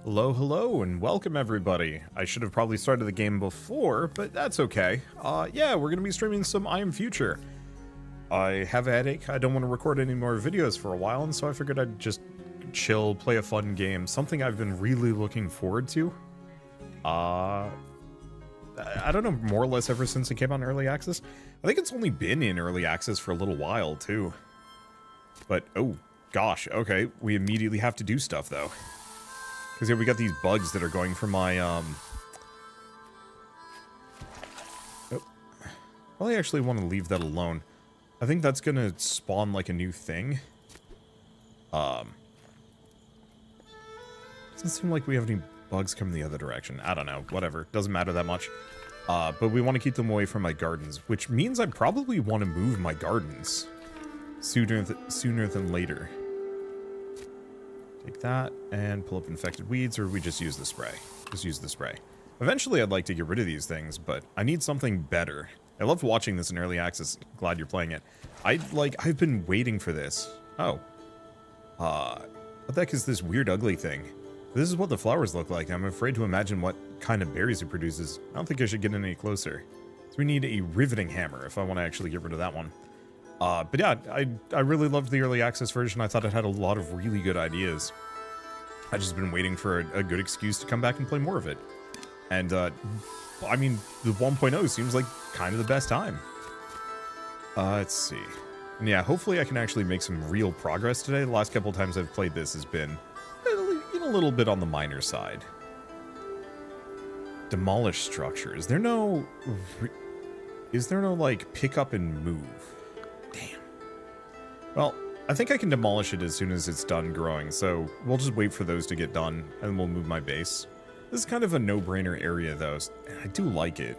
Hello, hello, and welcome everybody. I should have probably started the game before, but that's okay. Yeah, we're gonna be streaming some I Am Future. I have a headache, I don't want to record any more videos for a while, and so I figured I'd just chill, play a fun game, something I've been really looking forward to. I don't know, more or less ever since it came on Early Access. I think it's only been in Early Access for a little while, too. But, oh, gosh, okay, we immediately have to do stuff, though. Because yeah, we got these bugs that are going for my, Well, I actually want to leave that alone. I think that's going to spawn, like, a new thing. Doesn't seem like we have any bugs coming the other direction. I don't know. Whatever. Doesn't matter that much. But we want to keep them away from my gardens, which means I probably want to move my gardens sooner than later. Take that and pull up infected weeds, or we just use the spray. Just use the spray. Eventually, I'd like to get rid of these things, but I need something better. I loved watching this in Early Access. Glad you're playing it. I've been waiting for this. Oh. What the heck is this weird ugly thing? This is what the flowers look like. I'm afraid to imagine what kind of berries it produces. I don't think I should get any closer. So we need a riveting hammer if I want to actually get rid of that one. But yeah, I really loved the Early Access version. I thought it had a lot of really good ideas. I've just been waiting for a good excuse to come back and play more of it. And, I mean, the 1.0 seems like kind of the best time. Let's see. And yeah, hopefully I can actually make some real progress today. The last couple times I've played this has been a little bit on the minor side. Demolish structure. Is there no, like, pick up and move? Damn. Well, I think I can demolish it as soon as it's done growing, so we'll just wait for those to get done, and then we'll move my base. This is kind of a no-brainer area, though, and I do like it.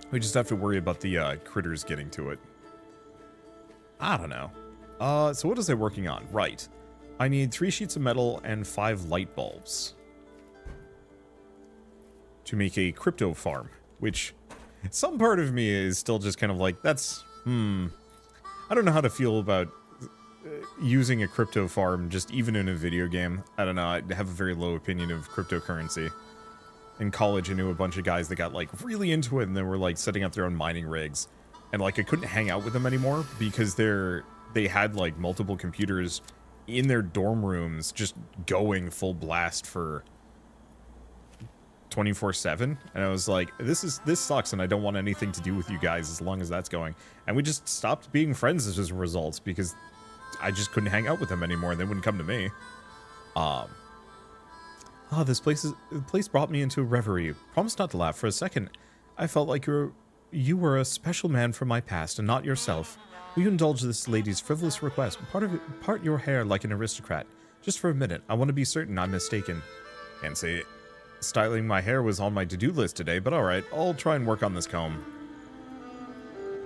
We just have to worry about the critters getting to it. I don't know. So what is I working on? Right. I need 3 sheets of metal and 5 light bulbs to make a crypto farm, which some part of me is still just kind of like, that's, I don't know how to feel about using a crypto farm just even in a video game. I don't know, I have a very low opinion of cryptocurrency. In college, I knew a bunch of guys that got, like, really into it, and they were, like, setting up their own mining rigs. And, like, I couldn't hang out with them anymore because they had, like, multiple computers in their dorm rooms just going full blast for 24/7, and I was like, this sucks, and I don't want anything to do with you guys as long as that's going. And we just stopped being friends as a result because I just couldn't hang out with them anymore, and they wouldn't come to me. This place brought me into a reverie. Promise not to laugh for a second. I felt like you were a special man from my past, and not yourself. Will you indulge this lady's frivolous request? Part your hair like an aristocrat. Just for a minute. I want to be certain I'm mistaken. Can't say it. Styling my hair was on my to-do list today, but alright, I'll try and work on this comb.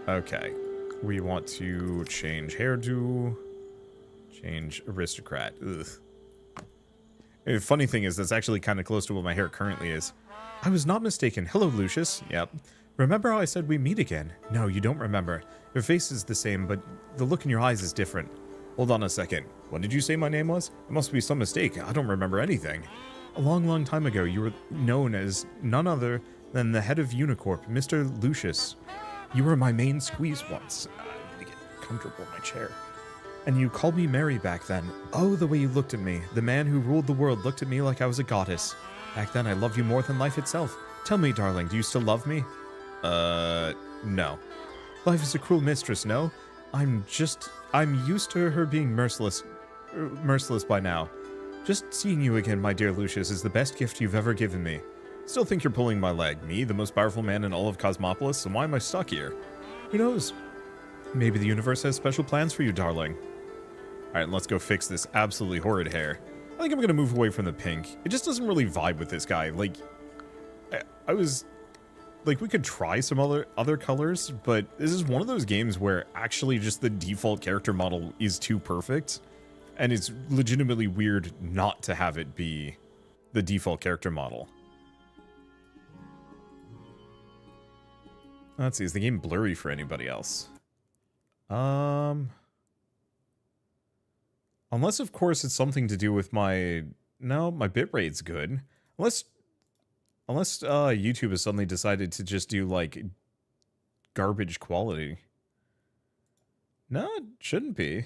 Okay. We want to change hairdo. Change aristocrat. Ugh. The funny thing is, that's actually kind of close to what my hair currently is. I was not mistaken. Hello, Lucius. Yep. Remember how I said we meet again? No, you don't remember. Your face is the same, but the look in your eyes is different. Hold on a second. What did you say my name was? It must be some mistake. I don't remember anything. A long, long time ago, you were known as none other than the head of Unicorp, Mr. Lucius. You were my main squeeze once. I need to get comfortable in my chair. And you called me Mary back then. Oh, the way you looked at me. The man who ruled the world looked at me like I was a goddess. Back then, I loved you more than life itself. Tell me, darling, do you still love me? No. Life is a cruel mistress, no? I'm used to her being merciless by now. Just seeing you again, my dear Lucius, is the best gift you've ever given me. Still think you're pulling my leg. Me, the most powerful man in all of Cosmopolis, so why am I stuck here? Who knows? Maybe the universe has special plans for you, darling. Alright, let's go fix this absolutely horrid hair. I think I'm gonna move away from the pink. It just doesn't really vibe with this guy. Like, I was... Like, we could try some other colors, but this is one of those games where actually just the default character model is too perfect. And it's legitimately weird not to have it be the default character model. Let's see, is the game blurry for anybody else? Unless, of course, it's something to do with my No, my bitrate's good. Unless YouTube has suddenly decided to just do, like, garbage quality. No, it shouldn't be.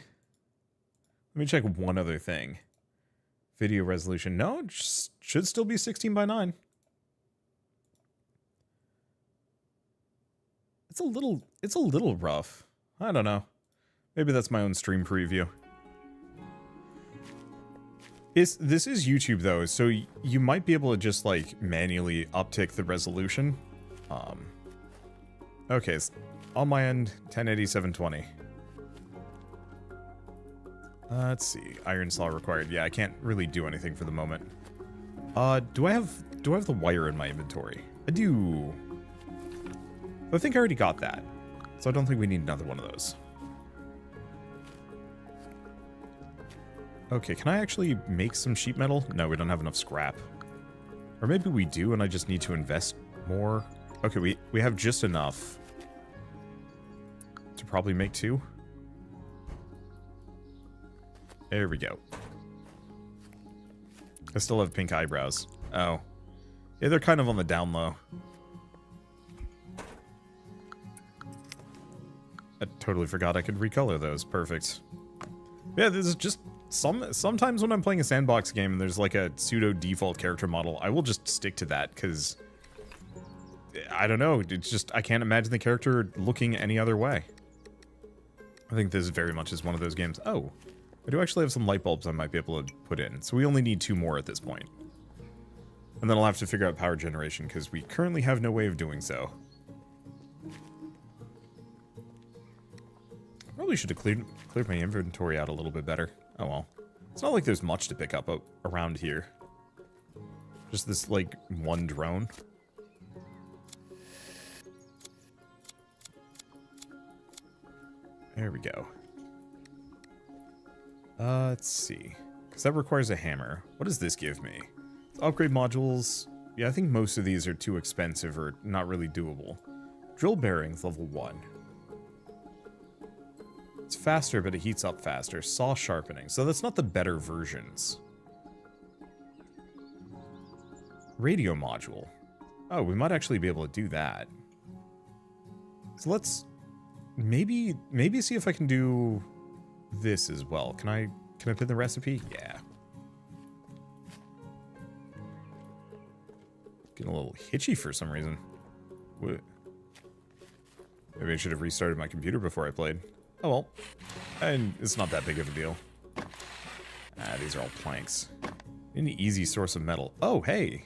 Let me check one other thing. Video resolution. No, it should still be 16 by 9. It's a little rough. I don't know. Maybe that's my own stream preview. This is YouTube though, so you might be able to just like manually uptick the resolution. Okay, on my end, 1080 720. Let's see, iron saw required. Yeah, I can't really do anything for the moment. Do I have the wire in my inventory? I do. I think I already got that, so I don't think we need another one of those. Okay, can I actually make some sheet metal? No, we don't have enough scrap. Or maybe we do and I just need to invest more. Okay, we have just enough to probably make 2. There we go. I still have pink eyebrows. Oh. Yeah, they're kind of on the down low. I totally forgot I could recolor those. Perfect. Yeah, this is just... Sometimes when I'm playing a sandbox game and there's like a pseudo default character model, I will just stick to that because I don't know, it's just I can't imagine the character looking any other way. I think this very much is one of those games. Oh, I do actually have some light bulbs I might be able to put in, so we only need 2 more at this point. And then I'll have to figure out power generation because we currently have no way of doing so. Probably should have cleared my inventory out a little bit better. Oh well. It's not like there's much to pick up around here. Just this, like, one drone. There we go. Let's see. Because that requires a hammer. What does this give me? Upgrade modules. Yeah, I think most of these are too expensive or not really doable. Drill bearings, level 1. It's faster, but it heats up faster. Saw sharpening. So that's not the better versions. Radio module. Oh, we might actually be able to do that. So let's maybe see if I can do this as well. Can I pin the recipe? Yeah. Getting a little hitchy for some reason. What? Maybe I should have restarted my computer before I played. Oh well, and it's not that big of a deal. Ah, these are all planks. An easy source of metal. Oh, hey!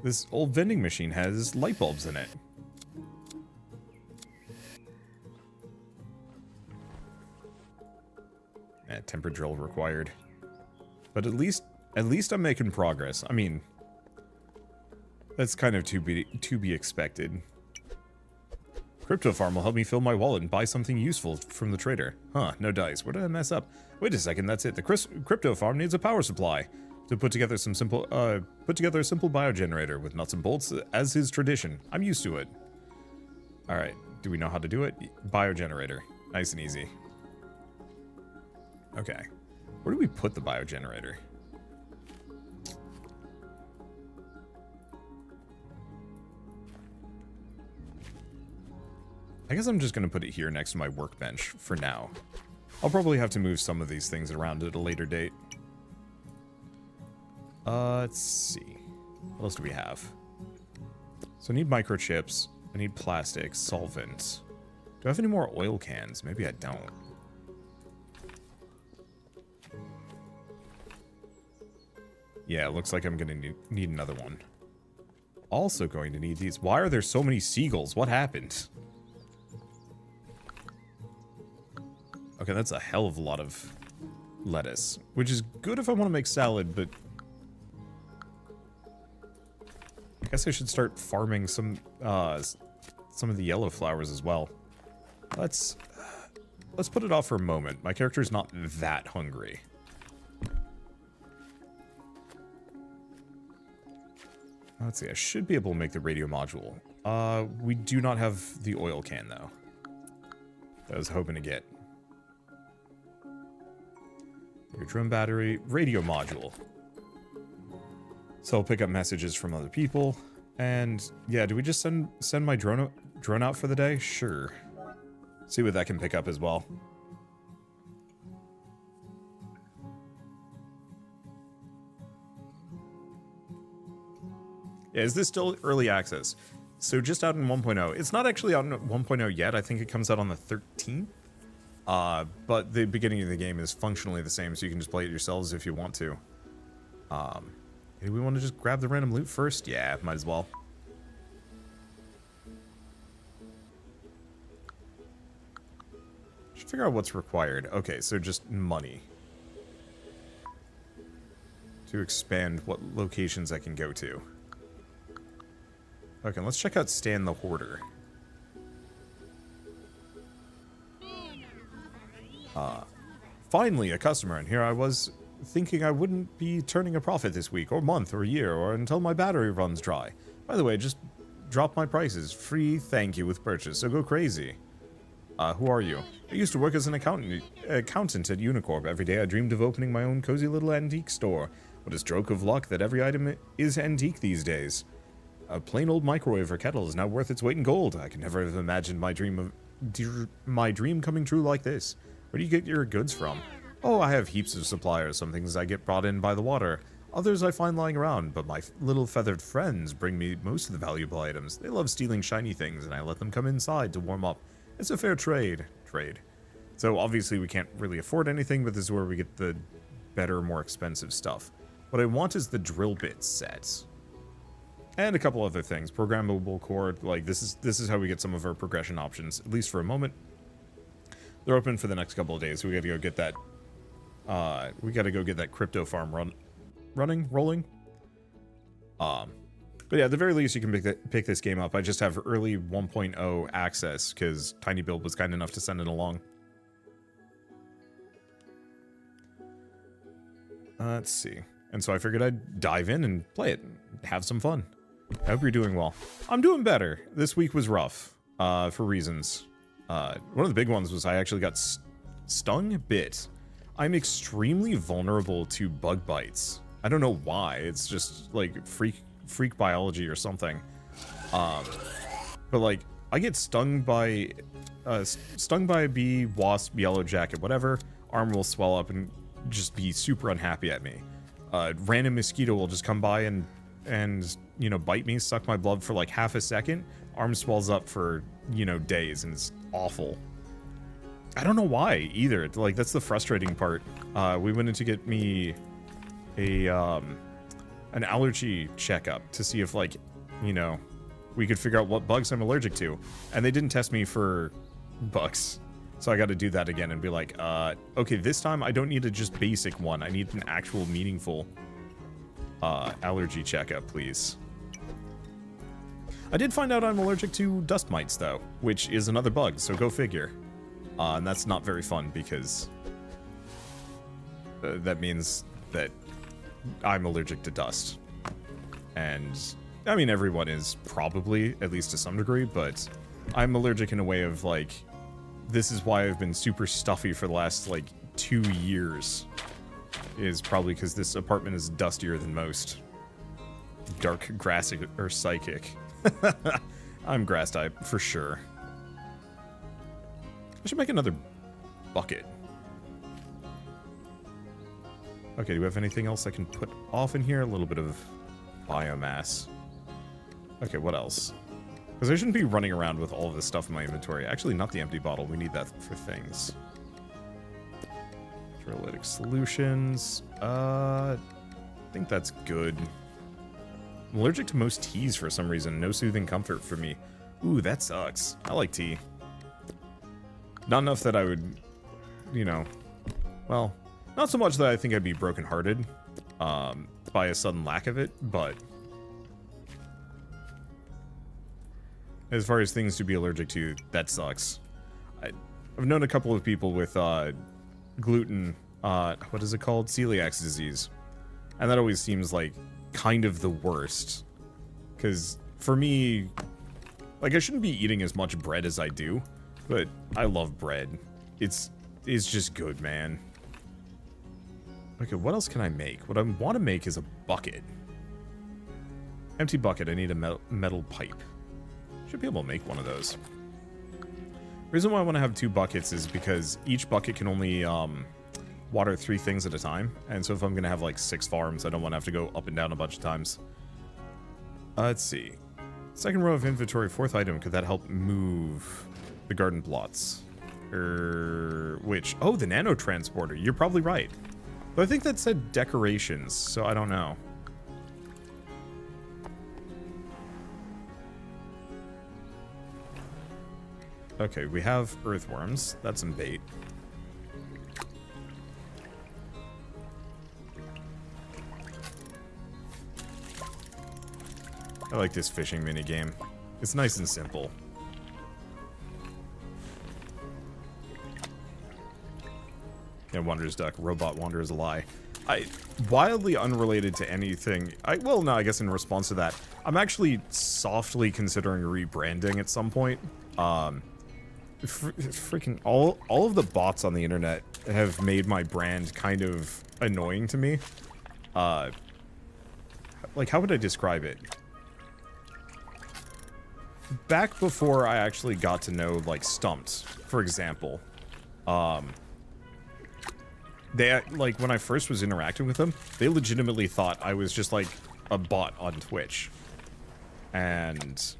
This old vending machine has light bulbs in it. Temper drill required. But at least I'm making progress. I mean, that's kind of to be expected. Crypto farm will help me fill my wallet and buy something useful from the trader. Huh, no dice. Where did I mess up? Wait a second, that's it. The crypto farm needs a power supply. To put together a simple biogenerator with nuts and bolts as his tradition. I'm used to it. Alright, do we know how to do it? Biogenerator. Nice and easy. Okay. Where do we put the biogenerator? I guess I'm just going to put it here next to my workbench for now. I'll probably have to move some of these things around at a later date. Let's see. What else do we have? So I need microchips. I need plastic, solvents. Do I have any more oil cans? Maybe I don't. Yeah, it looks like I'm going to need another one. Also going to need these. Why are there so many seagulls? What happened? Okay, that's a hell of a lot of lettuce, which is good if I want to make salad, but I guess I should start farming some of the yellow flowers as well. Let's put it off for a moment. My character's not that hungry. Let's see, I should be able to make the radio module. We do not have the oil can, though. That I was hoping to get. Your drone battery, radio module. So I'll pick up messages from other people. And yeah, do we just send my drone out for the day? Sure. See what that can pick up as well. Yeah, is this still early access? So just out in 1.0. It's not actually out in 1.0 yet. I think it comes out on the 13th. But the beginning of the game is functionally the same, so you can just play it yourselves if you want to. Do we want to just grab the random loot first? Yeah, might as well. Should figure out what's required. Okay, so just money. To expand what locations I can go to. Okay, let's check out Stan the Hoarder. Finally a customer, and here I was thinking I wouldn't be turning a profit this week, or month, or year, or until my battery runs dry. By the way, just drop my prices. Free thank you with purchase, so go crazy. Who are you? I used to work as an accountant at Unicorp. Every day I dreamed of opening my own cozy little antique store. What a stroke of luck that every item is antique these days. A plain old microwave or kettle is now worth its weight in gold. I could never have imagined my dream coming true like this. Where do you get your goods from? Oh, I have heaps of suppliers. Some things I get brought in by the water. Others I find lying around, but my little feathered friends bring me most of the valuable items. They love stealing shiny things, and I let them come inside to warm up. It's a fair trade. So obviously we can't really afford anything, but this is where we get the better, more expensive stuff. What I want is the drill bit set. And a couple other things. Programmable core, like this is how we get some of our progression options, at least for a moment. They're open for the next couple of days. We gotta go get that crypto farm rolling. But yeah, at the very least you can pick this game up. I just have early 1.0 access because Tiny Build was kind enough to send it along. Let's see. And so I figured I'd dive in and play it, have some fun. I hope you're doing well. I'm doing better. This week was rough, for reasons. One of the big ones was I actually got bit. I'm extremely vulnerable to bug bites. I don't know why. It's just like freak biology or something. But like I get stung by a bee, wasp, yellow jacket, whatever. Arm will swell up and just be super unhappy at me. Random mosquito will just come by and you know, bite me, suck my blood for like half a second. Arm swells up for, you know, days, and it's awful. I don't know why either. Like, that's the frustrating part. We went in to get me an allergy checkup to see if, like, you know, we could figure out what bugs I'm allergic to. And they didn't test me for bugs. So I got to do that again and be like, okay, this time I don't need a just basic one. I need an actual meaningful allergy checkup, please. I did find out I'm allergic to dust mites, though, which is another bug, so go figure. And that's not very fun, because that means that I'm allergic to dust. And, I mean, everyone is probably, at least to some degree, but I'm allergic in a way of, like, this is why I've been super stuffy for the last, like, 2 years. Is probably because this apartment is dustier than most. Dark, grassy, or psychic. I'm grass type, for sure. I should make another bucket. Okay, do we have anything else I can put off in here? A little bit of biomass. Okay, what else? Because I shouldn't be running around with all of this stuff in my inventory. Actually, not the empty bottle. We need that for things. Pyrolytic solutions. I think that's good. I'm allergic to most teas for some reason. No soothing comfort for me. Ooh, that sucks. I like tea. Not enough that I would, you know, well, not so much that I think I'd be brokenhearted by a sudden lack of it, but as far as things to be allergic to, that sucks. I've known a couple of people with gluten, what is it called? Celiac disease. And that always seems like kind of the worst. Because for me, like, I shouldn't be eating as much bread as I do, but I love bread. It's just good, man. Okay, what else can I make? What I want to make is a bucket. Empty bucket. I need a metal pipe. Should be able to make one of those. Reason why I want to have 2 buckets is because each bucket can only water 3 things at a time. And so if I'm going to have like 6 farms, I don't want to have to go up and down a bunch of times. Let's see. Second row of inventory, 4th item. Could that help move the garden plots? Which? Oh, the nano transporter. You're probably right. But I think that said decorations, so I don't know. Okay, we have earthworms. That's some bait. I like this fishing minigame. It's nice and simple. Yeah, Wander's duck. Robot Wander is a lie. Wildly unrelated to anything. Well, no, I guess in response to that, I'm actually softly considering rebranding at some point. Freaking all of the bots on the internet have made my brand kind of annoying to me. Like, how would I describe it? Back before I actually got to know, like, Stumped, for example, they, like, when I first was interacting with them, they legitimately thought I was just, like, a bot on Twitch. And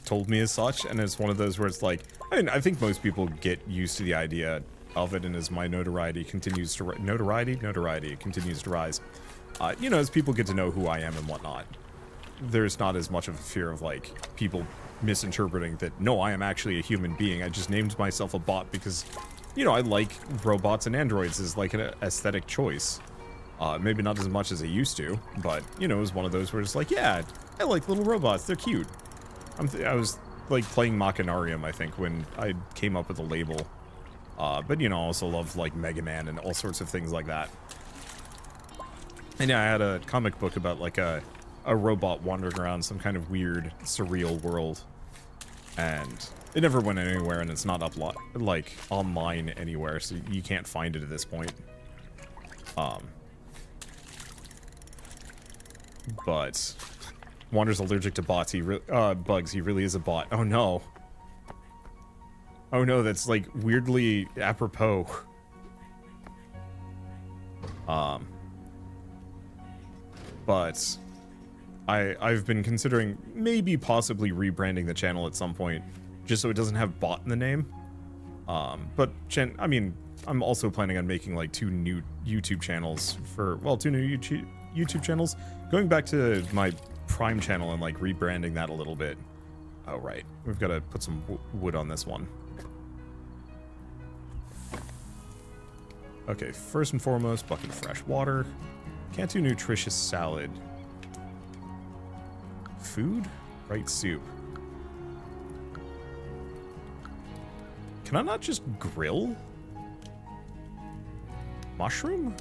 told me as such, and it's one of those where it's like, I mean, I think most people get used to the idea of it, and as my notoriety continues to notoriety continues to rise, you know, as people get to know who I am and whatnot, there's not as much of a fear of, like, people misinterpreting that, no, I am actually a human being. I just named myself a bot because, you know, I like robots and androids as, like, an aesthetic choice. Maybe not as much as I used to, but, you know, it was one of those where it's like, yeah, I like little robots. They're cute. I was, like, playing Machinarium, I think, when I came up with a label. But, you know, I also love, like, Mega Man and all sorts of things like that. And yeah, I had a comic book about, like, a robot wandering around some kind of weird, surreal world. And it never went anywhere, and it's not like, online anywhere, so you can't find it at this point. But Wander's allergic to bots. Bugs. He really is a bot. Oh no. Oh no, that's like weirdly apropos. But I've been considering maybe possibly rebranding the channel at some point, just so it doesn't have bot in the name. But I mean, I'm also planning on making like 2 new YouTube channels for, 2 new YouTube channels. Going back to my Prime channel and like rebranding that a little bit. Oh, right. We've got to put some wood on this one. Okay, first and foremost, bucket of fresh water. Can't do nutritious salad. Food? Right, soup. Can I not just grill? Mushroom?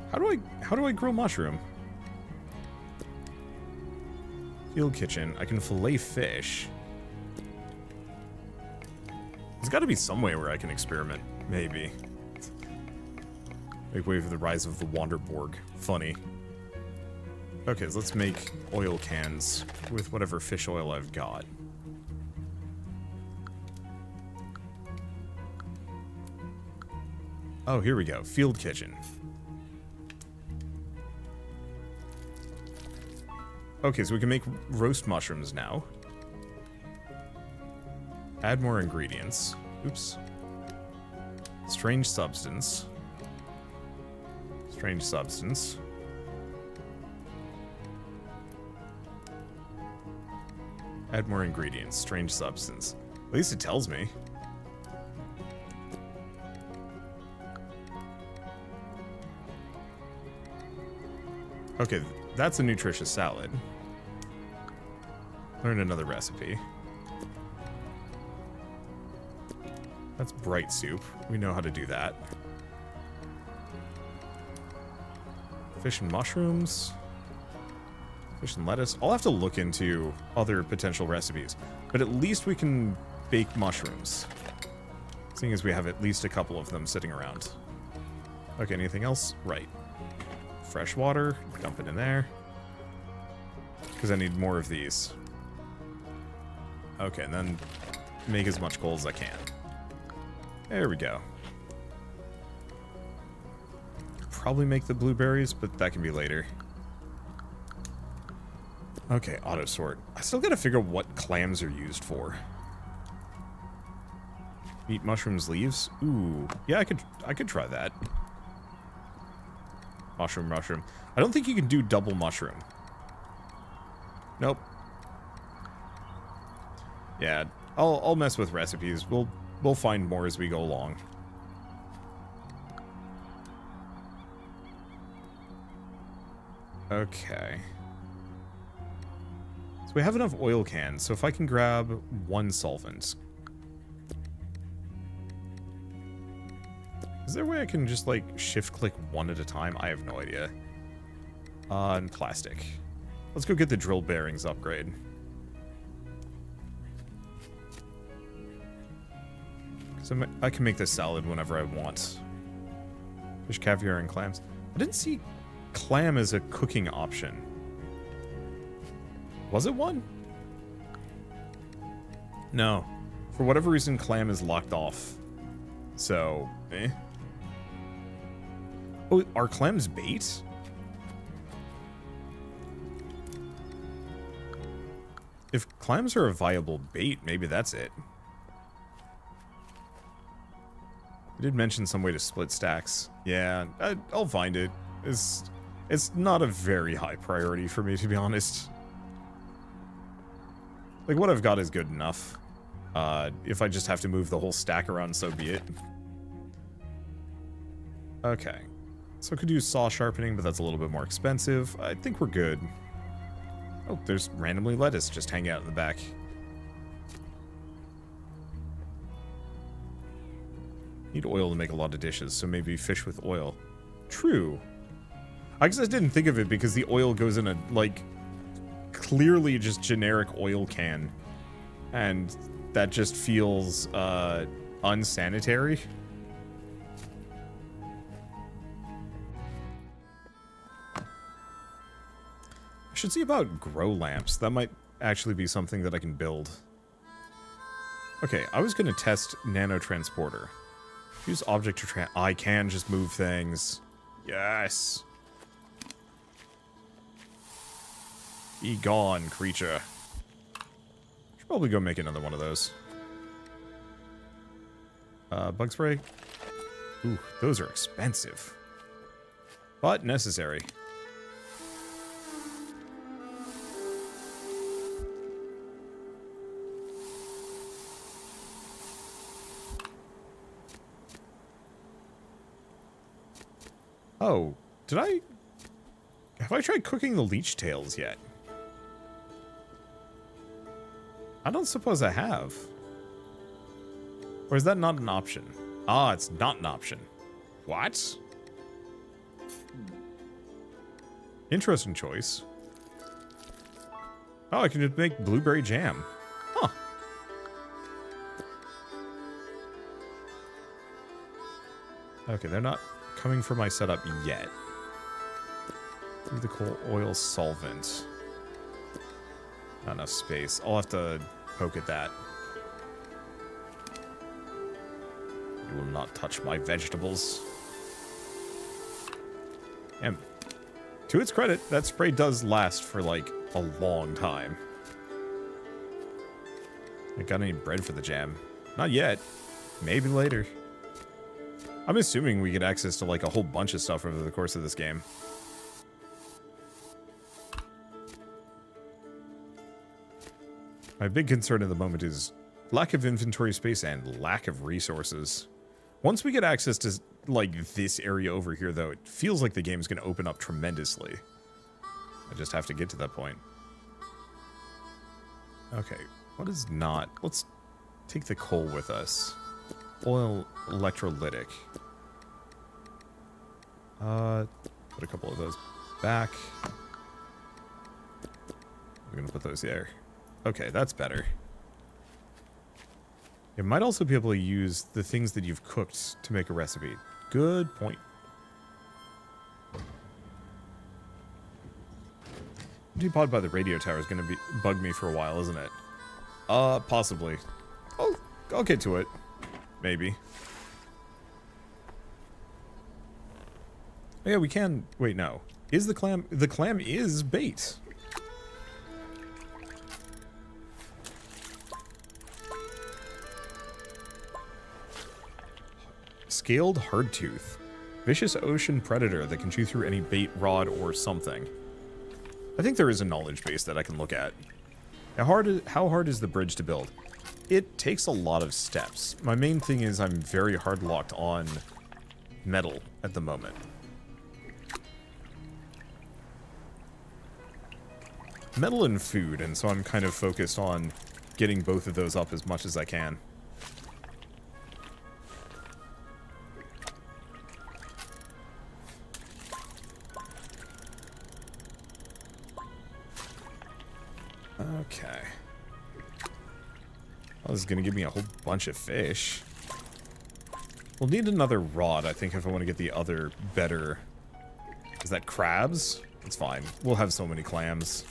How do I grow mushroom? Field kitchen. I can fillet fish. There's got to be some way where I can experiment. Maybe. Make way for the rise of the Wanderborg. Funny. Okay, so let's make oil cans with whatever fish oil I've got. Oh, here we go. Field kitchen. Okay, so we can make roast mushrooms now. Add more ingredients. Oops. Strange substance. Strange substance. Add more ingredients. Strange substance. At least it tells me. Okay, that's a nutritious salad. Learn another recipe. That's bright soup. We know how to do that. Fish and mushrooms. Fish and lettuce. I'll have to look into other potential recipes. But at least we can bake mushrooms. Seeing as we have at least a couple of them sitting around. Okay, anything else? Right. Fresh water. Dump it in there. Because I need more of these. Okay, and then make as much coal as I can. There we go. Probably make the blueberries, but that can be later. Okay, auto sort. I still gotta figure out what clams are used for. Eat mushrooms, leaves? Ooh, yeah, I could try that. Mushroom. I don't think you can do double mushroom. Nope. Yeah, I'll mess with recipes. We'll find more as we go along. Okay. So we have enough oil cans, so if I can grab one solvent. Is there a way I can just, like, shift-click one at a time? I have no idea. And plastic. Let's go get the drill bearings upgrade. Because I can make this salad whenever I want. Fish, caviar, and clams. I didn't see clam as a cooking option. Was it one? No. For whatever reason, clam is locked off. So, eh. Oh, are clams bait? If clams are a viable bait, maybe that's it. I did mention some way to split stacks. Yeah, I'll find it. It's not a very high priority for me, to be honest. Like, what I've got is good enough. If I just have to move the whole stack around, so be it. Okay. So I could use saw sharpening, but that's a little bit more expensive. I think we're good. Oh, there's randomly lettuce just hanging out in the back. Need oil to make a lot of dishes, so maybe fish with oil. True. I guess I didn't think of it because the oil goes in a, like, clearly just generic oil can. And that just feels, unsanitary. I should see about grow lamps. That might actually be something that I can build. Okay, I was going to test nanotransporter. Use object to I can just move things. Yes. Be gone, creature. Should probably go make another one of those. Bug spray. Ooh, those are expensive. But necessary. Oh, have I tried cooking the leech tails yet? I don't suppose I have. Or is that not an option? Ah, it's not an option. What? Interesting choice. Oh, I can just make blueberry jam. Huh. Okay, they're not coming for my setup yet. Leave the coal oil solvent. Not enough space. I'll have to poke at that. You will not touch my vegetables. And to its credit, that spray does last for like a long time. I got any bread for the jam? Not yet. Maybe later. I'm assuming we get access to like a whole bunch of stuff over the course of this game. My big concern at the moment is lack of inventory space and lack of resources. Once we get access to like this area over here though, it feels like the game's going to open up tremendously. I just have to get to that point. Okay, what is not? Let's take the coal with us. Oil electrolytic. Put a couple of those back. We're gonna put those there. Okay, that's better. It might also be able to use the things that you've cooked to make a recipe. Good point. Depot by the radio tower is going to bug me for a while, isn't it? Possibly. I'll get to it. Maybe. Oh, yeah, we can... Wait, no. Is the clam... The clam is bait. Scaled hardtooth. Vicious ocean predator that can chew through any bait, rod, or something. I think there is a knowledge base that I can look at. How hard is the bridge to build? It takes a lot of steps. My main thing is I'm very hard locked on metal at the moment. Metal and food, and so I'm kind of focused on getting both of those up as much as I can. Okay. Oh, this is going to give me a whole bunch of fish. We'll need another rod, I think, if I want to get the other better... Is that crabs? It's fine. We'll have so many clams.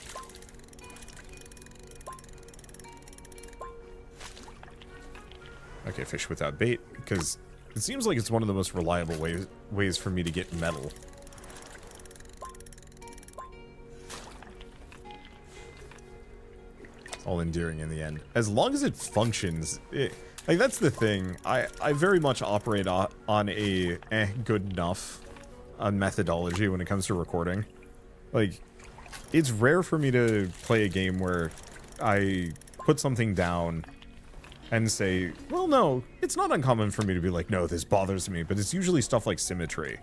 Okay, fish without bait, because it seems like it's one of the most reliable ways for me to get metal. All endearing in the end. As long as it functions, like that's the thing. I very much operate on a good enough methodology when it comes to recording. Like, it's rare for me to play a game where I put something down and say, well, no, it's not uncommon for me to be like, no, this bothers me, but it's usually stuff like symmetry.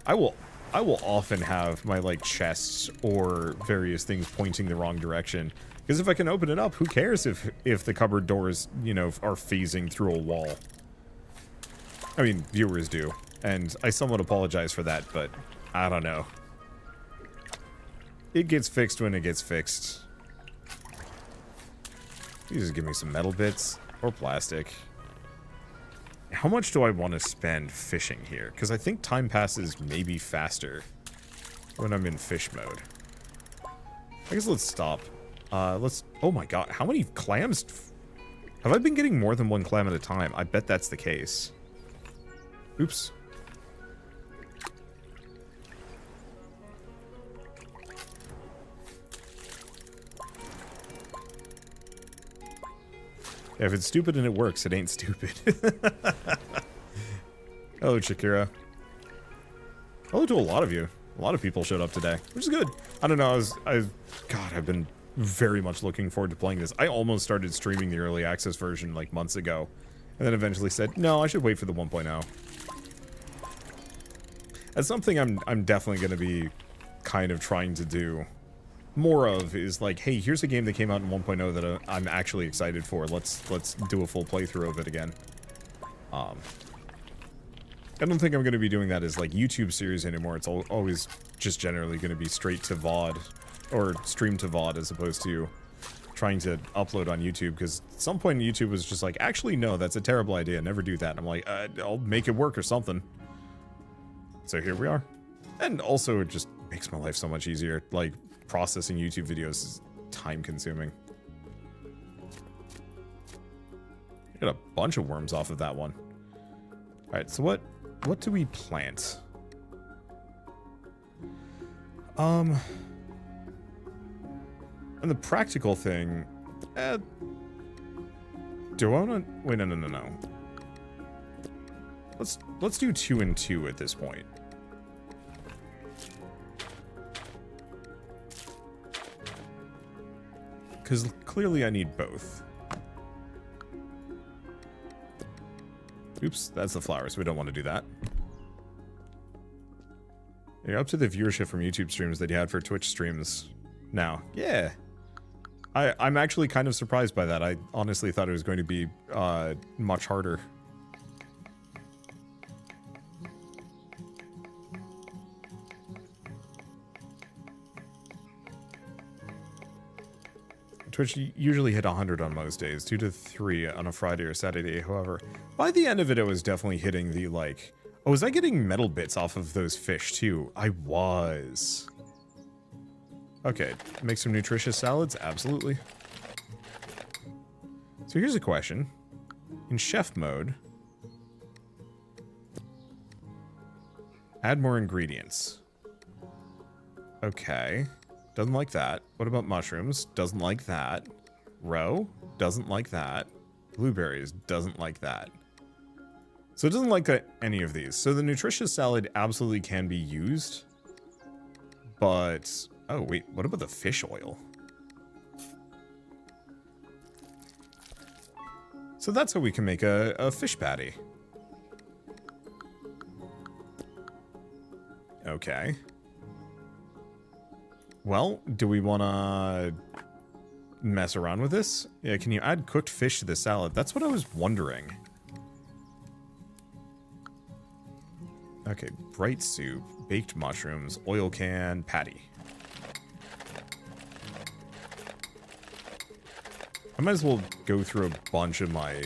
I will often have my, like, chests or various things pointing the wrong direction. Because if I can open it up, who cares if the cupboard doors, you know, are phasing through a wall? I mean, viewers do. And I somewhat apologize for that, but I don't know. It gets fixed when it gets fixed. You just give me some metal bits or plastic. How much do I want to spend fishing here? Because I think time passes maybe faster when I'm in fish mode. I guess let's stop. Oh my god, how many clams? Have I been getting more than one clam at a time? I bet that's the case. Oops. Yeah, if it's stupid and it works, it ain't stupid. Hello, Shakira. Hello to a lot of you. A lot of people showed up today, which is good. I don't know, God, I've been very much looking forward to playing this. I almost started streaming the early access version like months ago, and then eventually said, no, I should wait for the 1.0. That's something I'm definitely going to be kind of trying to do more of, is like, hey, here's a game that came out in 1.0 that I'm actually excited for. Let's do a full playthrough of it again. I don't think I'm going to be doing that as like YouTube series anymore. It's always just generally going to be straight to VOD. Or stream to VOD as opposed to trying to upload on YouTube, because at some point YouTube was just like, actually no, that's a terrible idea, never do that. And I'm like, I'll make it work or something. So here we are. And also it just makes my life so much easier. Like, processing YouTube videos is time consuming. Got a bunch of worms off of that one. Alright, so what do we plant? And the practical thing, do I want to... Wait, no. Let's do 2 and 2 at this point. Because clearly I need both. Oops, that's the flowers. We don't want to do that. You're up to the viewership from YouTube streams that you had for Twitch streams now. Yeah. I'm actually kind of surprised by that. I honestly thought it was going to be much harder. Twitch usually hit 100 on most days, 2 to 3 on a Friday or Saturday. However, by the end of it, I was definitely hitting the, like... Oh, was I getting metal bits off of those fish, too? I was. Okay, make some nutritious salads? Absolutely. So here's a question. In chef mode, add more ingredients. Okay. Doesn't like that. What about mushrooms? Doesn't like that. Roe? Doesn't like that. Blueberries? Doesn't like that. So it doesn't like any of these. So the nutritious salad absolutely can be used. But... Oh, wait. What about the fish oil? So that's how we can make a fish patty. Okay. Well, do we want to mess around with this? Yeah, can you add cooked fish to the salad? That's what I was wondering. Okay, bright soup, baked mushrooms, oil can, patty. I might as well go through a bunch of my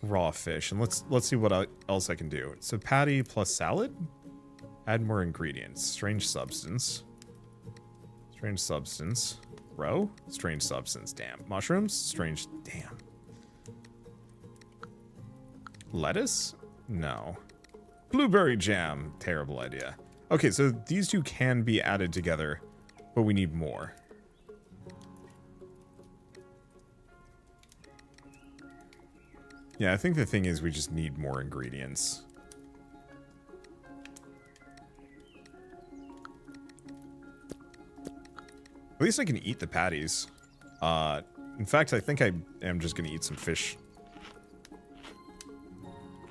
raw fish, and let's see what else I can do. So patty plus salad? Add more ingredients. Strange substance. Strange substance. Roe? Strange substance. Damn. Mushrooms? Strange. Damn. Lettuce? No. Blueberry jam. Terrible idea. Okay, so these two can be added together, but we need more. Yeah, I think the thing is we just need more ingredients. At least I can eat the patties. In fact, I think I am just going to eat some fish.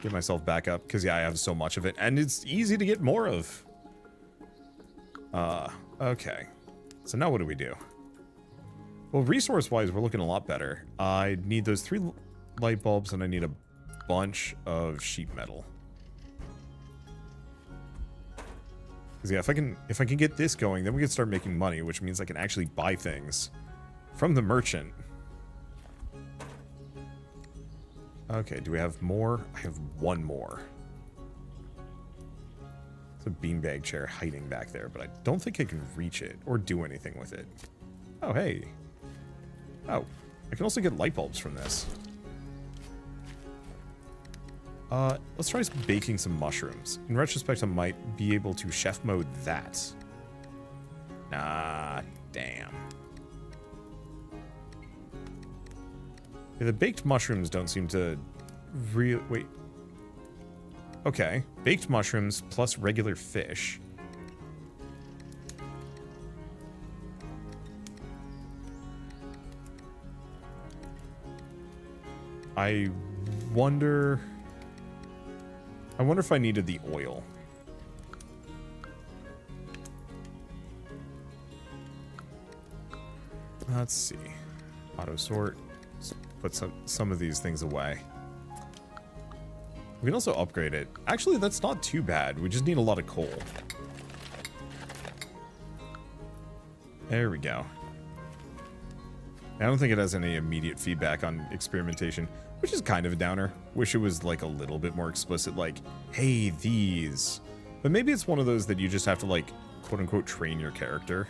Get myself back up, because yeah, I have so much of it, and it's easy to get more of. Okay. So now what do we do? Well, resource-wise, we're looking a lot better. I need those 3 light bulbs, and I need a bunch of sheet metal. Because yeah, if I can get this going, then we can start making money, which means I can actually buy things from the merchant. Okay, do we have more? I have 1 more. It's a beanbag chair hiding back there, but I don't think I can reach it or do anything with it. Oh, hey. Oh, I can also get light bulbs from this. Let's try baking some mushrooms. In retrospect, I might be able to chef mode that. Nah, damn. Yeah, the baked mushrooms don't seem to really... Wait. Okay. Baked mushrooms plus regular fish. I wonder if I needed the oil. Let's see. Auto sort. Let's put some of these things away. We can also upgrade it. Actually, that's not too bad. We just need a lot of coal. There we go. I don't think it has any immediate feedback on experimentation, which is kind of a downer. Wish it was like a little bit more explicit, like, hey, these. But maybe it's one of those that you just have to, like, quote unquote train your character.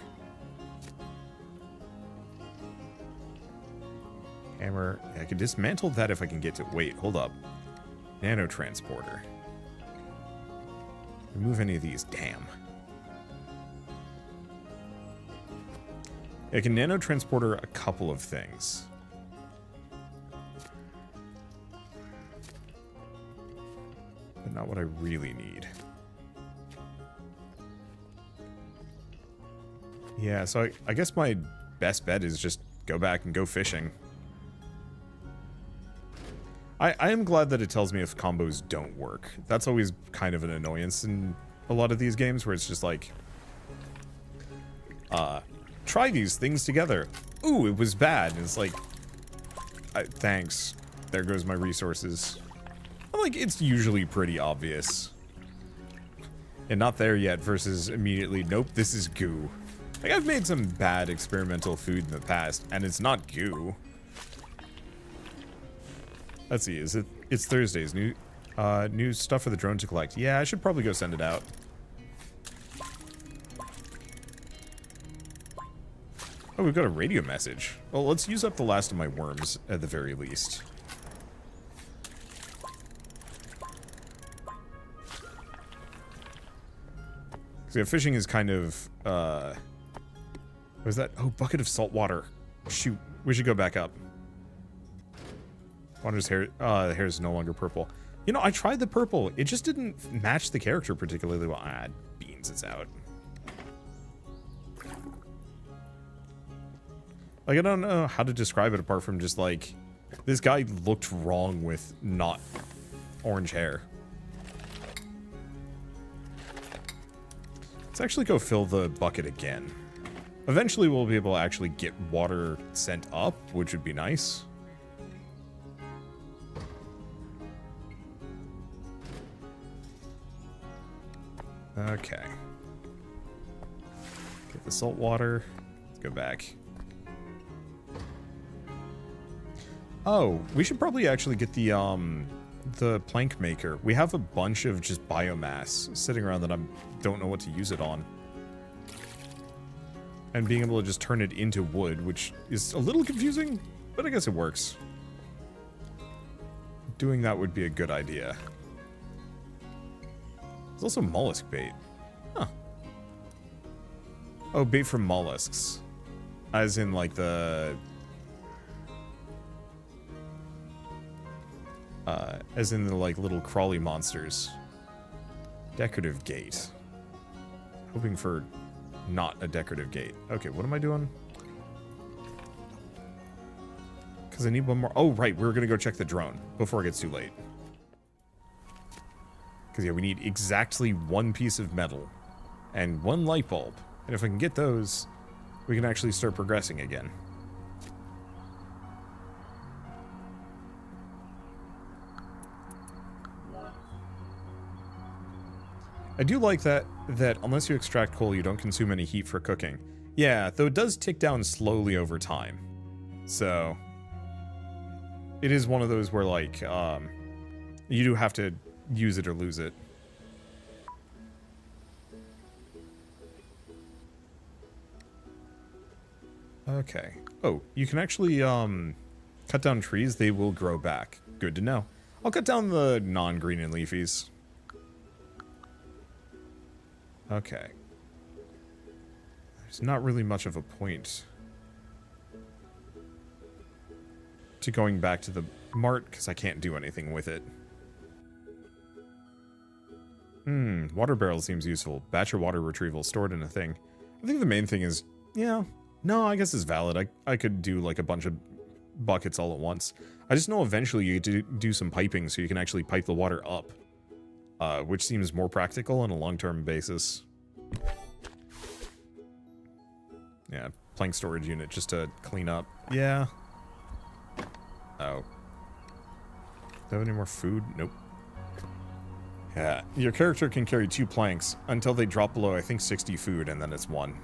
Hammer. I could dismantle that if I can get to... Wait, hold up. Nanotransporter. Remove any of these. Damn. I can nanotransporter a couple of things. But not what I really need. Yeah, so I guess my best bet is just go back and go fishing. I am glad that it tells me if combos don't work. That's always kind of an annoyance in a lot of these games where it's just like... try these things together. Ooh, it was bad. And it's like... thanks. There goes my resources. I'm like, it's usually pretty obvious. And not there yet versus immediately, nope, this is goo. Like, I've made some bad experimental food in the past, and it's not goo. Let's see, it's Thursdays. New stuff for the drone to collect. Yeah, I should probably go send it out. Oh, we've got a radio message. Well, let's use up the last of my worms, at the very least. So yeah, fishing is kind of, what was that? Oh, bucket of salt water. Shoot, we should go back up. Wander's hair, the hair is no longer purple. You know, I tried the purple. It just didn't match the character particularly well. Ah, beans, it's out. Like, I don't know how to describe it apart from just, like, this guy looked wrong with not orange hair. Let's actually go fill the bucket again. Eventually we'll be able to actually get water sent up, which would be nice. Okay. Get the salt water. Let's go back. Oh, we should probably actually get the plank maker. We have a bunch of just biomass sitting around that I don't know what to use it on. And being able to just turn it into wood, which is a little confusing, but I guess it works. Doing that would be a good idea. There's also mollusk bait. Huh. Oh, bait from mollusks. As in, like, as in the, like, little crawly monsters. Decorative gate. Hoping for not a decorative gate. Okay, what am I doing? Because I need one more. Oh, right, we were going to go check the drone before it gets too late. Because, yeah, we need exactly one piece of metal and one light bulb. And if I can get those, we can actually start progressing again. I do like that unless you extract coal, you don't consume any heat for cooking. Yeah, though it does tick down slowly over time. So, it is one of those where, like, you do have to use it or lose it. Okay. Oh, you can actually, cut down trees. They will grow back. Good to know. I'll cut down the non-green and leafies. Okay. There's not really much of a point to going back to the mart because I can't do anything with it. Water barrel seems useful. Batch of water retrieval stored in a thing. I think the main thing is, yeah, no, I guess it's valid. I could do like a bunch of buckets all at once. I just know eventually you do some piping so you can actually pipe the water up. Which seems more practical on a long-term basis. Yeah, plank storage unit just to clean up. Yeah. Oh. Do I have any more food? Nope. Yeah, your character can carry 2 planks until they drop below, I think, 60 food, and then it's 1.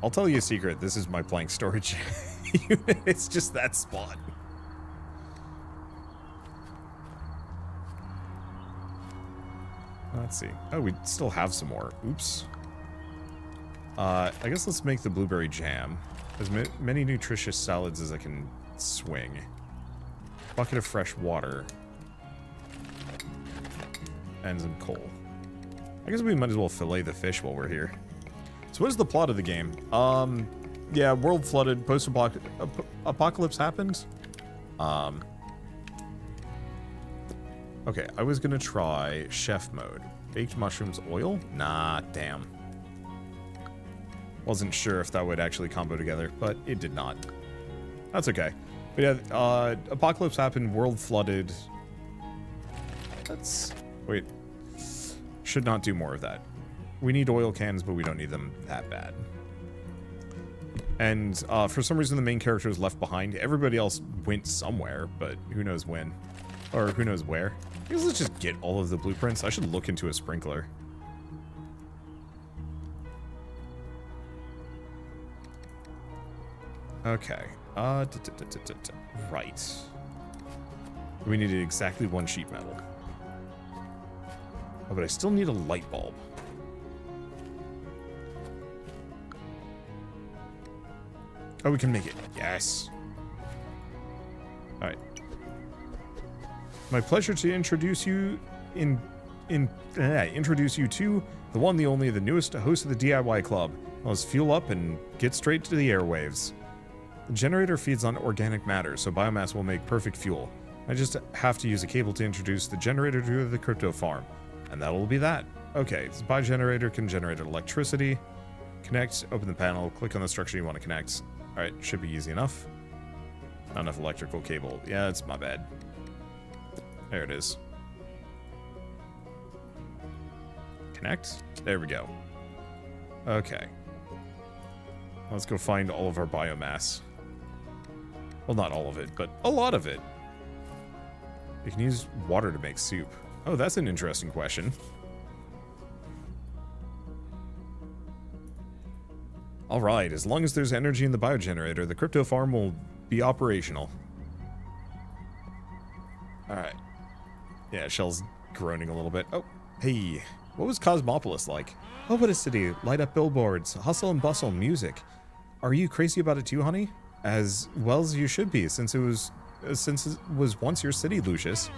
I'll tell you a secret. This is my plank storage unit. It's just that spot. Let's see. Oh, we still have some more. Oops. I guess let's make the blueberry jam. As many nutritious salads as I can swing. Bucket of fresh water. And some coal. I guess we might as well fillet the fish while we're here. So what is the plot of the game? Yeah, world flooded, post-apocalypse happened. Okay, I was gonna try chef mode. Baked mushrooms oil? Nah, damn. Wasn't sure if that would actually combo together, but it did not. That's okay. But yeah, apocalypse happened, world flooded. Let's... wait. Should not do more of that. We need oil cans, but we don't need them that bad. And for some reason the main character was left behind. Everybody else went somewhere, but who knows when. Or who knows where. I guess let's just get all of the blueprints. I should look into a sprinkler. Okay. Right. We needed exactly 1 sheet metal. Oh, but I still need a light bulb. Oh, we can make it. Yes. All right. My pleasure to introduce you introduce you to the one, the only, the newest host of the DIY club. Let's fuel up and get straight to the airwaves. The generator feeds on organic matter, so biomass will make perfect fuel. I just have to use a cable to introduce the generator to the crypto farm, and that'll be that. Okay, this biogenerator can generate electricity. Connect, open the panel, click on the structure you want to connect. Alright, should be easy enough. Not enough electrical cable. Yeah, it's my bad. There it is. Connect. There we go. Okay. Let's go find all of our biomass. Well, not all of it, but a lot of it. You can use water to make soup. Oh, that's an interesting question. Alright, as long as there's energy in the biogenerator, the crypto farm will be operational. Alright. Yeah, Shell's groaning a little bit. Oh, hey. What was Cosmopolis like? Oh, what a city. Light up billboards, hustle and bustle, music. Are you crazy about it too, honey? As well as you should be, since it was once your city, Lucius.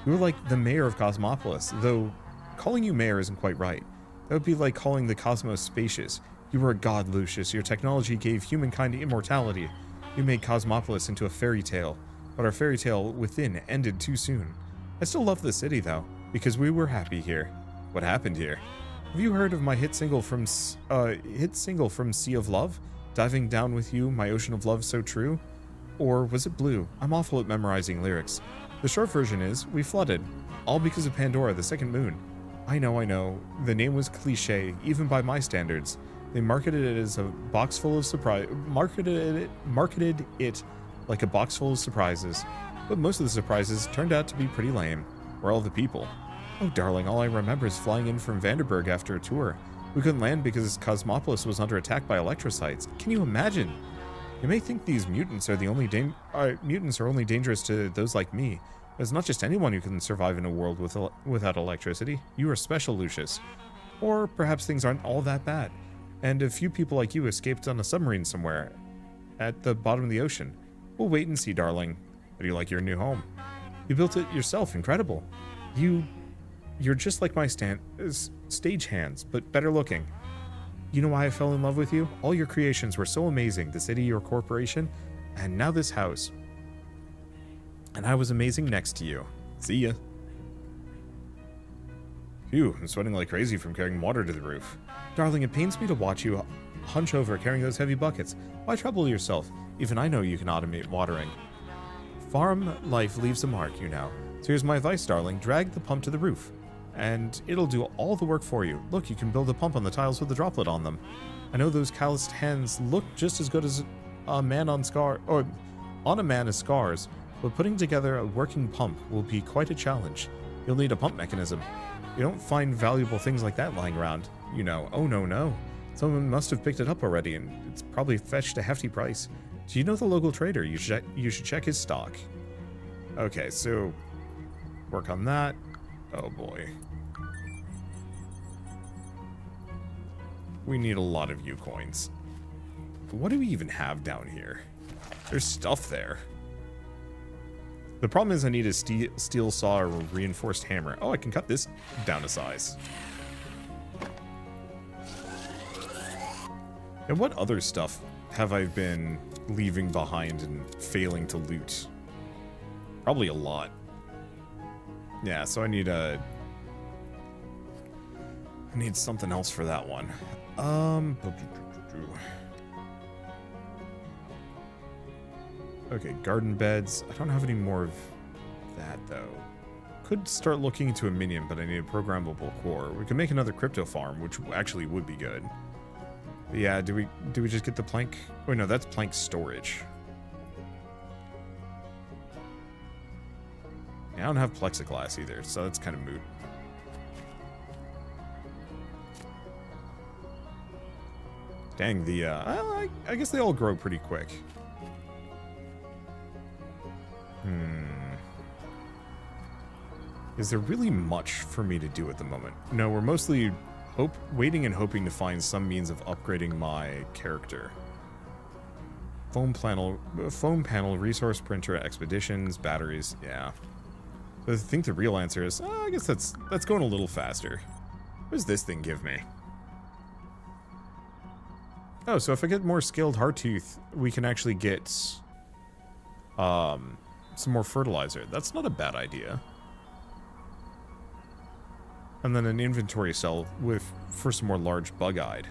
You were like the mayor of Cosmopolis, though calling you mayor isn't quite right. That would be like calling the cosmos spacious. You were a god, Lucius. Your technology gave humankind immortality. You made Cosmopolis into a fairy tale, but our fairy tale within ended too soon. I still love the city, though, because we were happy here. What happened here? Have you heard of my hit single from Sea of Love? Diving down with you, my ocean of love so true? Or was it blue? I'm awful at memorizing lyrics. The short version is, we flooded. All because of Pandora, the second moon. I know. The name was cliche, even by my standards. They marketed it as a box full of marketed it like a box full of surprises. But most of the surprises turned out to be pretty lame. Where are all the people? Oh, darling, all I remember is flying in from Vanderburg after a tour. We couldn't land because Cosmopolis was under attack by electrocytes. Can you imagine? You may think these mutants are only dangerous to those like me, but it's not just anyone who can survive in a world without electricity. You are special, Lucius. Or perhaps things aren't all that bad, and a few people like you escaped on a submarine somewhere at the bottom of the ocean. We'll wait and see, darling. How do you like your new home? You built it yourself. Incredible. You're just like my stage hands, but better looking. You know why I fell in love with you? All your creations were so amazing. The city, your corporation, and now this house. And I was amazing next to you. See ya. Phew, I'm sweating like crazy from carrying water to the roof. Darling, it pains me to watch you hunch over carrying those heavy buckets. Why trouble yourself? Even I know you can automate watering. Farm life leaves a mark, you know. So here's my advice, darling. Drag the pump to the roof, and it'll do all the work for you. Look, you can build a pump on the tiles with a droplet on them. I know those calloused hands look just as good as a man on a man as scars, but putting together a working pump will be quite a challenge. You'll need a pump mechanism. You don't find valuable things like that lying around, you know. Oh, no. Someone must have picked it up already, and it's probably fetched a hefty price. Do you know the local trader? You should check his stock. Okay, so work on that. Oh boy. We need a lot of U-coins. What do we even have down here? There's stuff there. The problem is I need a steel saw or a reinforced hammer. Oh, I can cut this down to size. And what other stuff have I been leaving behind and failing to loot? Probably a lot. Yeah, so I need something else for that one. Okay, garden beds. I don't have any more of that though. Could start looking into a minion, but I need a programmable core. We could make another crypto farm, which actually would be good. But yeah, do we just get the plank? Oh no, that's plank storage. Yeah, I don't have plexiglass either, so that's kind of moot. Dang, I guess they all grow pretty quick. Is there really much for me to do at the moment? No, we're mostly waiting and hoping to find some means of upgrading my character. Foam panel, resource printer, expeditions, batteries, yeah. So I think the real answer is, I guess that's going a little faster. What does this thing give me? Oh, so if I get more skilled Hearttooth, we can actually get some more fertilizer. That's not a bad idea. And then an inventory cell for some more large bug-eyed.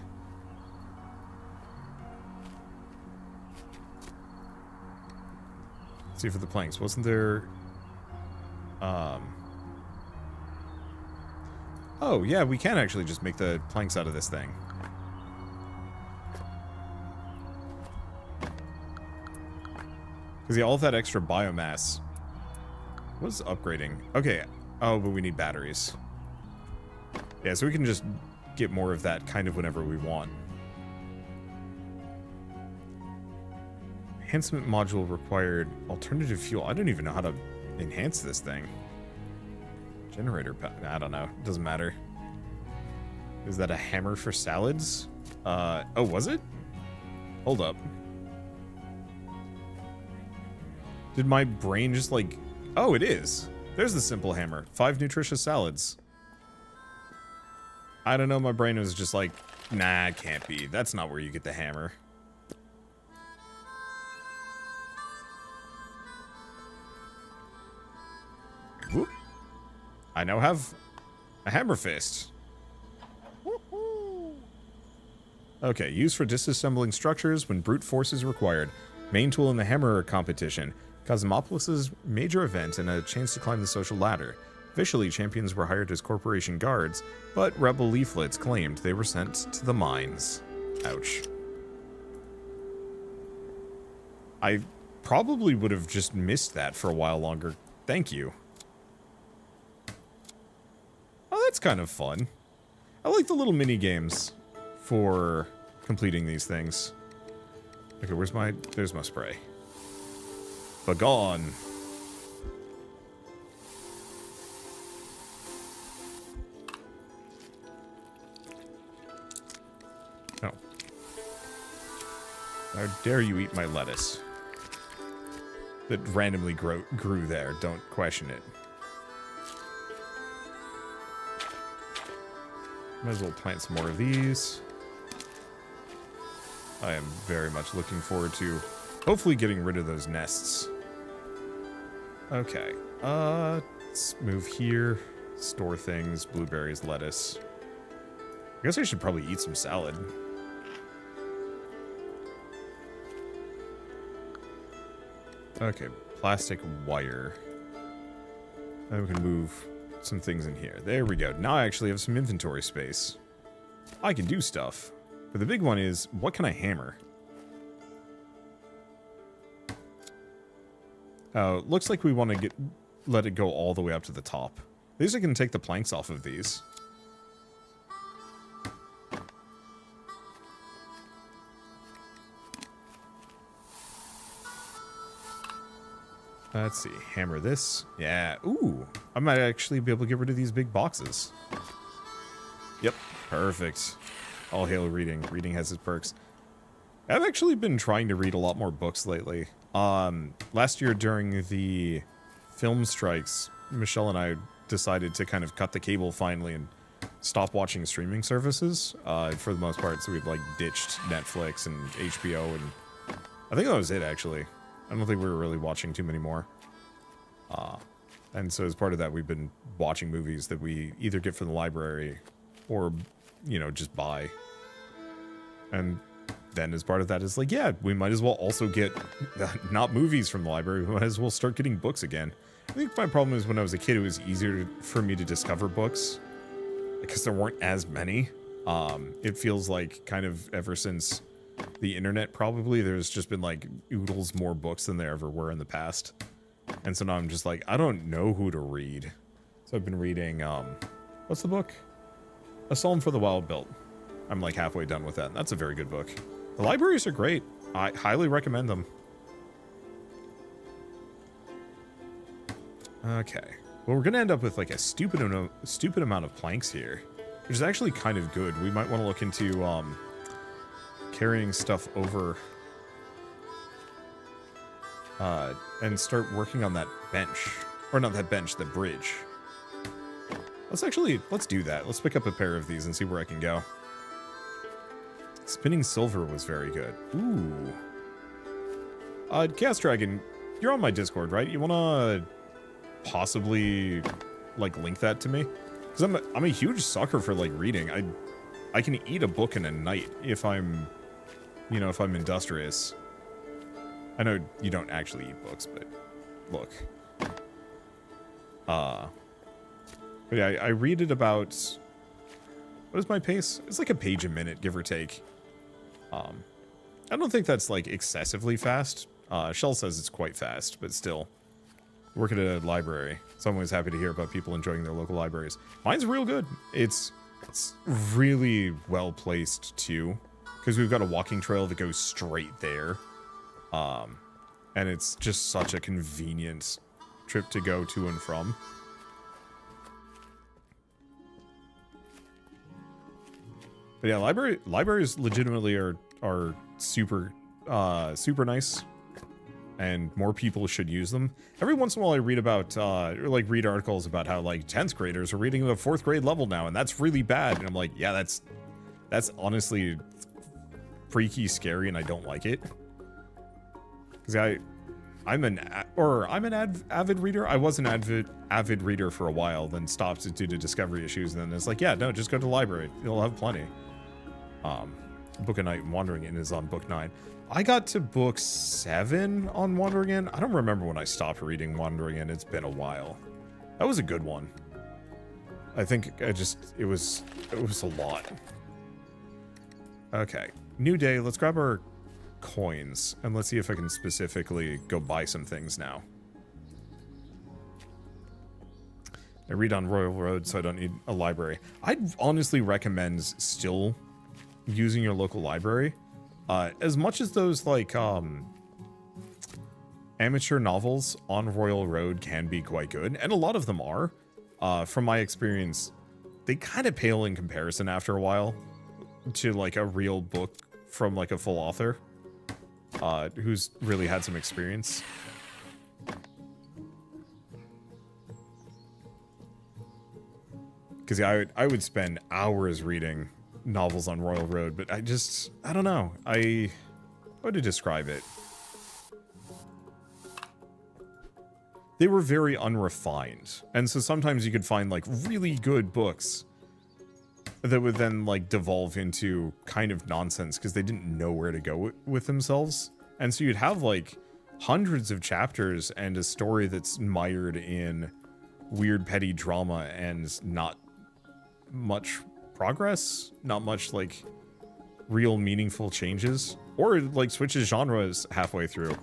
Let's see for the planks. Wasn't there... Oh, yeah, we can actually just make the planks out of this thing. Because, yeah, all of that extra biomass was upgrading. Okay. Oh, but we need batteries. Yeah, so we can just get more of that kind of whenever we want. Enhancement module required alternative fuel. I don't even know how to enhance this thing. Generator pack. I don't know. Doesn't matter. Is that a hammer for salads? Oh, was it? Hold up. Did my brain just like... Oh, it is. There's the simple hammer. 5 nutritious salads. I don't know, my brain was just like, nah, it can't be. That's not where you get the hammer. Whoop. I now have a hammer fist. Okay, used for disassembling structures when brute force is required. Main tool in the hammer competition. Cosmopolis' major event and a chance to climb the social ladder. Officially, champions were hired as corporation guards, but rebel leaflets claimed they were sent to the mines. Ouch. I probably would have just missed that for a while longer. Thank you. Oh, that's kind of fun. I like the little mini games for completing these things. Okay, there's my spray. Begone. Oh. How dare you eat my lettuce? That randomly grew there. Don't question it. Might as well plant some more of these. I am very much looking forward to hopefully getting rid of those nests. Okay. Let's move here. Store things. Blueberries, lettuce. I guess I should probably eat some salad. Okay. Plastic wire. And we can move some things in here. There we go. Now I actually have some inventory space. I can do stuff. But the big one is, what can I hammer? Oh, looks like we want to let it go all the way up to the top. At least I can take the planks off of these. Let's see. Hammer this. Yeah. Ooh. I might actually be able to get rid of these big boxes. Yep. Perfect. All hail reading. Reading has its perks. I've actually been trying to read a lot more books lately. Last year during the film strikes, Michelle and I decided to kind of cut the cable finally and stop watching streaming services for the most part. So we've like ditched Netflix and HBO, and I think that was it actually. I don't think we were really watching too many more. And so as part of that, we've been watching movies that we either get from the library or, you know, just buy. And then as part of that is like, yeah, we might as well also get not movies from the library. We might as well start getting books again. I think my problem is when I was a kid, it was easier for me to discover books because there weren't as many. It feels like kind of ever since the internet, probably, there's just been like oodles more books than there ever were in the past. And so now I'm just like, I don't know who to read. So I've been reading, what's the book? A Psalm for the Wild Built. I'm like halfway done with that. That's a very good book. The libraries are great. I highly recommend them. Okay. Well, we're going to end up with like a stupid amount of planks here, which is actually kind of good. We might want to look into carrying stuff over and start working on that bench. Or not that bench, the bridge. Let's do that. Let's pick up a pair of these and see where I can go. Spinning silver was very good. Ooh. Chaos Dragon, you're on my Discord, right? You wanna possibly like link that to me? Because I'm a huge sucker for like reading. I can eat a book in a night if I'm, you know, if I'm industrious. I know you don't actually eat books, but look. But yeah, I read it about, what is my pace? It's like a page a minute, give or take. I don't think that's like excessively fast. Shell says it's quite fast, but still. Work at a library. So I'm always happy to hear about people enjoying their local libraries. Mine's real good. It's really well placed too, because we've got a walking trail that goes straight there. And it's just such a convenient trip to go to and from. But yeah, libraries legitimately are super super nice, and more people should use them. Every once in a while I read about or like read articles about how like 10th graders are reading at a 4th grade level now, and that's really bad. And I'm like, yeah, that's honestly freaky scary, and I don't like it. Because I'm an avid reader. I was an avid reader for a while, then stopped due to discovery issues, and then it's like, yeah, no, just go to the library. You'll have plenty. Book of Night and Wandering Inn is on book 9. I got to book 7 on Wandering Inn. I don't remember when I stopped reading Wandering Inn. It's been a while. That was a good one. I think it was a lot. Okay, new day. Let's grab our coins and let's see if I can specifically go buy some things now. I read on Royal Road, so I don't need a library. I'd honestly recommend still using your local library. As much as those like amateur novels on Royal Road can be quite good, and a lot of them are, from my experience, they kind of pale in comparison after a while to like a real book from like a full author who's really had some experience. Because yeah, I would spend hours reading novels on Royal Road, but I don't know. How to describe it? They were very unrefined. And so sometimes you could find like really good books that would then like devolve into kind of nonsense because they didn't know where to go with themselves. And so you'd have like hundreds of chapters and a story that's mired in weird petty drama and not much progress, not much like real meaningful changes, or like switches genres halfway through.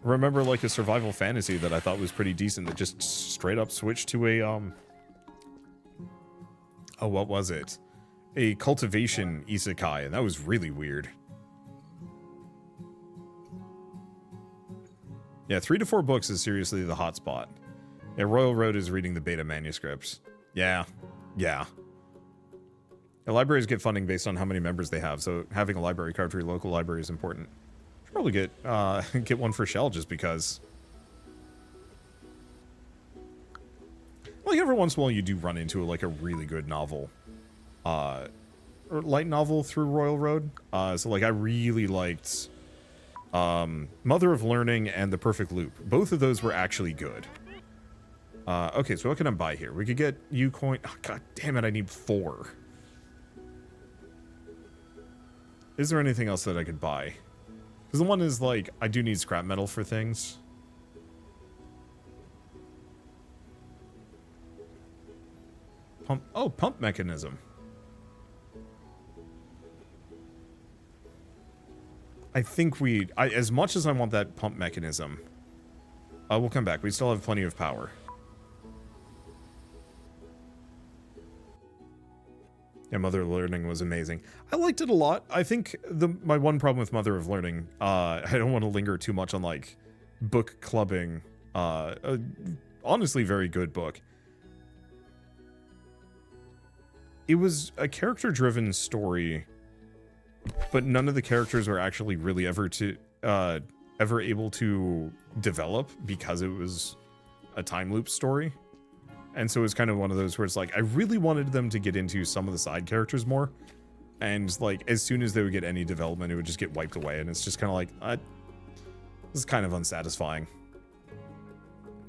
Remember like a survival fantasy that I thought was pretty decent that just straight up switched to a oh, what was it? A cultivation isekai, and that was really weird. Yeah, 3 to 4 books is seriously the hot spot. Yeah, Royal Road is reading the beta manuscripts. Yeah. The libraries get funding based on how many members they have, so having a library card for your local library is important. Should probably get one for Shell just because. Like every once in a while you do run into like a really good novel. Or light novel through Royal Road. So like I really liked Mother of Learning and The Perfect Loop. Both of those were actually good. Okay, so what can I buy here? We could get U-Coin. Oh, God damn it, I need 4. Is there anything else that I could buy? Because the one is like, I do need scrap metal for things. Pump mechanism. I think as much as I want that pump mechanism, we'll come back. We still have plenty of power. Yeah, Mother of Learning was amazing. I liked it a lot. I think my one problem with Mother of Learning, I don't want to linger too much on like book clubbing, on honestly very good book. It was a character-driven story, but none of the characters were actually really ever able to develop because it was a time loop story. And so it was kind of one of those where it's like, I really wanted them to get into some of the side characters more. And like, as soon as they would get any development, it would just get wiped away. And it's just kind of like, this is kind of unsatisfying.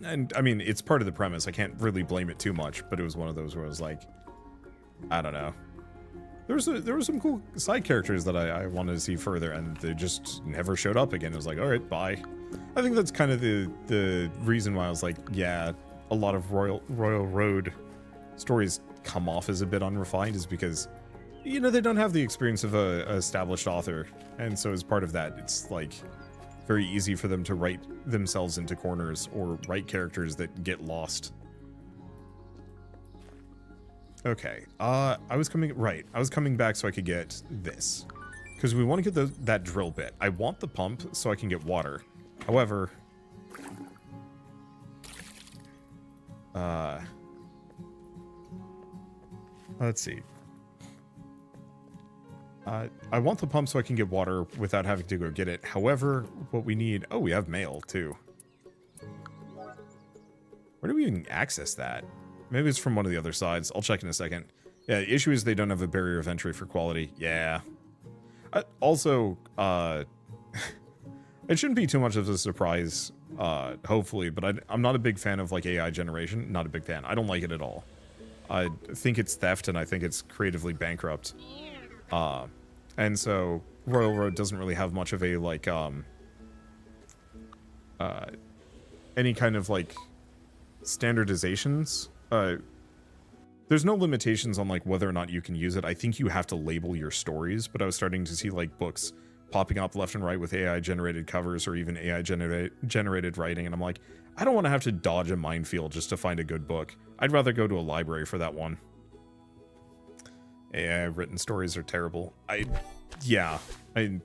And I mean, it's part of the premise. I can't really blame it too much, but it was one of those where I was like, I don't know. There were some cool side characters that I wanted to see further, and they just never showed up again. It was like, all right, bye. I think that's kind of the reason why I was like, yeah, a lot of Royal Road stories come off as a bit unrefined, is because, you know, they don't have the experience of a established author, and so as part of that, it's like very easy for them to write themselves into corners or write characters that get lost. Okay, I was coming back so I could get this, because we want to get that drill bit. I want the pump so I can get water. However, let's see. I want the pump so I can get water without having to go get it. However, what we need... Oh, we have mail, too. Where do we even access that? Maybe it's from one of the other sides. I'll check in a second. Yeah, the issue is they don't have a barrier of entry for quality. Yeah. Also, it shouldn't be too much of a surprise, hopefully, but I'm not a big fan of, like, AI generation. Not a big fan. I don't like it at all. I think it's theft, and I think it's creatively bankrupt. And so, Royal Road doesn't really have much of a, like, any kind of, like, standardizations. There's no limitations on, like, whether or not you can use it. I think you have to label your stories, but I was starting to see, like, books popping up left and right with AI-generated covers or even AI-generated writing, and I'm like, I don't want to have to dodge a minefield just to find a good book. I'd rather go to a library for that one. AI-written stories are terrible. Even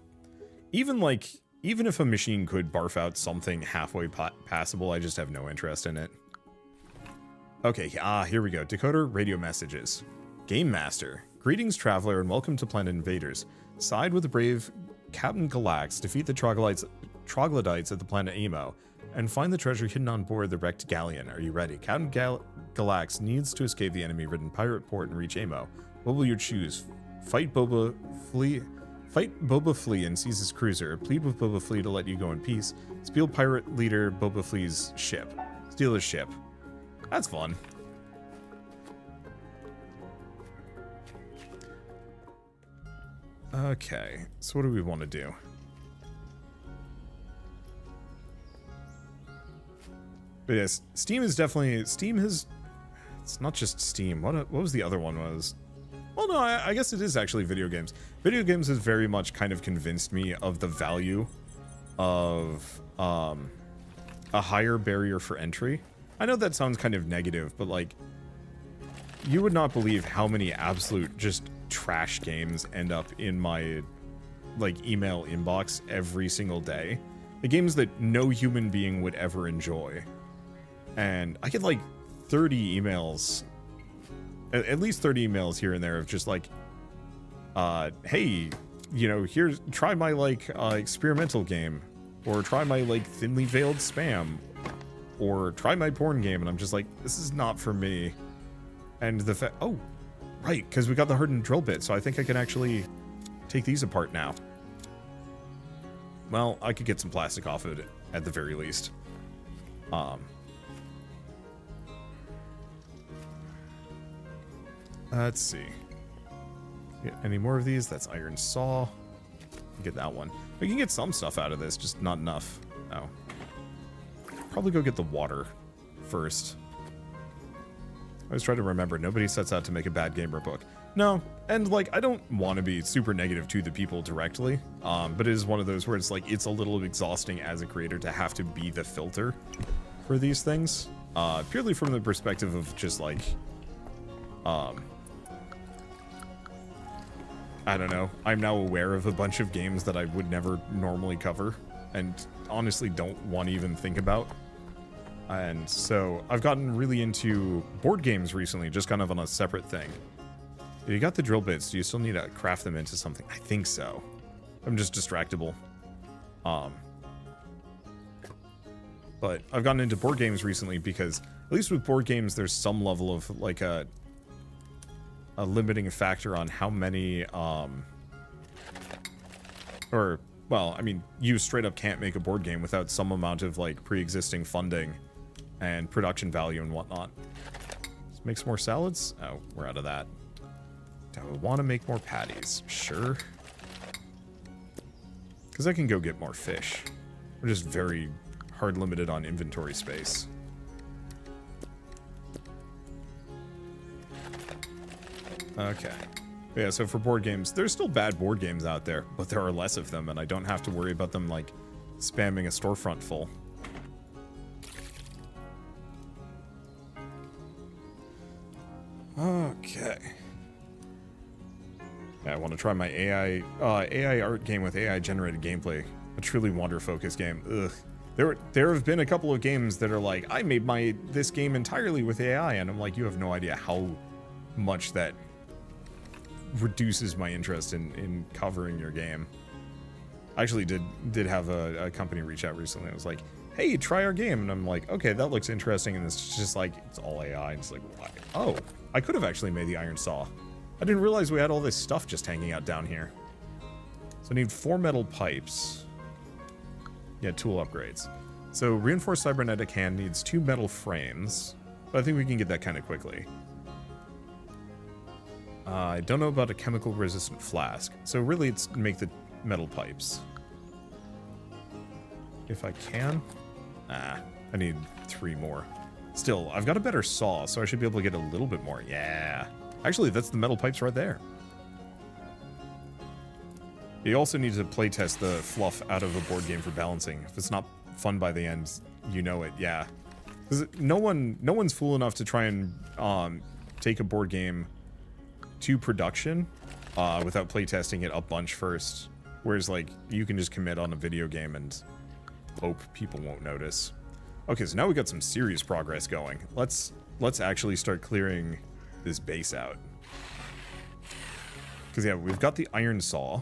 if a machine could barf out something halfway passable, I just have no interest in it. Okay, here we go. Decoder radio messages. Game Master. Greetings, traveler, and welcome to Planet Invaders. Side with the brave Captain Galax, defeat the troglodytes at the planet Emo, and find the treasure hidden on board the wrecked galleon. Are you ready? Captain Galax needs to escape the enemy-ridden pirate port and reach Emo. What will you choose? Fight Boba Flea and seize his cruiser. Plead with Boba Flea to let you go in peace. Steal pirate leader Boba Flea's ship. Steal his ship. That's fun. Okay, so what do we want to do? But yes, Steam has... It's not just Steam. What was the other one was? Well, no, I guess it is actually video games. Video games has very much kind of convinced me of the value of a higher barrier for entry. I know that sounds kind of negative, but like, you would not believe how many absolute just trash games end up in my like email inbox every single day. The games that no human being would ever enjoy. And I get like 30 emails, at least 30 emails here and there of just like, hey, you know, try my like experimental game, or try my like thinly veiled spam, or try my porn game, and I'm just like, this is not for me. And the fact, oh, right, because we got the hardened drill bit, so I think I can actually take these apart now. Well, I could get some plastic off of it at the very least. Let's see. Get any more of these? That's iron saw. Get that one. We can get some stuff out of this, just not enough. Oh. Probably go get the water first. I always try to remember, nobody sets out to make a bad gamer book. No, and like, I don't want to be super negative to the people directly, but it is one of those where it's like, it's a little exhausting as a creator to have to be the filter for these things. Purely from the perspective of just like, I don't know. I'm now aware of a bunch of games that I would never normally cover, and honestly don't want to even think about. And so I've gotten really into board games recently, just kind of on a separate thing. You got the drill bits. Do you still need to craft them into something? I think so. I'm just distractible. But I've gotten into board games recently because, at least with board games, there's some level of, like, a limiting factor on how many, well, I mean, you straight up can't make a board game without some amount of, like, pre-existing funding and production value and whatnot. Let's make some more salads. Oh, we're out of that. Do I want to make more patties? Sure. Because I can go get more fish. We're just very hard limited on inventory space. Okay. Yeah, so for board games, there's still bad board games out there, but there are less of them, and I don't have to worry about them, like, spamming a storefront full. Okay. Yeah, I want to try my AI art game with AI-generated gameplay. A truly wander-focused game. Ugh. There have been a couple of games that are like, I made this game entirely with AI, and I'm like, you have no idea how much that reduces my interest in covering your game. I actually did have a company reach out recently. I was like, hey, try our game. And I'm like, okay, that looks interesting. And it's just like, it's all AI. And it's like, why? Oh, I could have actually made the iron saw. I didn't realize we had all this stuff just hanging out down here. So I need 4 metal pipes. Yeah, tool upgrades. So reinforced cybernetic hand needs 2 metal frames. But I think we can get that kind of quickly. I don't know about a chemical resistant flask. So really it's make the metal pipes. If I can. I need 3 more. Still, I've got a better saw, so I should be able to get a little bit more. Yeah. Actually, that's the metal pipes right there. You also need to playtest the fluff out of a board game for balancing. If it's not fun by the end, you know it, yeah. Because no one's fool enough to try and take a board game to production without playtesting it a bunch first. Whereas, like, you can just commit on a video game and hope people won't notice. Okay, so now we got some serious progress going. Let's actually start clearing this base out. Because, yeah, we've got the iron saw.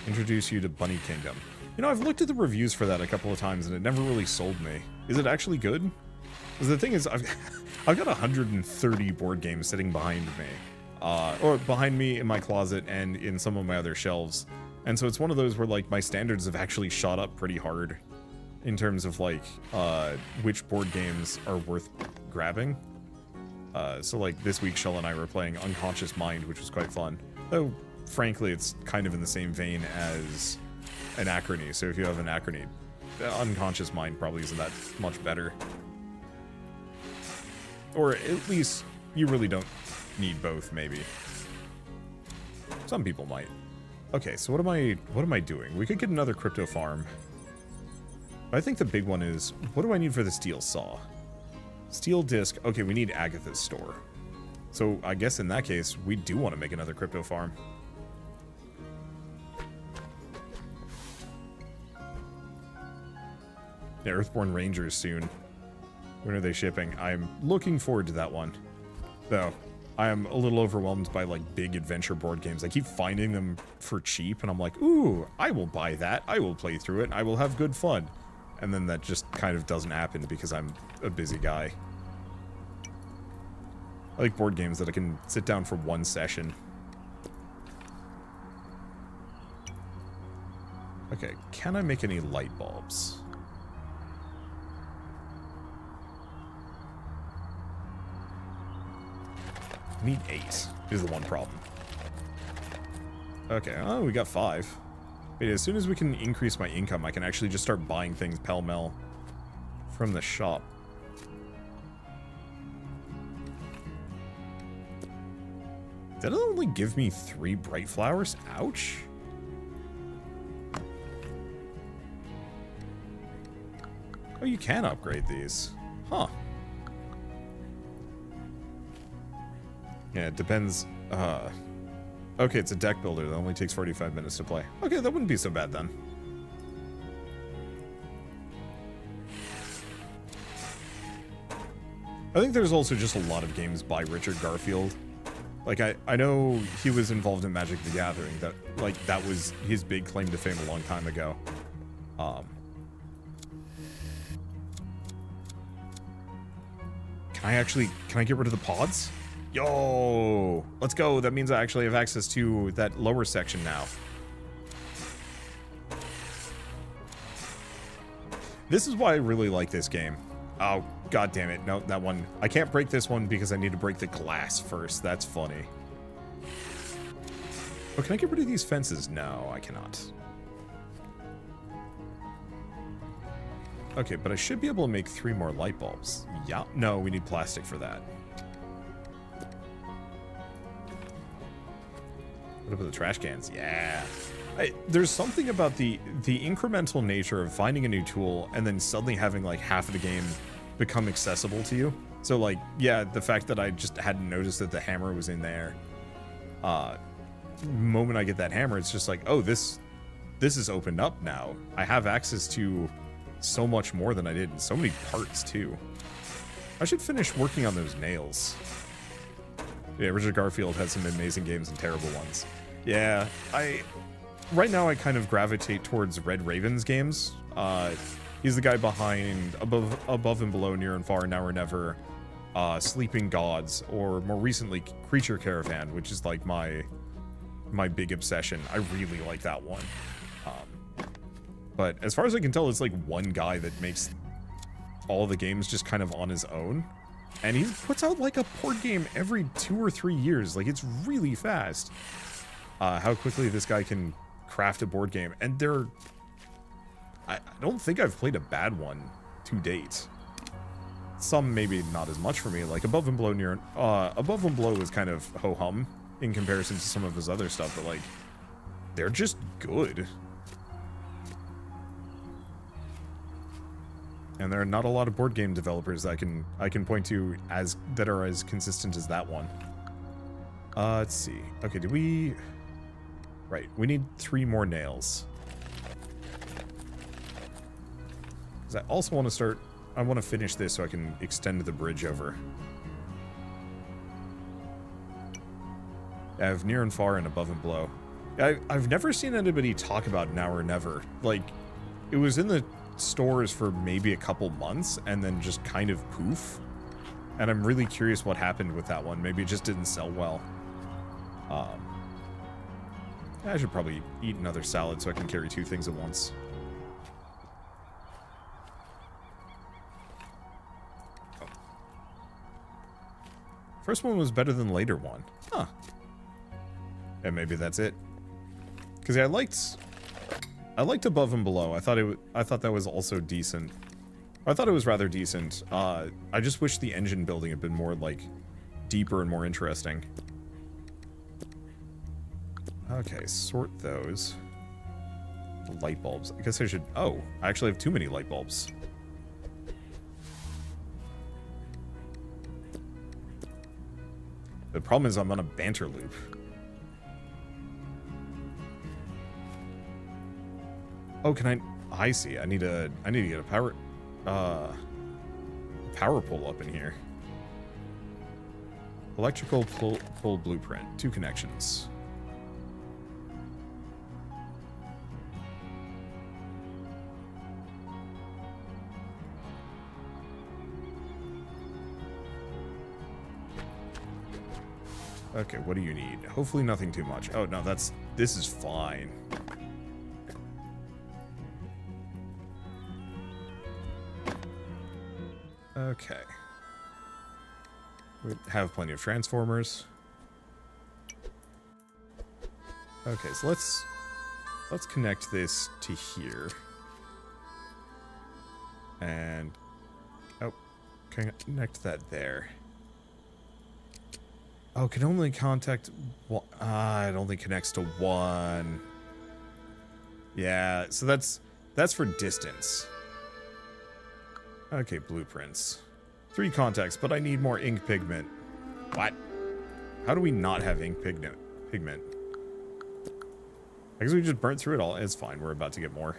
Introduce you to Bunny Kingdom. You know, I've looked at the reviews for that a couple of times, and it never really sold me. Is it actually good? Because the thing is, I've got 130 board games sitting behind me. Or behind me in my closet and in some of my other shelves. And so it's one of those where, like, my standards have actually shot up pretty hard in terms of, like, which board games are worth grabbing. So, like, this week, Shell and I were playing Unconscious Mind, which was quite fun. Though, frankly, it's kind of in the same vein as Anachrony. So if you have Anachrony, Unconscious Mind probably isn't that much better. Or at least you really don't need both, maybe. Some people might. Okay, so what am I doing? We could get another crypto farm. I think the big one is, what do I need for the steel saw? Steel disc. Okay, we need Agatha's store. So I guess in that case, we do want to make another crypto farm. Yeah, Earthborn Rangers soon. When are they shipping? I'm looking forward to that one. Though, I am a little overwhelmed by, like, big adventure board games. I keep finding them for cheap, and I'm like, ooh, I will buy that. I will play through it. I will have good fun. And then that just kind of doesn't happen because I'm a busy guy. I like board games that I can sit down for one session. Okay, can I make any light bulbs? Need 8 is the one problem. Okay, oh, we got 5. Wait, as soon as we can increase my income, I can actually just start buying things pell-mell from the shop. Did it only give me 3 bright flowers? Ouch. Oh, you can upgrade these. Huh. Yeah, it depends. Okay, it's a deck builder that only takes 45 minutes to play. Okay, that wouldn't be so bad then. I think there's also just a lot of games by Richard Garfield. Like, I know he was involved in Magic the Gathering. That was his big claim to fame a long time ago. Can I get rid of the pods? Yo, let's go. That means I actually have access to that lower section now. This is why I really like this game. Oh, god damn it. No, that one. I can't break this one because I need to break the glass first. That's funny. Oh, can I get rid of these fences? No, I cannot. Okay, but I should be able to make 3 more light bulbs. Yeah. No, we need plastic for that. What about the trash cans? Yeah. There's something about the incremental nature of finding a new tool and then suddenly having like half of the game become accessible to you. So like, yeah, the fact that I just hadn't noticed that the hammer was in there. Moment I get that hammer, it's just like, oh, this is opened up now. I have access to so much more than I did, and so many parts too. I should finish working on those nails. Yeah, Richard Garfield has some amazing games and terrible ones. Yeah, right now I kind of gravitate towards Red Raven's games. He's the guy behind Above and Below, Near and Far, Now or Never, Sleeping Gods, or more recently Creature Caravan, which is like my big obsession. I really like that one. But as far as I can tell, it's like one guy that makes all the games just kind of on his own. And he puts out like a board game every 2 or 3 years. Like, it's really fast. How quickly this guy can craft a board game. And I don't think I've played a bad one to date. Some maybe not as much for me. Like Above and Below Above and Below was kind of ho-hum in comparison to some of his other stuff, but like, they're just good. And there are not a lot of board game developers that I can point to that are as consistent as that one. Let's see. Okay, right, we need 3 more nails. Because I also want to I want to finish this so I can extend the bridge over. I have Near and Far and Above and Below. I've never seen anybody talk about Now or Never. Like, it was in the stores for maybe a couple months and then just kind of poof. And I'm really curious what happened with that one. Maybe it just didn't sell well. I should probably eat another salad so I can carry 2 things at once. Oh. First one was better than later one. Huh. And maybe that's it. Because yeah, I liked Above and Below. I thought that was also decent. I thought it was rather decent. I just wish the engine building had been more like deeper and more interesting. Okay, sort those. Light bulbs. I guess I should... Oh, I actually have too many light bulbs. The problem is I'm on a banter loop. Oh, can I see. I need to get a power pole up in here. Electrical pull blueprint. 2 connections. Okay, what do you need? Hopefully nothing too much. Oh, no, this is fine. Okay. We have plenty of transformers. Okay, so let's connect this to here. And connect that there. Oh, can only contact one. It only connects to 1. Yeah, so that's for distance. Okay, blueprints. 3 contacts, but I need more ink pigment. What? How do we not have ink pigment? I guess we just burnt through it all. It's fine, we're about to get more.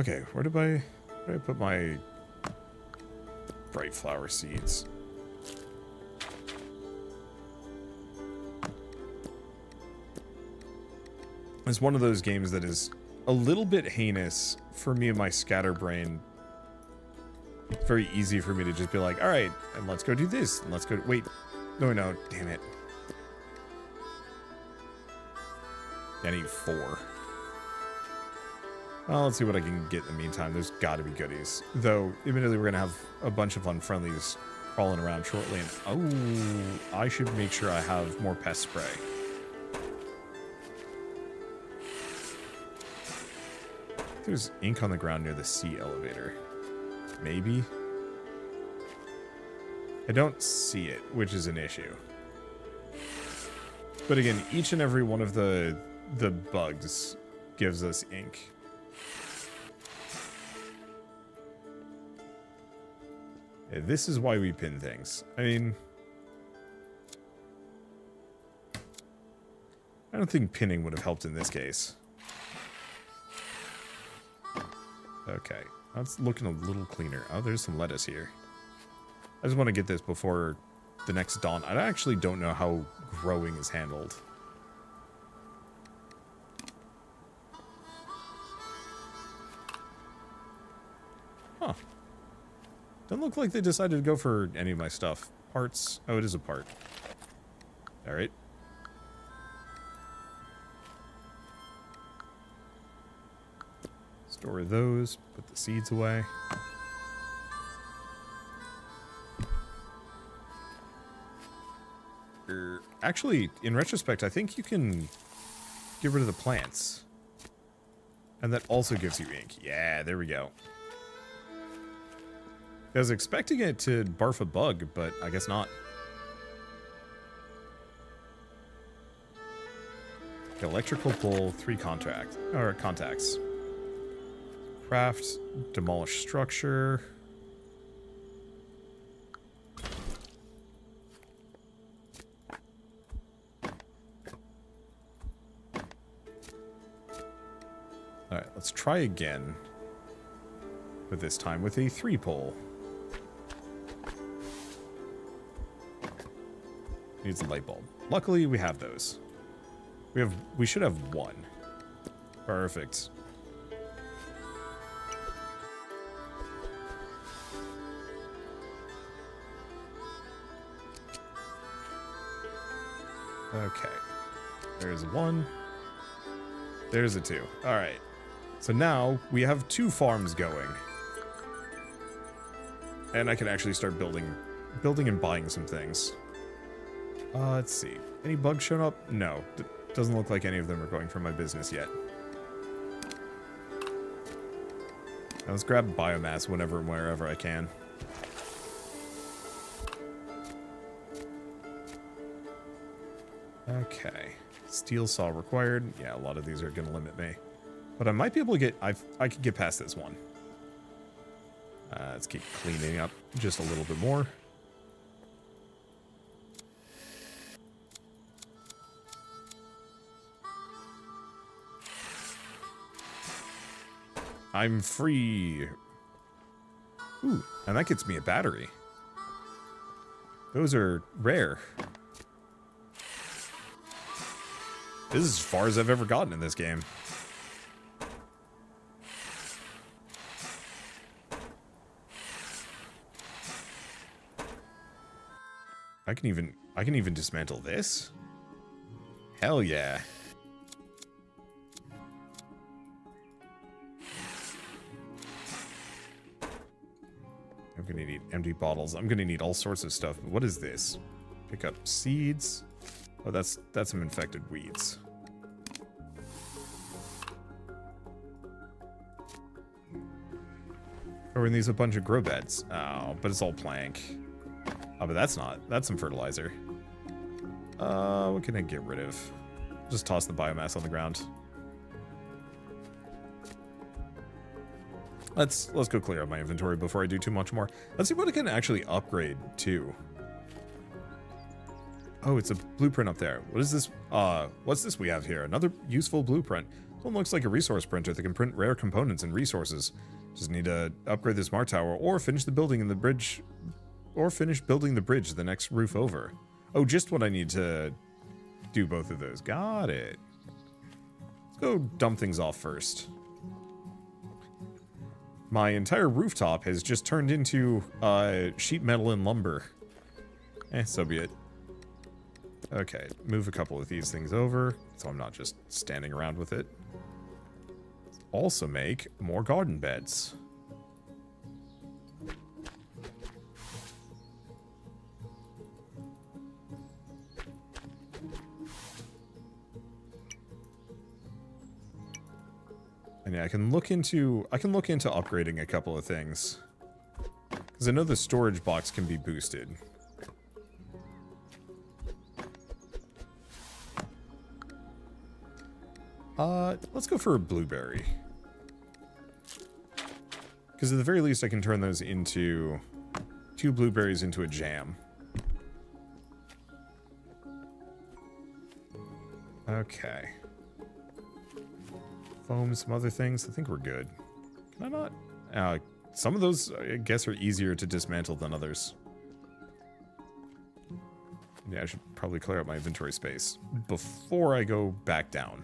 Okay, where did I put my bright flower seeds? It's one of those games that is a little bit heinous for me and my scatterbrain. Very easy for me to just be like, all right, and let's go do this, and let's go. Wait, no, damn it. I need 4. Well, let's see what I can get in the meantime. There's got to be goodies. Though, admittedly, we're going to have a bunch of unfriendlies crawling around shortly. And, oh, I should make sure I have more pest spray. There's ink on the ground near the sea elevator. Maybe? I don't see it, which is an issue. But again, each and every one of the bugs gives us ink. Yeah, this is why we pin things. I mean, I don't think pinning would have helped in this case. Okay, that's looking a little cleaner. Oh, there's some lettuce here. I just want to get this before the next dawn. I actually don't know how growing is handled. Huh. Doesn't look like they decided to go for any of my stuff. Parts. Oh, it is a part. Alright. Store those. Put the seeds away. Actually, in retrospect, I think you can get rid of the plants. And that also gives you ink. Yeah, there we go. I was expecting it to barf a bug, but I guess not. Electrical pole, 3 contacts. Craft, demolish structure. Alright, let's try again. But this time with a 3-pole. Needs a light bulb. Luckily, we have those. We should have 1. Perfect. Okay. There's 1. There's a 2. Alright. So now we have 2 farms going. And I can actually start building and buying some things. Let's see. Any bugs shown up? No. Doesn't look like any of them are going for my business yet. Now let's grab biomass whenever and wherever I can. Okay. Steel saw required. Yeah, a lot of these are going to limit me. But I might be able to get... I could get past this one. Let's keep cleaning up just a little bit more. I'm free. Ooh, and that gets me a battery. Those are rare. This is as far as I've ever gotten in this game. I can even dismantle this? Hell yeah. I'm gonna need empty bottles. I'm gonna need all sorts of stuff. What is this? Pick up seeds. Oh, that's some infected weeds. Or in these a bunch of grow beds. Oh, but it's all plank. Oh, but that's not. That's some fertilizer. What can I get rid of? Just toss the biomass on the ground. Let's go clear out my inventory before I do too much more. Let's see what I can actually upgrade to. Oh, it's a blueprint up there. What is this? What's this we have here? Another useful blueprint. One looks like a resource printer that can print rare components and resources. Just need to upgrade the smart tower or finish the building in the bridge, or finish building the bridge the next roof over. Oh, just what I need to do both of those. Got it. Let's go dump things off first. My entire rooftop has just turned into sheet metal and lumber. So be it. Okay, move a couple of these things over so I'm not just standing around with it. Also make more garden beds. And yeah, I can look into upgrading a couple of things. Because I know the storage box can be boosted. Let's go for a blueberry. Because at the very least I can turn those into 2 blueberries into a jam. Okay. Foam, some other things. I think we're good. Can I not? Some of those, I guess, are easier to dismantle than others. Yeah, I should probably clear out my inventory space before I go back down.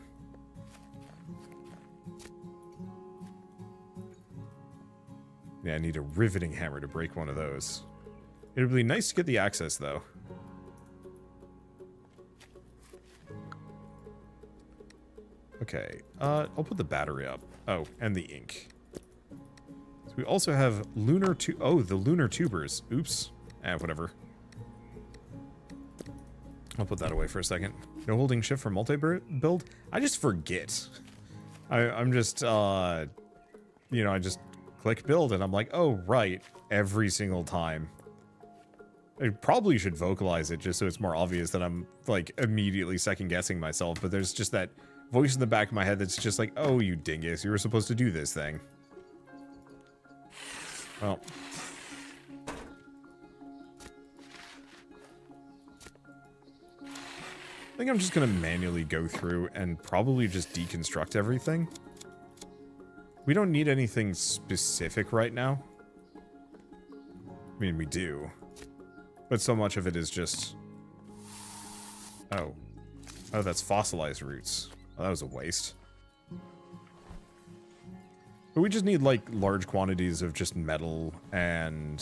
Yeah, I need a riveting hammer to break one of those. It would be nice to get the access, though. Okay, I'll put the battery up. Oh, and the ink. So we also have the lunar tubers. Oops. Whatever. I'll put that away for a second. No holding shift for multi-build? I just forget. I'm just, I just click build and I'm like, oh, right, every single time. I probably should vocalize it just so it's more obvious that I'm, like, immediately second-guessing myself, but there's just that voice in the back of my head that's just like, oh, you dingus, you were supposed to do this thing. Well. I think I'm just going to manually go through and probably just deconstruct everything. We don't need anything specific right now. I mean, we do. But so much of it is just... Oh. Oh, that's fossilized roots. Oh, that was a waste. But we just need, like, large quantities of just metal and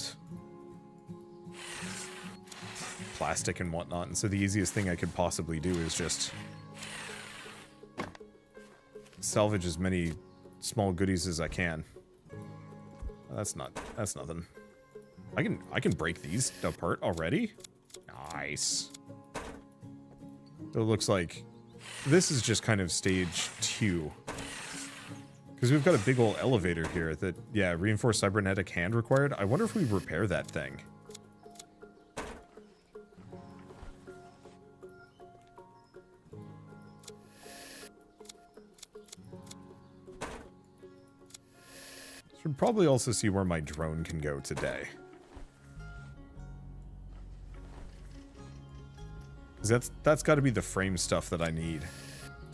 plastic and whatnot. And so the easiest thing I could possibly do is just salvage as many small goodies as I can. Oh, that's nothing. I can break these apart already? Nice. So it looks like this is just kind of stage 2. Because we've got a big old elevator here that, yeah, reinforced cybernetic hand required. I wonder if we repair that thing. Should probably also see where my drone can go today. That's got to be the frame stuff that I need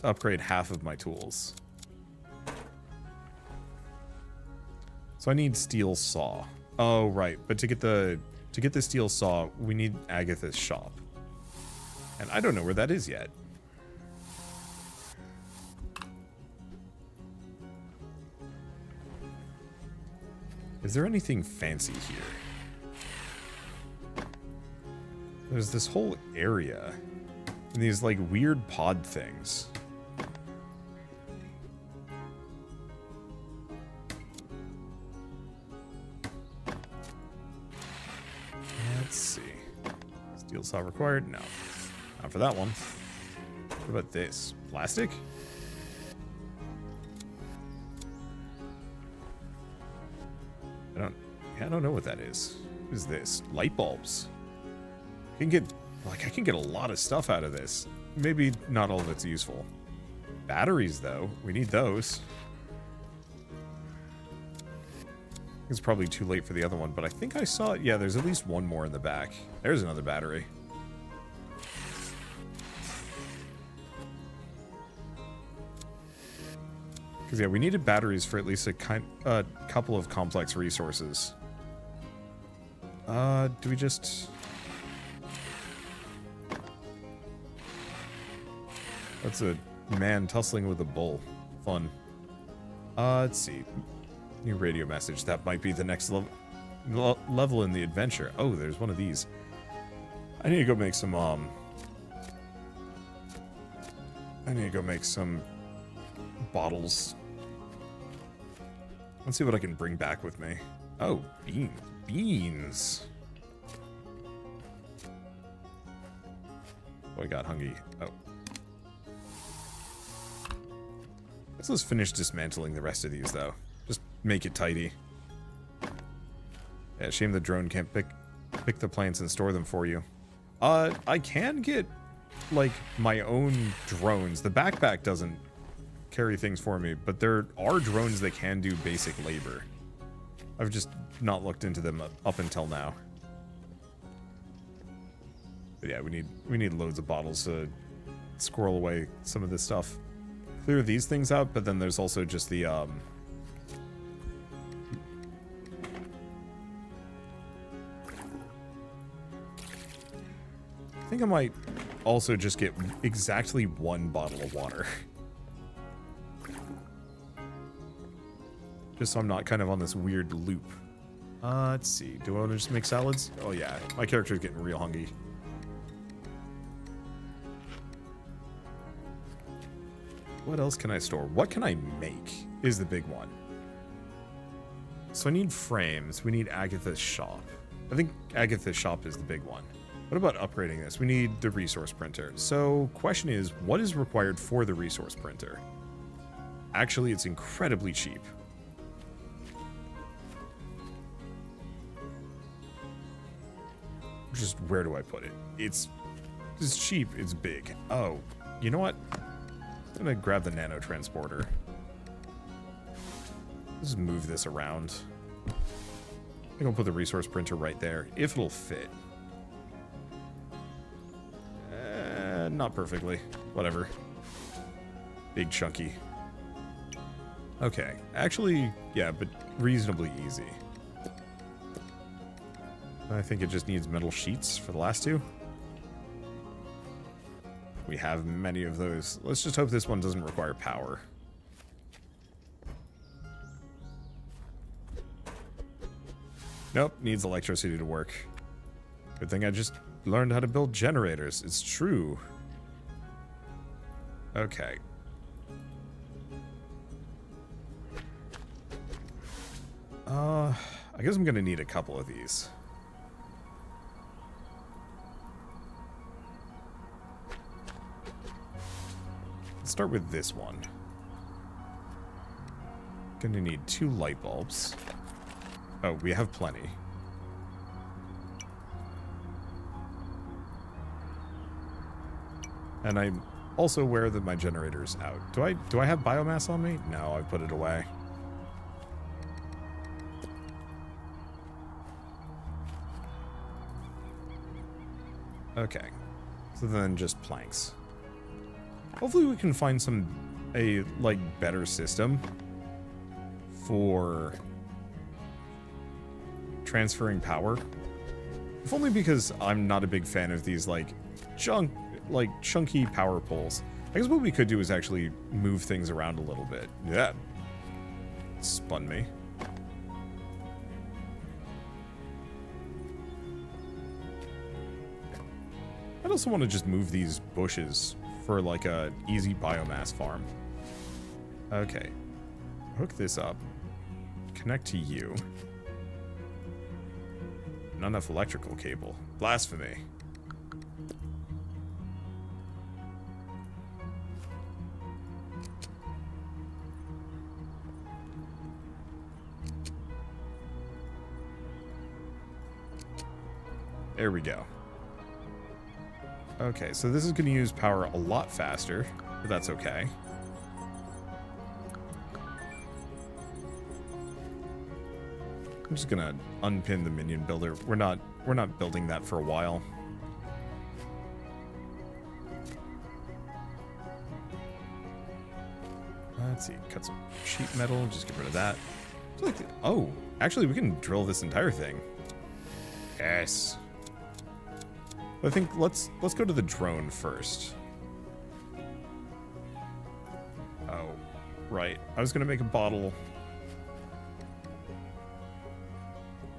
to upgrade half of my tools. So I need steel saw. Oh, right. But to get the steel saw, we need Agatha's shop. And I don't know where that is yet. Is there anything fancy here? There's this whole area. And these, like, weird pod things. Let's see. Steel saw required? No. Not for that one. What about this? Plastic? I don't know what that is. What is this? Light bulbs. I can get a lot of stuff out of this. Maybe not all of it's useful. Batteries, though. We need those. It's probably too late for the other one, but I think I saw... Yeah, there's at least one more in the back. There's another battery. Because, yeah, we needed batteries for at least a couple of complex resources. Do we just... That's a man tussling with a bull. Fun. Let's see. New radio message. That might be the next level in the adventure. Oh, there's one of these. I need to go make some, I need to go make some bottles. Let's see what I can bring back with me. Oh, beans. Beans. Oh, I got hungry. Oh. Let's finish dismantling the rest of these, though. Just make it tidy. Yeah, shame the drone can't pick the plants and store them for you. I can get, like, my own drones. The backpack doesn't carry things for me, but there are drones that can do basic labor. I've just not looked into them up until now. But yeah, we need loads of bottles to squirrel away some of this stuff. Clear these things out, but then there's also just the I think I might also just get exactly one bottle of water. Just so I'm not kind of on this weird loop. Let's see. Do I want to just make salads? Oh yeah, my character's getting real hungry. What else can I store? What can I make is the big one. So I need frames. We need Agatha's shop. I think Agatha's shop is the big one. What about upgrading this? We need the resource printer. So question is, what is required for the resource printer? Actually, it's incredibly cheap. Just where do I put it? It's cheap, it's big. Oh, you know what? I'm gonna grab the nano transporter. Just move this around. I think I'll put the resource printer right there, if it'll fit. Not perfectly. Whatever. Big chunky. Okay. Actually, yeah, but reasonably easy. I think it just needs metal sheets for the last two. We have many of those. Let's just hope this one doesn't require power. Nope, needs electricity to work. Good thing I just learned how to build generators. It's true. Okay. I guess I'm gonna need a couple of these. Let's start with this one. Gonna need 2 light bulbs. Oh, we have plenty. And I'm also aware that my generator's out. Do I have biomass on me? No, I put it away. Okay. So then just planks. Hopefully we can find a like better system for transferring power. If only because I'm not a big fan of these like chunky power poles. I guess what we could do is actually move things around a little bit. Yeah. Spun me. I'd also want to just move these bushes for like a easy biomass farm. Okay. Hook this up. Connect to you. Not enough electrical cable. Blasphemy. There we go. Okay, so this is going to use power a lot faster, but that's okay. I'm just gonna unpin the minion builder. We're not building that for a while. Let's let's see. Cut some sheet metal. Just get rid of that. Oh, actually, we can drill this entire thing. Yes. I think let's go to the drone first. Oh, right. I was gonna make a bottle.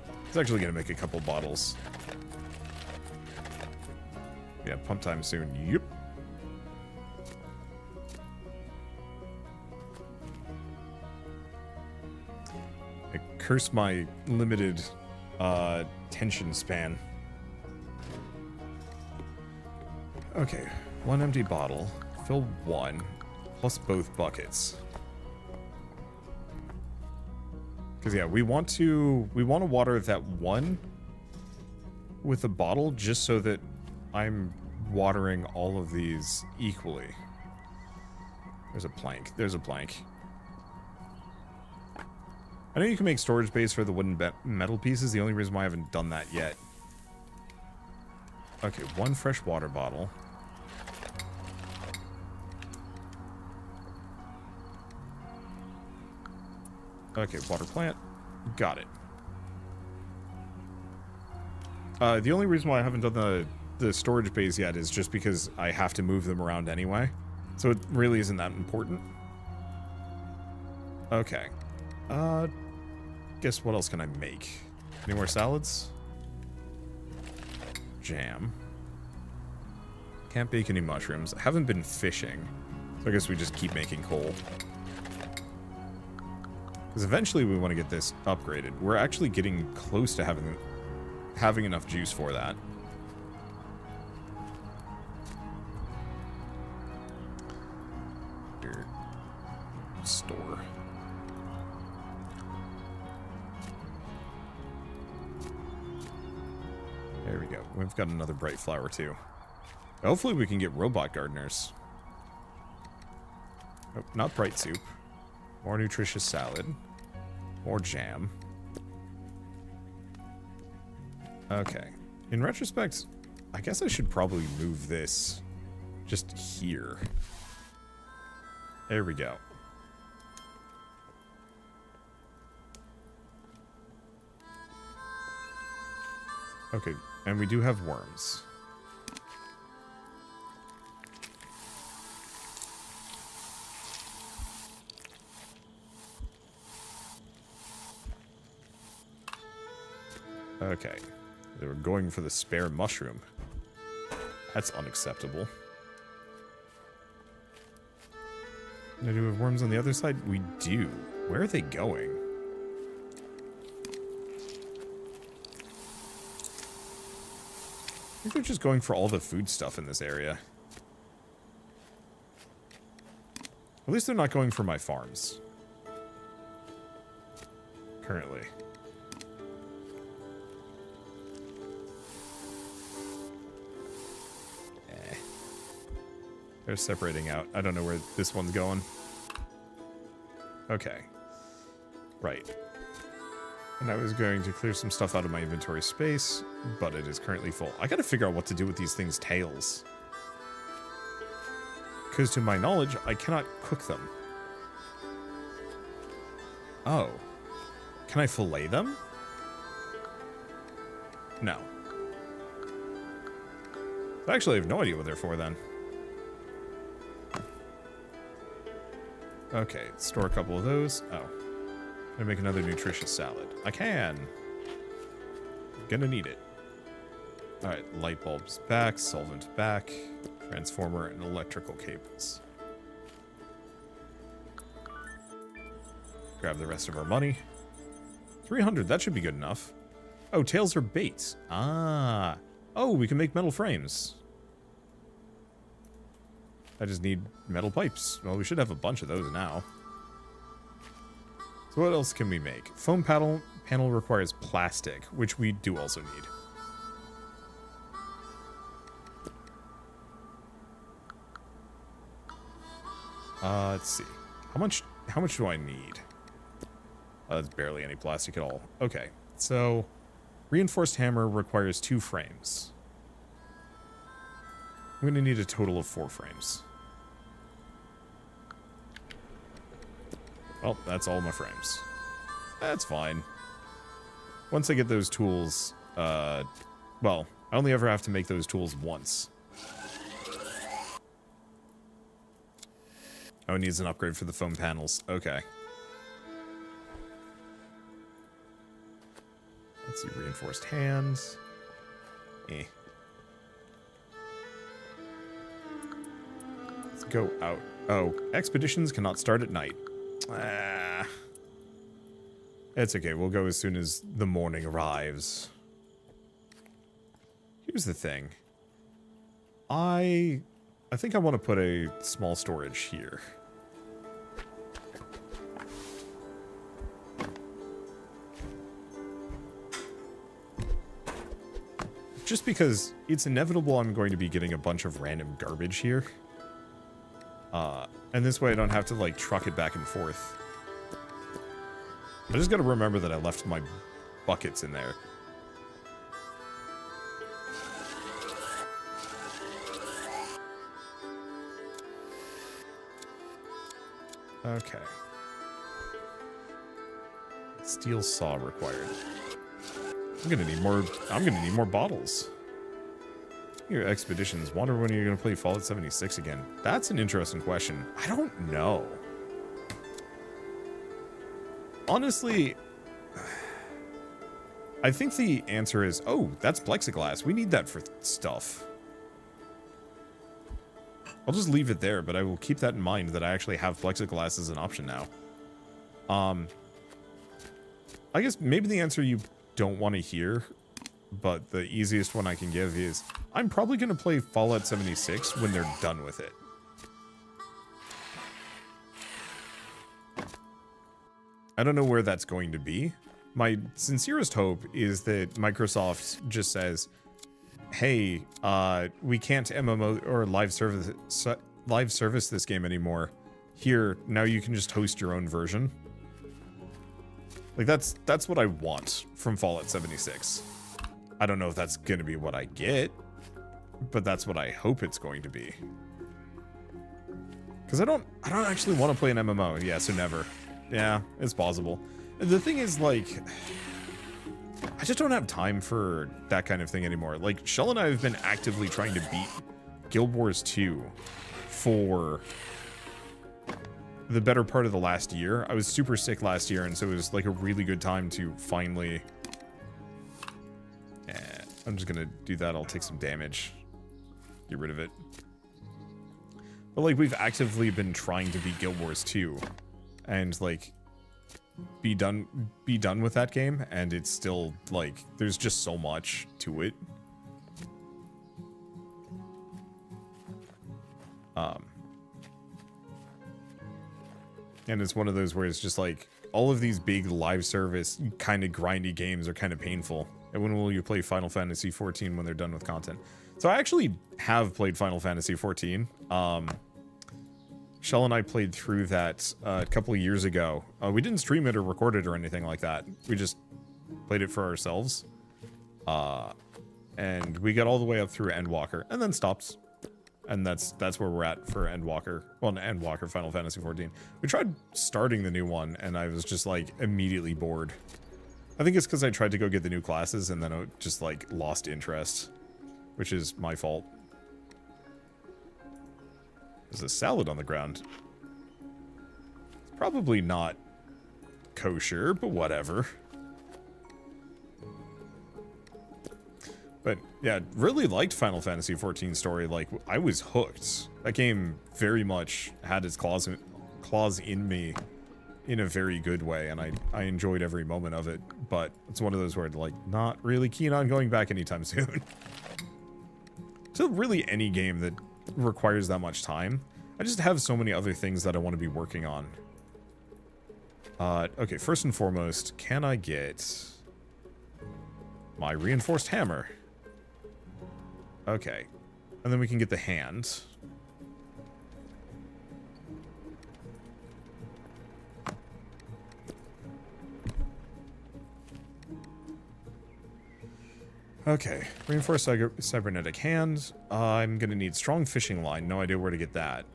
I was actually gonna make a couple bottles. Yeah, pump time soon. Yep. I curse my limited tension span. Okay, one empty bottle. Fill one, plus both buckets. Because yeah, we want to water that one with a bottle just so that I'm watering all of these equally. There's a plank. There's a plank. I know you can make storage space for the wooden metal pieces. The only reason why I haven't done that yet. Okay, one fresh water bottle. Okay, water plant. Got it. The only reason why I haven't done the storage bays yet is just because I have to move them around anyway. So it really isn't that important. Okay. Guess what else can I make? Any more salads? Jam. Can't bake any mushrooms. I haven't been fishing. So I guess we just keep making coal. Because eventually we want to get this upgraded. We're actually getting close to having enough juice for that. Here. Store. There we go. We've got another bright flower too. Hopefully we can get robot gardeners. Oh, not bright soup. More nutritious salad. More jam. Okay. In retrospect, I guess I should probably move this just here. There we go. Okay, and we do have worms. Okay, they were going for the spare mushroom. That's unacceptable. Now, do we have worms on the other side? We do. Where are they going? I think they're just going for all the food stuff in this area. At least they're not going for my farms. Currently. They're separating out. I don't know where this one's going. Okay. Right. And I was going to clear some stuff out of my inventory space, but it is currently full. I gotta figure out what to do with these things' tails. Because to my knowledge, I cannot cook them. Oh. Can I fillet them? No. Actually, I have no idea what they're for then. Okay, store a couple of those. Oh. I'm gonna make another nutritious salad. I can! Gonna need it. Alright, light bulbs back, solvent back, transformer, and electrical cables. Grab the rest of our money. 300, that should be good enough. Oh, tails are baits. Ah. Oh, we can make metal frames. I just need metal pipes. Well, we should have a bunch of those now. So what else can we make? Foam panel requires plastic, which we do also need. Let's see. How much do I need? That's barely any plastic at all. Okay, so reinforced hammer requires 2 frames. I'm going to need a total of 4 frames. Well, that's all my frames. That's fine. Once I get those tools, well, I only ever have to make those tools once. Oh, it needs an upgrade for the foam panels. Okay. Let's see, reinforced hands. Eh. Let's go out. Oh, expeditions cannot start at night. Ah. It's okay, we'll go as soon as the morning arrives. Here's the thing. I think I want to put a small storage here. Just because it's inevitable I'm going to be getting a bunch of random garbage here. And this way I don't have to, like, truck it back and forth. I just gotta remember that I left my buckets in there. Okay. Steel saw required. I'm gonna need more bottles. Your expeditions. Wonder when you're gonna play Fallout 76 again. That's an interesting question. I don't know. Honestly, I think the answer is, oh, that's plexiglass. We need that for stuff. I'll just leave it there, but I will keep that in mind that I actually have plexiglass as an option now. I guess maybe the answer you don't want to hear, but the easiest one I can give is, I'm probably going to play Fallout 76 when they're done with it. I don't know where that's going to be. My sincerest hope is that Microsoft just says, hey, we can't MMO or live service this game anymore. Here, now you can just host your own version. Like, that's what I want from Fallout 76. I don't know if that's going to be what I get, but that's what I hope it's going to be. Because I don't actually want to play an MMO. Yeah, so never. Yeah, it's possible. The thing is, like, I just don't have time for that kind of thing anymore. Like, Shell and I have been actively trying to beat Guild Wars 2 for the better part of the last year. I was super sick last year, and so it was like a really good time to finally... I'm just gonna do that. I'll take some damage. Get rid of it. But, like, we've actively been trying to beat Guild Wars 2 and, like, be done with that game, and it's still, like, there's just so much to it. And it's one of those where it's just like, all of these big live service kind of grindy games are kind of painful. And when will you play Final Fantasy XIV when they're done with content? So I actually have played Final Fantasy XIV. Shell and I played through that a couple of years ago. We didn't stream it or record it or anything like that. We just played it for ourselves. And we got all the way up through Endwalker and then stopped. And that's where we're at for Endwalker. Well, Endwalker Final Fantasy XIV. We tried starting the new one, and I was just, like, immediately bored. I think it's because I tried to go get the new classes, and then I just, like, lost interest. Which is my fault. There's a salad on the ground. It's probably not kosher, but whatever. But yeah, really liked Final Fantasy XIV story. Like, I was hooked. That game very much had its claws in me in a very good way, and I enjoyed every moment of it. But it's one of those where, like, not really keen on going back anytime soon. So really any game that requires that much time. I just have so many other things that I want to be working on. Okay, first and foremost, can I get my reinforced hammer? Okay. And then we can get the hand. Okay. Reinforced cybernetic hand. I'm gonna need strong fishing line. No idea where to get that.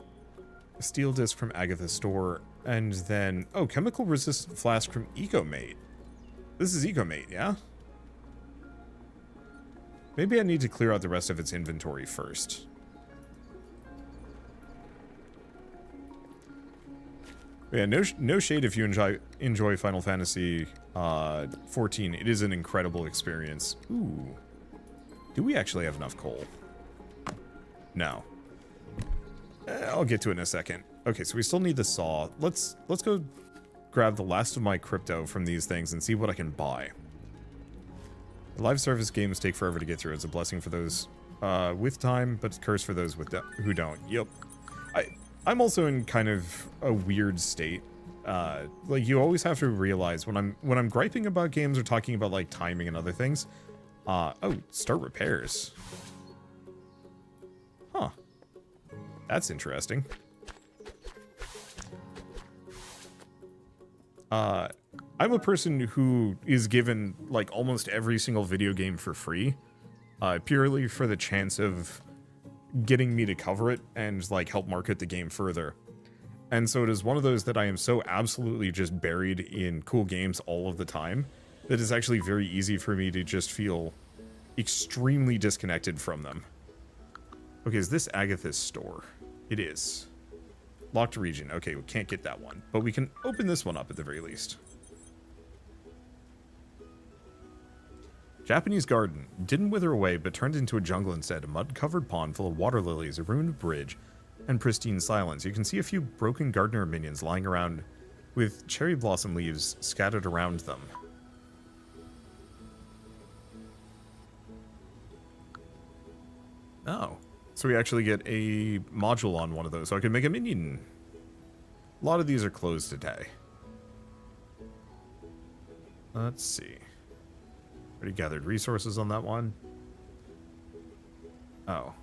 Steel disc from Agatha's store, and then, oh, chemical resistant flask from EcoMate. This is EcoMate, yeah? Maybe I need to clear out the rest of its inventory first. Yeah, no shade if you enjoy Final Fantasy 14. It is an incredible experience. Ooh. Do we actually have enough coal? No. I'll get to it in a second. Okay, so we still need the saw. Let's go grab the last of my crypto from these things and see what I can buy. Live service games take forever to get through. It's a blessing for those with time, but it's a curse for those who don't. Yep. I'm also in kind of a weird state. Like, you always have to realize when I'm griping about games or talking about like timing and other things. Oh, start repairs. Huh. That's interesting. I'm a person who is given like almost every single video game for free, purely for the chance of getting me to cover it and like help market the game further. And so it is one of those that I am so absolutely just buried in cool games all of the time that it's actually very easy for me to just feel extremely disconnected from them. Okay, is this Agatha's store? It is. Locked region. Okay, we can't get that one, but we can open this one up at the very least. Japanese garden. Didn't wither away, but turned into a jungle instead. A mud-covered pond full of water lilies, a ruined bridge, and pristine silence. You can see a few broken gardener minions lying around with cherry blossom leaves scattered around them. Oh. So we actually get a module on one of those, so I can make a minion. A lot of these are closed today. Let's see. Already gathered resources on that one. Oh.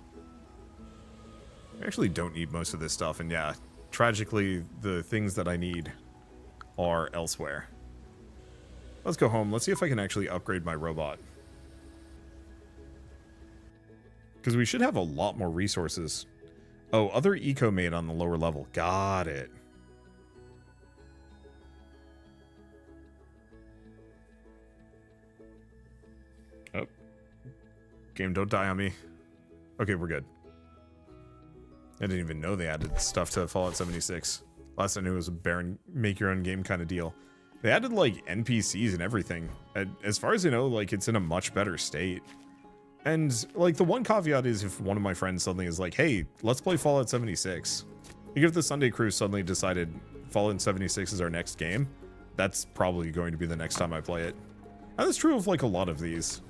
I actually don't need most of this stuff, and yeah, tragically, the things that I need are elsewhere. Let's go home. Let's see if I can actually upgrade my robot. Because we should have a lot more resources. Oh, other EcoMate on the lower level. Got it. Oh. Game, don't die on me. Okay, we're good. I didn't even know they added stuff to Fallout 76. Last I knew it was a barren make-your-own-game kind of deal. They added, like, NPCs and everything. As far as I know, like, it's in a much better state. And, like, the one caveat is if one of my friends suddenly is like, hey, let's play Fallout 76. Like, if the Sunday crew suddenly decided Fallout 76 is our next game, that's probably going to be the next time I play it. And that's true of, like, a lot of these.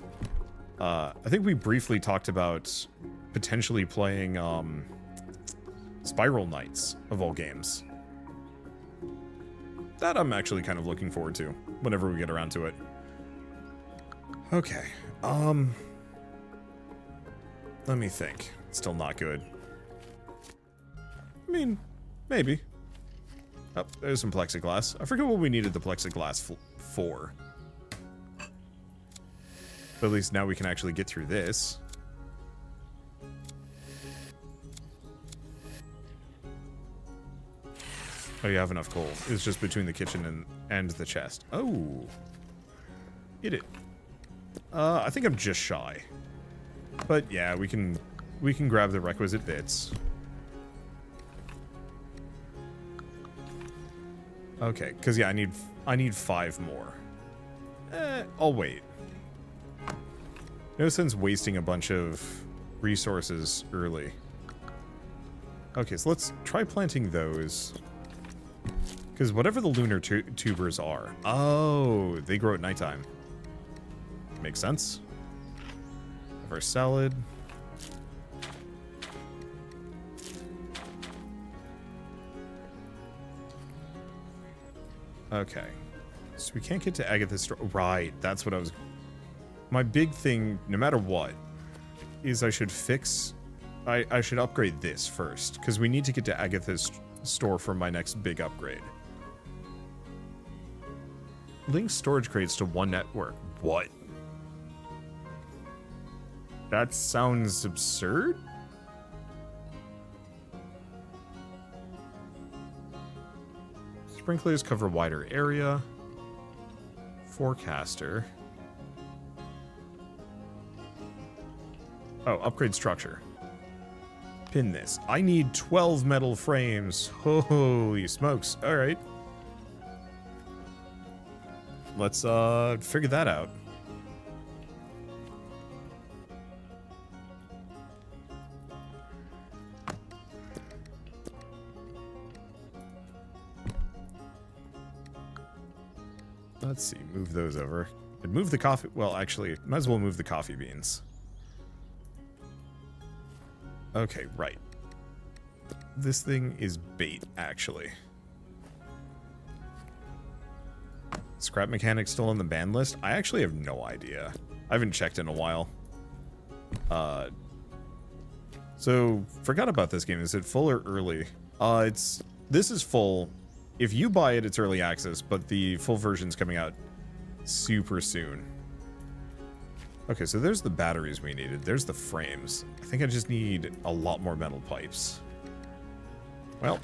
I think we briefly talked about potentially playing, Spiral Knights, of all games. That I'm actually kind of looking forward to, whenever we get around to it. Okay, let me think. Still not good. I mean, maybe. Oh, there's some plexiglass. I forget what we needed the plexiglass for. But at least now we can actually get through this. Oh, you have enough coal. It's just between the kitchen and the chest. Oh. Eat it. I think I'm just shy. But yeah, we can grab the requisite bits. Okay, because yeah, I need 5 more. I'll wait. No sense wasting a bunch of resources early. Okay, so let's try planting those. Because whatever the lunar tubers are... Oh, they grow at nighttime. Makes sense. Have our salad. Okay. So we can't get to Agatha's store. Right, that's what I was... My big thing, no matter what, is I should fix... I should upgrade this first, because we need to get to Agatha's store for my next big upgrade. Link storage crates to one network. What? That sounds absurd? sprinklers cover wider area. Forecaster. Oh, upgrade structure. Pin this. I need 12 metal frames. Holy smokes. All right. Let's figure that out. Let's see, move those over. And move the coffee. Well, actually, might as well move the coffee beans. Okay, right. This thing is bait, actually. Scrap Mechanic still on the ban list? I actually have no idea. I haven't checked in a while. So, forgot about this game. Is it full or early? This is full. If you buy it, it's early access, but the full version's coming out super soon. Okay, so there's the batteries we needed. There's the frames. I think I just need a lot more metal pipes. Well,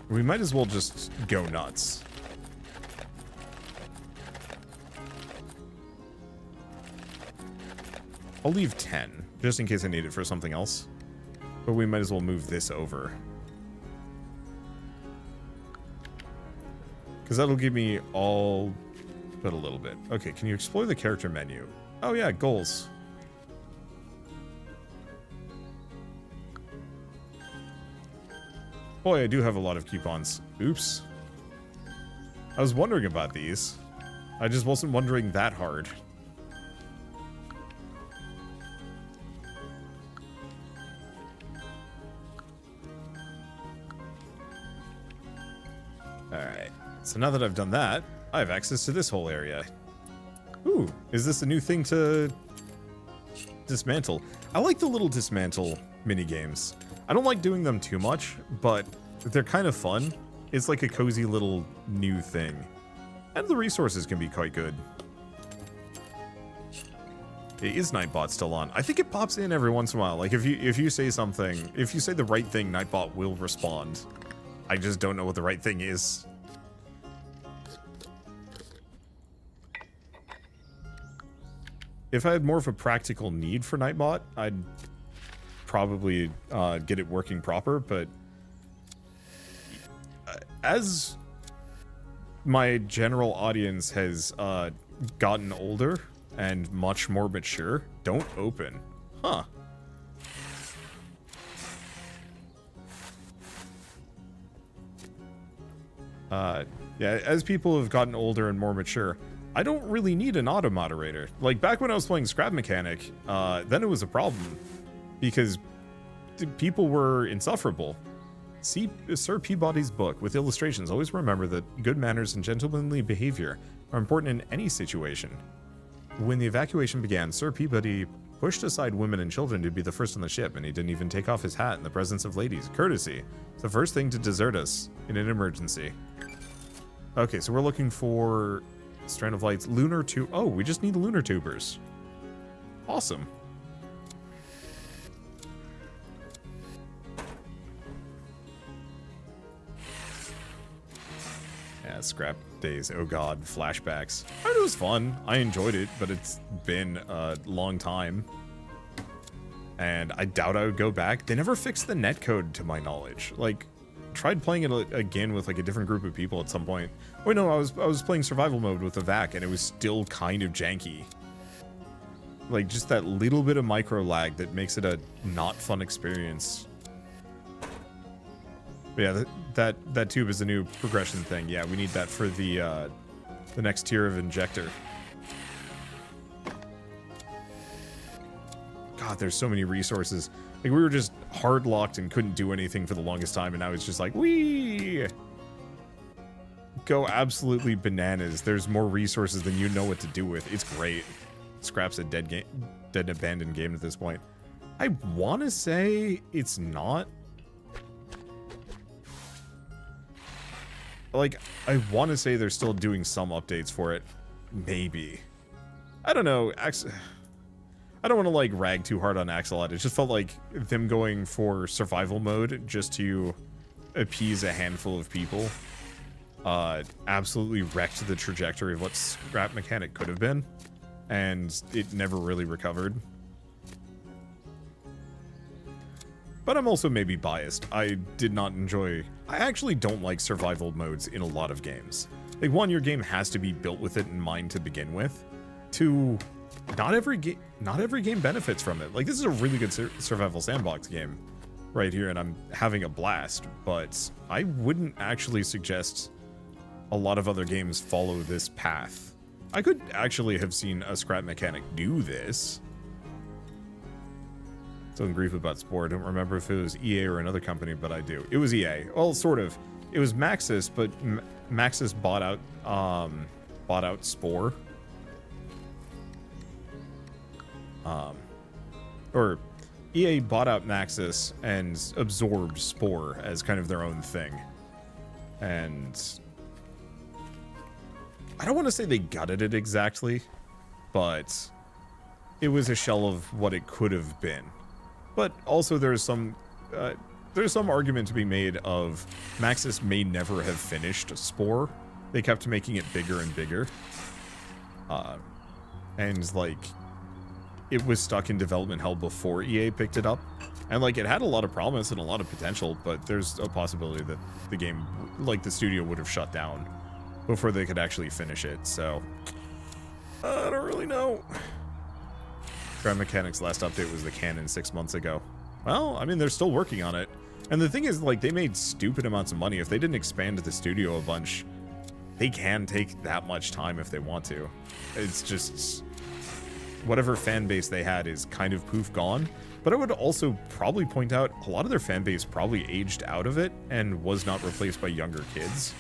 we might as well just go nuts. I'll leave 10, just in case I need it for something else. But we might as well move this over. Because that'll give me all but a little bit. Okay, can you explore the character menu? Oh yeah, goals. Boy, I do have a lot of coupons. Oops. I was wondering about these. I just wasn't wondering that hard. Alright. So now that I've done that, I have access to this whole area. Ooh, is this a new thing to dismantle? I like the little dismantle mini games. I don't like doing them too much, but they're kind of fun. It's like a cozy little new thing. And the resources can be quite good. Is Nightbot still on? I think it pops in every once in a while. Like if you say something, if you say the right thing, Nightbot will respond. I just don't know what the right thing is. If I had more of a practical need for Nightbot, I'd probably get it working proper, but as my general audience has gotten older and much more mature, don't open. Huh. Yeah, as people have gotten older and more mature, I don't really need an auto moderator. Like back when I was playing Scrap Mechanic, then it was a problem because people were insufferable. See Sir Peabody's book with illustrations. Always remember that good manners and gentlemanly behavior are important in any situation. When the evacuation began, Sir Peabody pushed aside women and children to be the first on the ship, and he didn't even take off his hat in the presence of ladies. Courtesy. It's the first thing to desert us in an emergency. Okay, so we're looking for strand of lights, lunar tube. Oh, we just need lunar tubers. Awesome. Yeah, scrap days. Oh god, flashbacks. It was fun. I enjoyed it, but it's been a long time. And I doubt I would go back. They never fixed the netcode to my knowledge. Like, tried playing it again with like a different group of people at some point. Wait, no, I was playing survival mode with the VAC and it was still kind of janky. Like just that little bit of micro lag that makes it a not fun experience. But yeah, that tube is a new progression thing. Yeah, we need that for the next tier of injector. God, there's so many resources. Like we were just hard locked and couldn't do anything for the longest time, and now it's just like, wee! Go absolutely bananas. There's more resources than you know what to do with. It's great. Scrap's a dead abandoned game at this point. I want to say it's not. Like, I want to say they're still doing some updates for it. Maybe. I don't know. I don't want to like rag too hard on Axolot. It just felt like them going for survival mode just to appease a handful of people absolutely wrecked the trajectory of what Scrap Mechanic could have been, and it never really recovered. But I'm also maybe biased. I actually don't like survival modes in a lot of games. Like, one, your game has to be built with it in mind to begin with. Two, not every game benefits from it. Like, this is a really good survival sandbox game right here, and I'm having a blast, but I wouldn't actually suggest a lot of other games follow this path. I could actually have seen a Scrap Mechanic do this. So in grief about Spore, I don't remember if it was EA or another company, but I do. It was EA. Well, sort of. It was Maxis, but Maxis bought out Spore. Or EA bought out Maxis and absorbed Spore as kind of their own thing. And I don't want to say they gutted it exactly, but it was a shell of what it could have been. But also there's some argument to be made of Maxis may never have finished Spore. They kept making it bigger and bigger. And like, it was stuck in development hell before EA picked it up. And like, it had a lot of promise and a lot of potential, but there's a possibility that the game, like the studio, would have shut down before they could actually finish it. So I don't really know. Scrap Mechanic's last update was the canon 6 months ago. Well, I mean, they're still working on it. And the thing is, like, they made stupid amounts of money. If they didn't expand the studio a bunch, they can take that much time if they want to. It's just, whatever fan base they had is kind of poof gone. But I would also probably point out a lot of their fan base probably aged out of it and was not replaced by younger kids.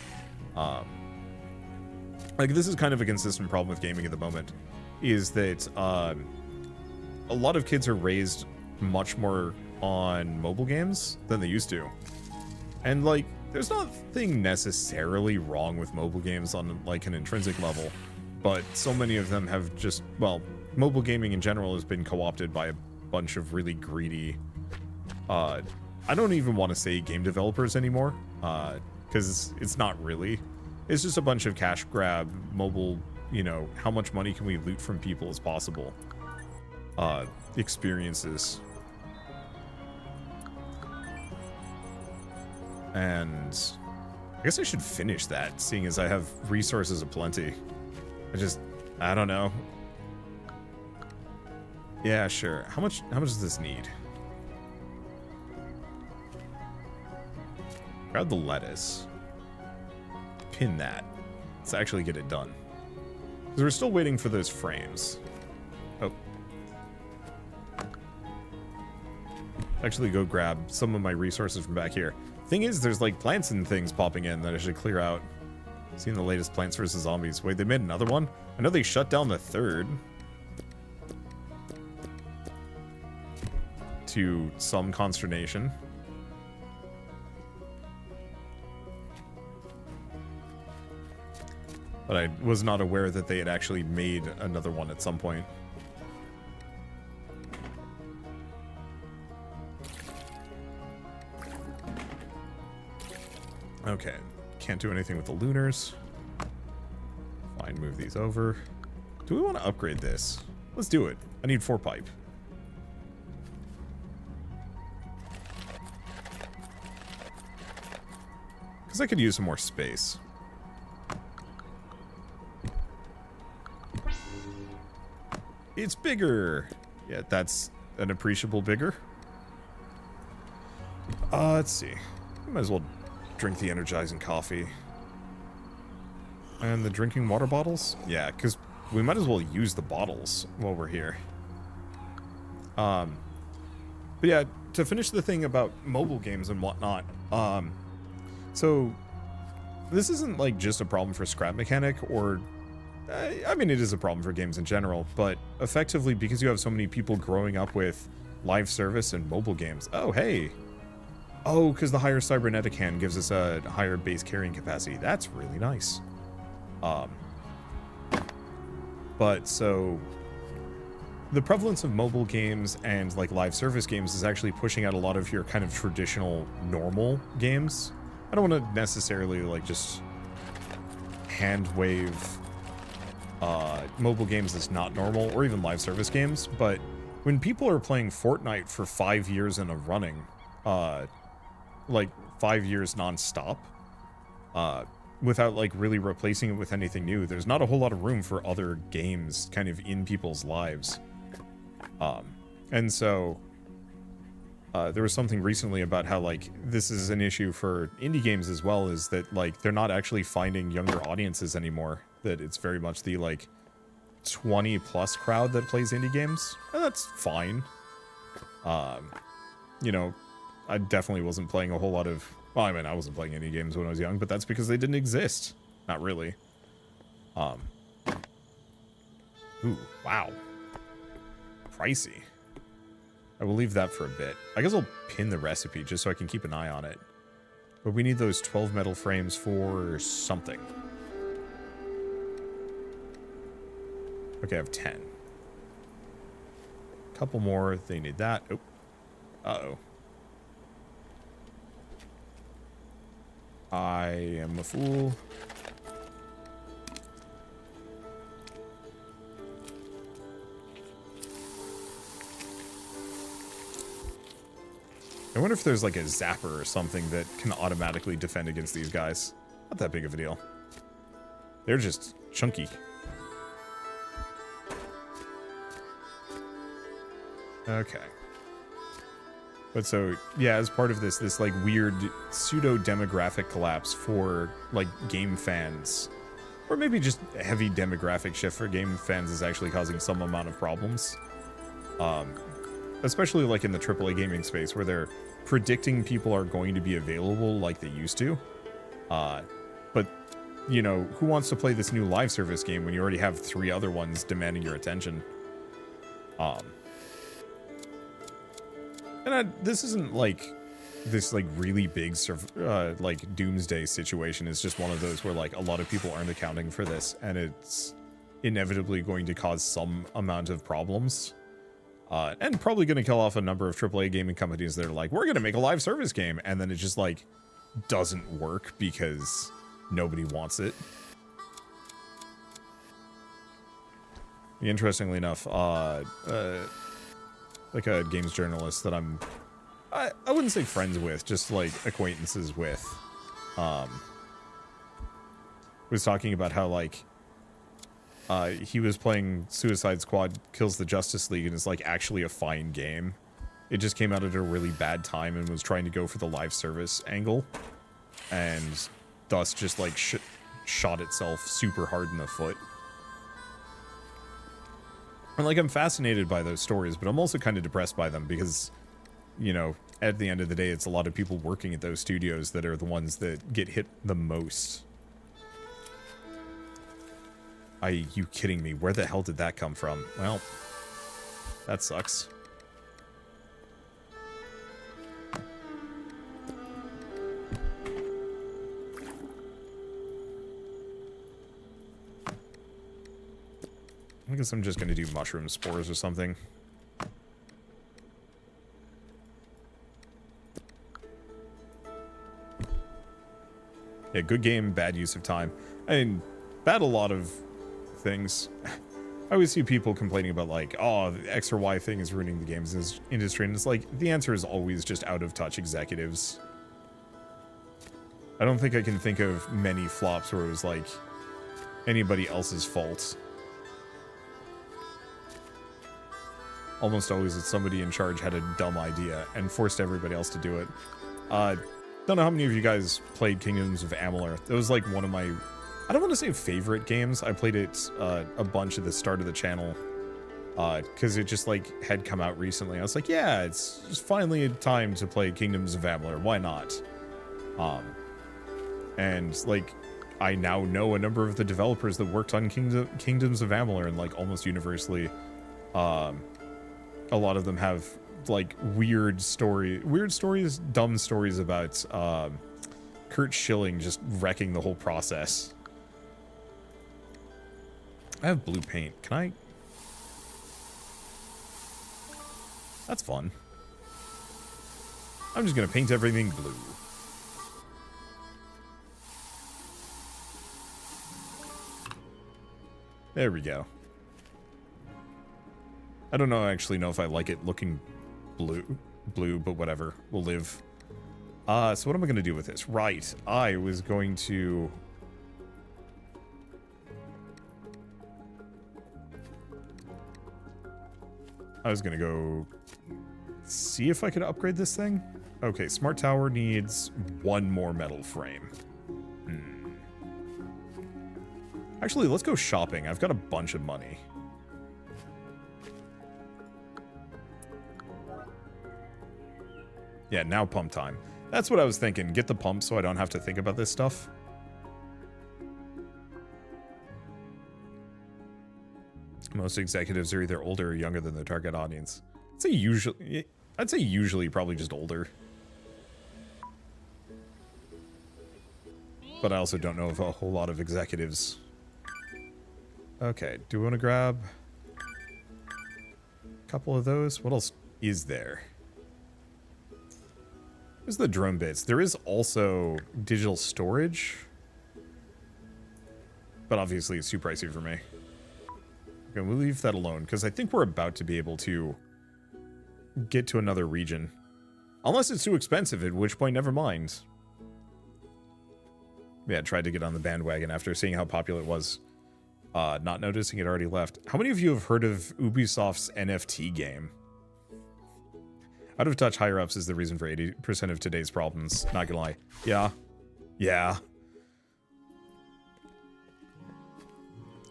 Like, this is kind of a consistent problem with gaming at the moment, is that a lot of kids are raised much more on mobile games than they used to. And like, there's nothing necessarily wrong with mobile games on like an intrinsic level, but so many of them have just, well, mobile gaming in general has been co-opted by a bunch of really greedy, I don't even want to say game developers anymore, because it's not really. It's just a bunch of cash grab, mobile, you know, how much money can we loot from people as possible experiences. And I guess I should finish that, seeing as I have resources aplenty. I don't know. Yeah, sure. How much does this need? Grab the lettuce. Pin that. Let's actually get it done. Because we're still waiting for those frames. Oh. Actually go grab some of my resources from back here. Thing is, there's like plants and things popping in that I should clear out. Seen the latest Plants vs. Zombies. Wait, they made another one? I know they shut down the third. To some consternation. But I was not aware that they had actually made another one at some point. Okay, can't do anything with the lunars. Fine, move these over. Do we want to upgrade this? Let's do it. I need 4 pipe. Because I could use some more space. It's bigger. Yeah, that's an appreciable bigger. Let's see. Might as well drink the energizing coffee. And the drinking water bottles? Yeah, because we might as well use the bottles while we're here. But yeah, to finish the thing about mobile games and whatnot, so this isn't like just a problem for Scrap Mechanic, or I mean, it is a problem for games in general, but effectively because you have so many people growing up with live service and mobile games. Oh, hey. Oh, because the higher cybernetic hand gives us a higher base carrying capacity. That's really nice. But so the prevalence of mobile games and like live service games is actually pushing out a lot of your kind of traditional normal games. don't want to necessarily like just hand wave mobile games as not normal, or even live service games, but when people are playing Fortnite for 5 years in a running, like 5 years non-stop, without like really replacing it with anything new, there's not a whole lot of room for other games kind of in people's lives. And so there was something recently about how like this is an issue for indie games as well, is that like they're not actually finding younger audiences anymore, that it's very much the like 20 plus crowd that plays indie games, and that's fine. You know, I definitely wasn't playing a whole lot of, well, I mean, I wasn't playing indie games when I was young, but that's because they didn't exist. Not really. Ooh, wow. Pricey. I will leave that for a bit. I guess I'll pin the recipe just so I can keep an eye on it. But we need those 12 metal frames for something. Okay, I have 10. Couple more. They need that. Oh. Uh-oh. I am a fool. I wonder if there's like a zapper or something that can automatically defend against these guys. Not that big of a deal. They're just chunky. Okay. But so, yeah, as part of this like weird pseudo-demographic collapse for like game fans, or maybe just a heavy demographic shift for game fans is actually causing some amount of problems. Especially like in the AAA gaming space, where they're predicting people are going to be available like they used to. But, you know, who wants to play this new live service game when you already have 3 other ones demanding your attention? And this isn't like this like really big like doomsday situation. It's just one of those where like a lot of people aren't accounting for this, and it's inevitably going to cause some amount of problems. And probably going to kill off a number of AAA gaming companies that are like, we're going to make a live service game, and then it just like doesn't work because nobody wants it. Interestingly enough, like a games journalist that I wouldn't say friends with, just like acquaintances with, was talking about how like he was playing Suicide Squad Kills the Justice League, and it's like actually a fine game. It just came out at a really bad time and was trying to go for the live service angle, and thus just like shot itself super hard in the foot. And like, I'm fascinated by those stories, but I'm also kind of depressed by them because, you know, at the end of the day, it's a lot of people working at those studios that are the ones that get hit the most. Are you kidding me? Where the hell did that come from? Well, that sucks. I guess I'm just going to do mushroom spores or something. Yeah, good game, bad use of time. I mean, bad a lot of things. I always see people complaining about like, oh, the X or Y thing is ruining the games industry, and it's like, the answer is always just out of touch executives. I don't think I can think of many flops where it was like anybody else's fault. Almost always it's somebody in charge had a dumb idea and forced everybody else to do it. Don't know how many of you guys played Kingdoms of Amalur. That was like one of my, I don't want to say favorite games. I played it a bunch at the start of the channel because it just like had come out recently. I was like, yeah, it's just finally time to play Kingdoms of Amalur. Why not? And like, I now know a number of the developers that worked on Kingdoms of Amalur, and like almost universally, a lot of them have like weird stories, dumb stories about Kurt Schilling just wrecking the whole process. I have blue paint. Can I? That's fun. I'm just gonna paint everything blue. There we go. I don't actually know if I like it looking blue, but whatever. We'll live. So what am I going to do with this? Right. I was going to... go see if I could upgrade this thing. Okay, smart tower needs one more metal frame. Actually, let's go shopping. I've got a bunch of money. Yeah, now pump time. That's what I was thinking. Get the pump so I don't have to think about this stuff. Most executives are either older or younger than the target audience. I'd say usually probably just older. But I also don't know of a whole lot of executives. Okay, do we want to grab a couple of those? What else is there? There's the drone bits. There is also digital storage. But obviously it's too pricey for me. Okay, we'll leave that alone, because I think we're about to be able to get to another region. Unless it's too expensive, at which point, never mind. Yeah, I tried to get on the bandwagon after seeing how popular it was. Not noticing it already left. How many of you have heard of Ubisoft's NFT game? Out of touch higher-ups is the reason for 80% of today's problems. Not gonna lie. Yeah. Yeah.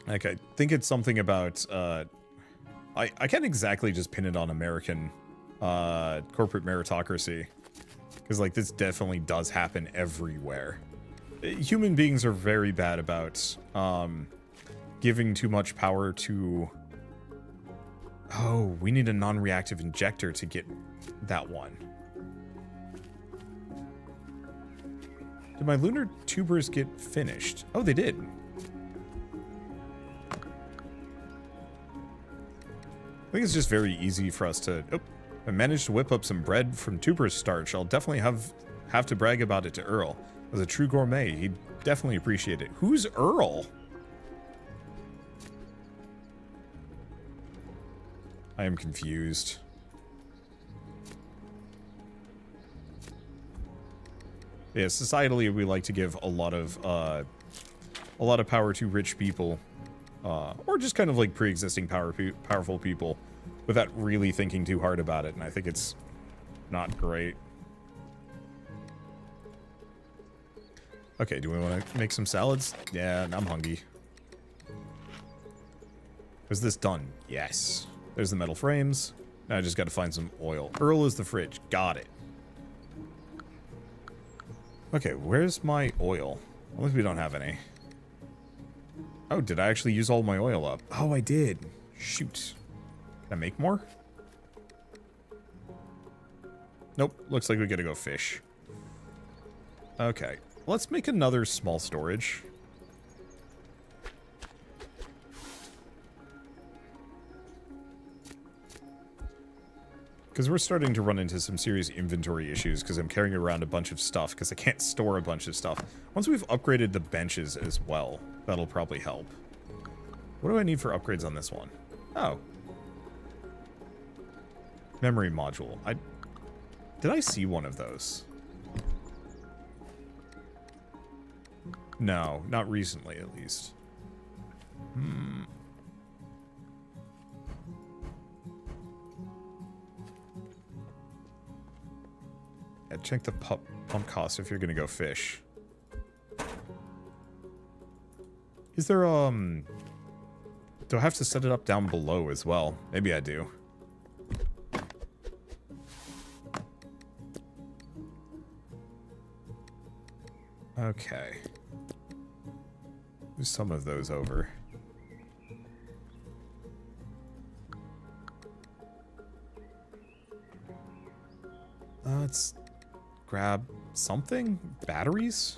Okay, I think it's something about, I can't exactly just pin it on American, corporate meritocracy. Because, like, this definitely does happen everywhere. Human beings are very bad about, giving too much power to... Oh, we need a non-reactive injector to get that one. Did my lunar tubers get finished? Oh, they did. I think it's just very easy for us to... Oh, I managed to whip up some bread from tuber starch. I'll definitely have to brag about it to Earl. As a true gourmet, he'd definitely appreciate it. Who's Earl? I am confused. Yeah, societally, we like to give a lot of power to rich people, or just kind of like pre-existing powerful people, without really thinking too hard about it. And I think it's not great. Okay, do we want to make some salads? Yeah, I'm hungry. Is this done? Yes. There's the metal frames. Now I just got to find some oil. Earl is the fridge. Got it. Okay, where's my oil? Well, we don't have any. Oh, did I actually use all my oil up? Oh, I did. Shoot. Can I make more? Nope. Looks like we gotta go fish. Okay. Let's make another small storage. Because we're starting to run into some serious inventory issues because I'm carrying around a bunch of stuff because I can't store a bunch of stuff. Once we've upgraded the benches as well, that'll probably help. What do I need for upgrades on this one? Oh. Memory module. Did I see one of those? No, not recently at least. Yeah, check the pump cost if you're gonna go fish. Is there, do I have to set it up down below as well? Maybe I do. Okay. Move some of those over. Let's grab something? Batteries?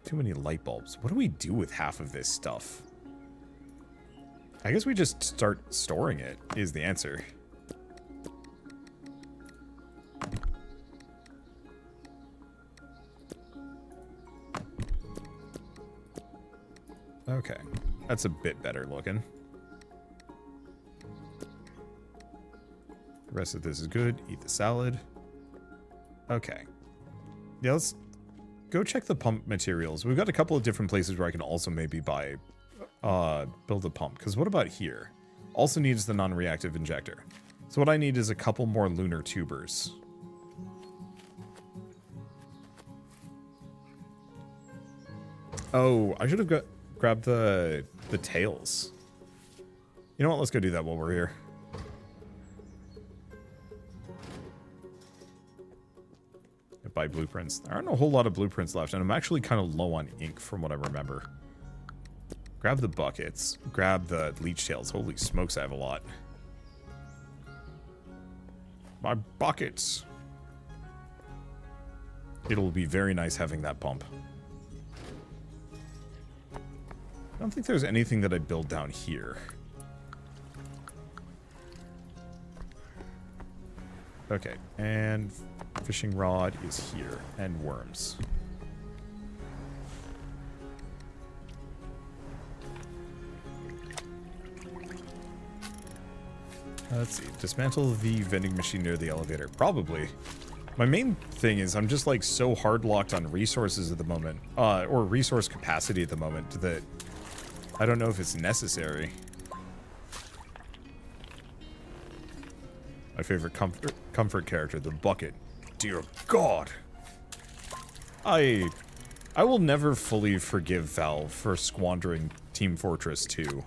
Too many light bulbs. What do we do with half of this stuff? I guess we just start storing it, is the answer. Okay. That's a bit better looking. The rest of this is good. Eat the salad. Okay. Yeah, let's go check the pump materials. We've got a couple of different places where I can also maybe buy, build a pump. Because what about here? Also needs the non-reactive injector. So what I need is a couple more lunar tubers. Oh, I should have grabbed the tails. You know what? Let's go do that while we're here. Buy blueprints. There aren't a whole lot of blueprints left, and I'm actually kind of low on ink from what I remember. Grab the buckets. Grab the leech tails. Holy smokes, I have a lot. My buckets. It'll be very nice having that pump. I don't think there's anything that I build down here. Okay, and fishing rod is here, and worms. Let's see, dismantle the vending machine near the elevator. Probably. My main thing is I'm just like so hard locked on resources at the moment, or resource capacity at the moment, that I don't know if it's necessary. My favorite comfort character, the bucket. Dear God. I will never fully forgive Valve for squandering Team Fortress 2.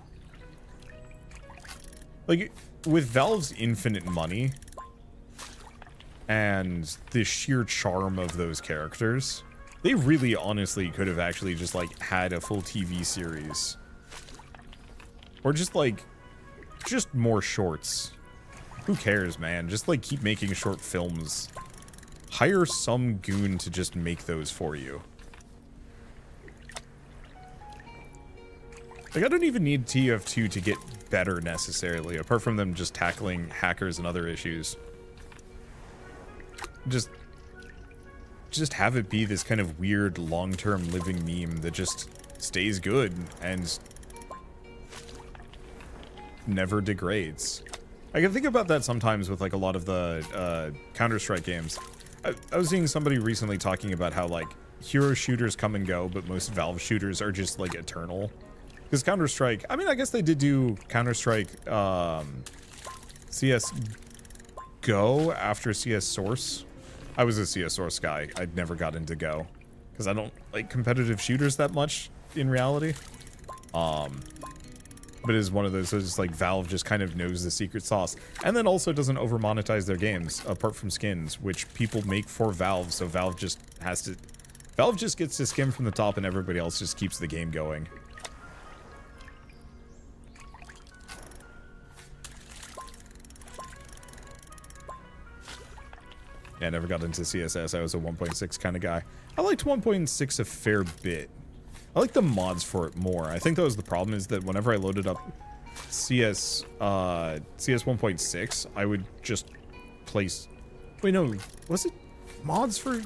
Like, with Valve's infinite money and the sheer charm of those characters, they really honestly could have actually just like had a full TV series. Or just like, just more shorts. Who cares, man? Just like keep making short films. Hire some goon to just make those for you. Like, I don't even need TF2 to get better necessarily, apart from them just tackling hackers and other issues. Just have it be this kind of weird long-term living meme that just stays good and never degrades. I can think about that sometimes with like a lot of the Counter-Strike games. I was seeing somebody recently talking about how like hero shooters come and go, but most Valve shooters are just like eternal. Because Counter-Strike, I mean, I guess they did do Counter-Strike CS Go after CS Source. I was a CS Source guy. I'd never got into Go because I don't like competitive shooters that much in reality. But it is one of those, so just like Valve just kind of knows the secret sauce, and then also doesn't over monetize their games apart from skins, which people make for Valve. So Valve just gets to skim from the top, and everybody else just keeps the game going. Yeah, I never got into CSS. I was a 1.6 kind of guy. I liked 1.6 a fair bit. I like the mods for it more. I think that was the problem, is that whenever I loaded up CS 1.6, I would just place... Wait, no. Was it mods for...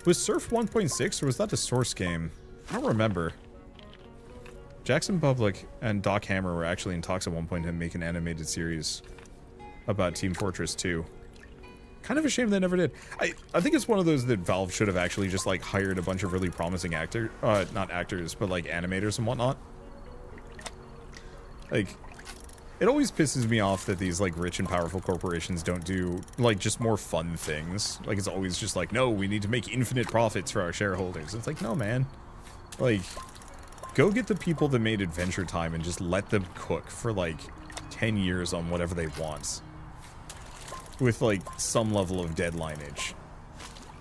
Was Surf 1.6 or was that a source game? I don't remember. Jackson Public and Doc Hammer were actually in talks at one point to make an animated series about Team Fortress 2. Kind of a shame they never did. I think it's one of those that Valve should have actually just like hired a bunch of really promising not actors, but like animators and whatnot. Like, it always pisses me off that these like rich and powerful corporations don't do like just more fun things. Like, it's always just like, no, we need to make infinite profits for our shareholders. It's like, no, man. Like, go get the people that made Adventure Time and just let them cook for like 10 years on whatever they want. With like some level of deadlineage.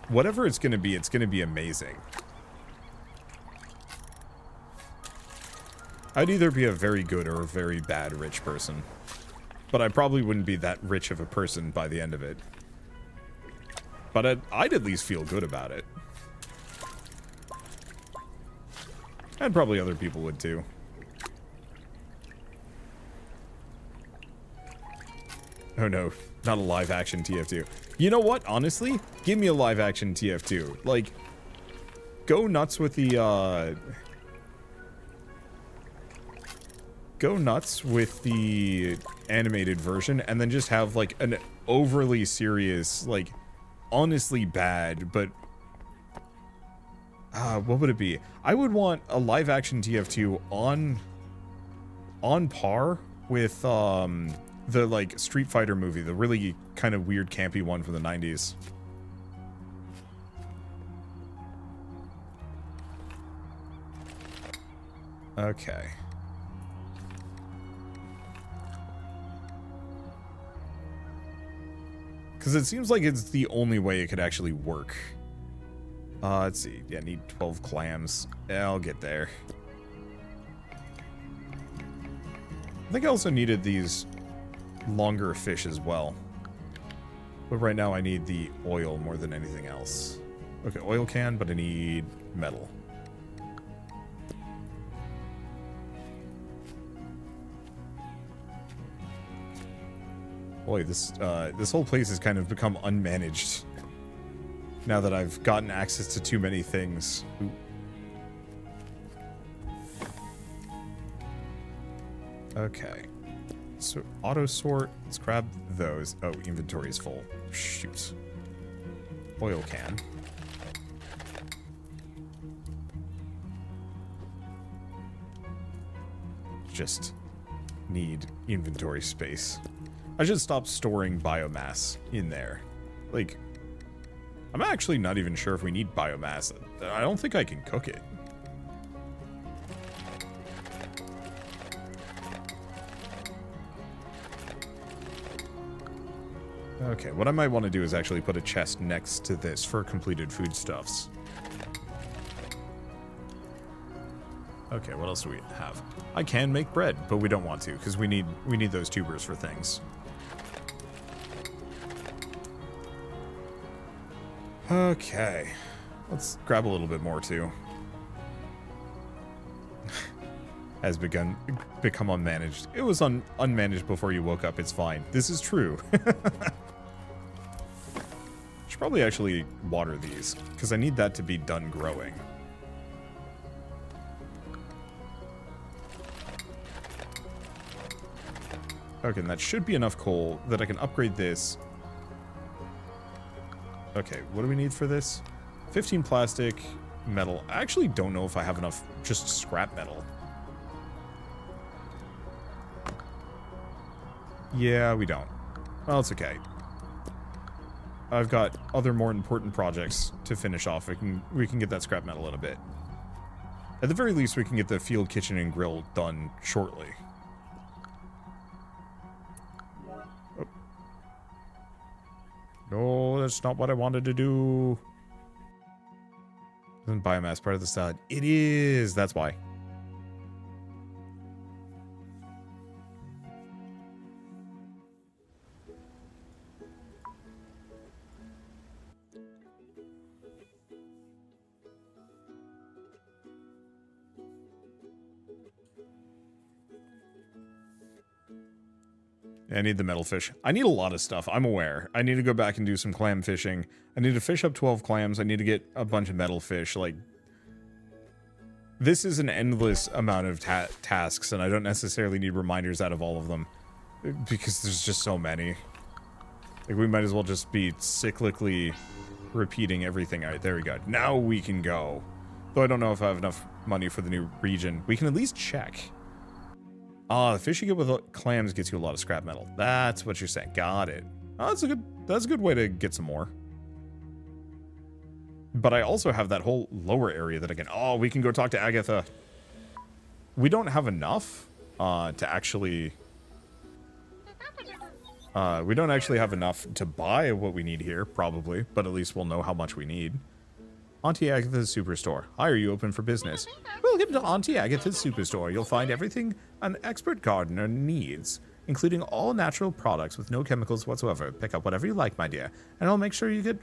Whatever it's gonna be amazing. I'd either be a very good or a very bad rich person. But I probably wouldn't be that rich of a person by the end of it. But I'd at least feel good about it. And probably other people would too. Oh no, not a live action TF2. You know what, honestly? Give me a live action TF2. Like, go nuts with the, go nuts with the animated version and then just have like an overly serious, like honestly bad, but what would it be? I would want a live action TF2 on par with the like Street Fighter movie, the really kind of weird campy one from the 90s. Okay. Because it seems like it's the only way it could actually work. Let's see. Yeah, I need 12 clams. Yeah, I'll get there. I think I also needed these longer fish as well. But right now I need the oil more than anything else. Okay, oil can, but I need metal. Boy, this whole place has kind of become unmanaged now that I've gotten access to too many things. Ooh. Okay. So, auto sort. Let's grab those. Oh, inventory is full. Shoot. Oil can. Just need inventory space. I should stop storing biomass in there. Like, I'm actually not even sure if we need biomass. I don't think I can cook it. Okay, what I might want to do is actually put a chest next to this for completed foodstuffs. Okay, what else do we have? I can make bread, but we don't want to because we need those tubers for things. Okay, let's grab a little bit more too. Has become unmanaged. It was unmanaged before you woke up. It's fine. This is true. Should probably actually water these because I need that to be done growing. Okay, and that should be enough coal that I can upgrade this. Okay, what do we need for this? 15 plastic, metal. I actually don't know if I have enough just scrap metal. Yeah, we don't. Well, it's okay. I've got other more important projects to finish off. We can get that scrap metal in a bit. At the very least, we can get the field kitchen and grill done shortly. Oh. No, that's not what I wanted to do. Isn't biomass part of the salad? It is. That's why. I need the metal fish. I need a lot of stuff. I'm aware. I need to go back and do some clam fishing. I need to fish up 12 clams. I need to get a bunch of metal fish. Like, this is an endless amount of tasks, and I don't necessarily need reminders out of all of them because there's just so many. Like, we might as well just be cyclically repeating everything. All right, there we go. Now we can go. Though I don't know if I have enough money for the new region. We can at least check. The fish you get with clams gets you a lot of scrap metal. That's what you're saying. Got it. Oh, that's a good way to get some more. But I also have that whole lower area that I can... Oh, we can go talk to Agatha. We don't have enough to actually... we don't actually have enough to buy what we need here, probably. But at least we'll know how much we need. Auntie Agatha's Superstore. Hi, are you open for business? Welcome to Auntie Agatha's Superstore. You'll find everything an expert gardener needs, including all natural products with no chemicals whatsoever. Pick up whatever you like, my dear, and I'll make sure you get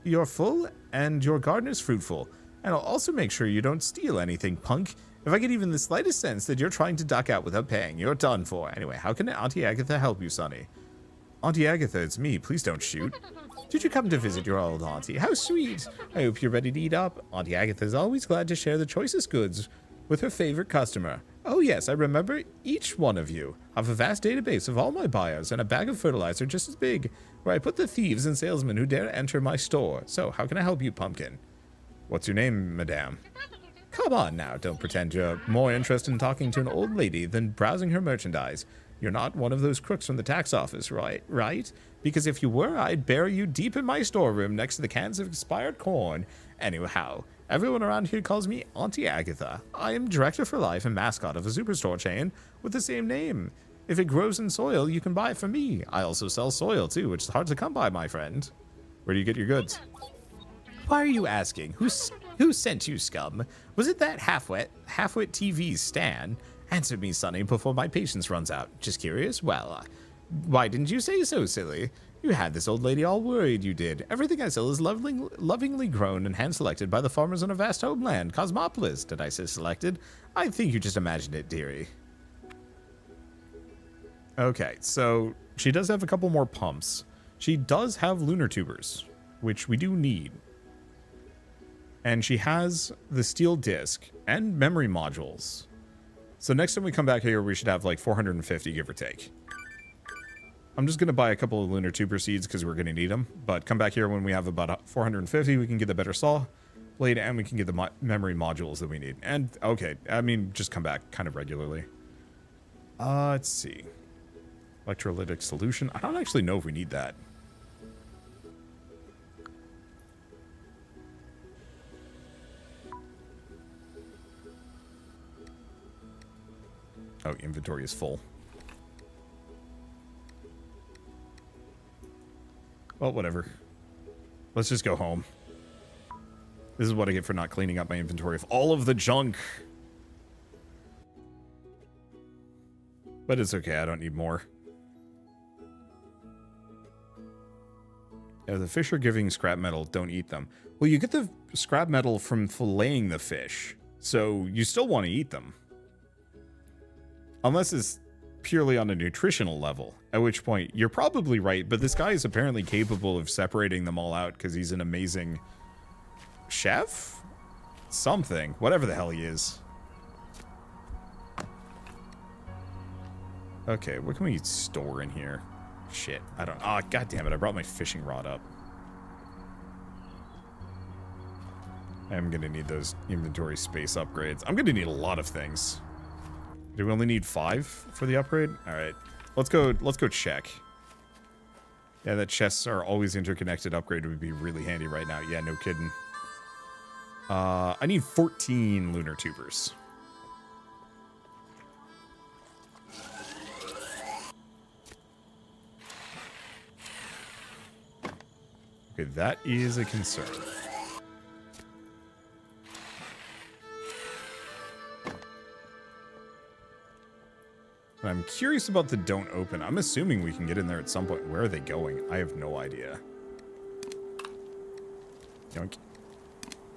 your full and your garden is fruitful. And I'll also make sure you don't steal anything, punk. If I get even the slightest sense that you're trying to duck out without paying, you're done for. Anyway, how can Auntie Agatha help you, Sonny? Auntie Agatha, it's me. Please don't shoot. Did you come to visit your old auntie? How sweet. I hope you're ready to eat up. Auntie Agatha's always glad to share the choicest goods with her favorite customer. Oh yes, I remember each one of you. I have a vast database of all my buyers and a bag of fertilizer just as big, where I put the thieves and salesmen who dare enter my store. So, how can I help you, Pumpkin? What's your name, madame? Come on now, don't pretend you're more interested in talking to an old lady than browsing her merchandise. You're not one of those crooks from the tax office, right? Because if you were, I'd bury you deep in my storeroom next to the cans of expired corn. Anyhow, everyone around here calls me Auntie Agatha. I am director for life and mascot of a superstore chain with the same name. If it grows in soil, you can buy it from me. I also sell soil too, which is hard to come by, my friend. Where do you get your goods? Why are you asking? Who sent you, scum? Was it that half-wit TV Stan? Answer me, Sonny, before my patience runs out. Just curious? Well, why didn't you say so, silly? You had this old lady all worried, you did. Everything I sell is lovingly grown and hand-selected by the farmers on a vast homeland, Cosmopolis. Did I say selected? I think you just imagined it, dearie. Okay, so she does have a couple more pumps. She does have lunar tubers, which we do need. And she has the steel disc and memory modules. So next time we come back here, we should have like 450, give or take. I'm just going to buy a couple of lunar tuber seeds because we're going to need them. But come back here when we have about 450, we can get the better saw blade and we can get the memory modules that we need. And, okay, I mean, just come back kind of regularly. Let's see. Electrolytic solution. I don't actually know if we need that. Oh, inventory is full. Well, whatever. Let's just go home. This is what I get for not cleaning up my inventory of all of the junk. But it's okay, I don't need more. Yeah, the fish are giving scrap metal, don't eat them. Well, you get the scrap metal from filleting the fish, so you still want to eat them. Unless it's purely on a nutritional level, at which point you're probably right, but this guy is apparently capable of separating them all out because he's an amazing chef? Something. Whatever the hell he is. Okay, what can we store in here? Shit, I don't... Ah, god damn it, I brought my fishing rod up. I'm gonna need those inventory space upgrades. I'm gonna need a lot of things. Do we only need 5 for the upgrade? Alright. Let's go check. Yeah, that chests are always interconnected upgrade would be really handy right now. Yeah, no kidding. I need 14 lunar tubers. Okay, that is a concern. And I'm curious about the don't open. I'm assuming we can get in there at some point. Where are they going? I have no idea. Yoink.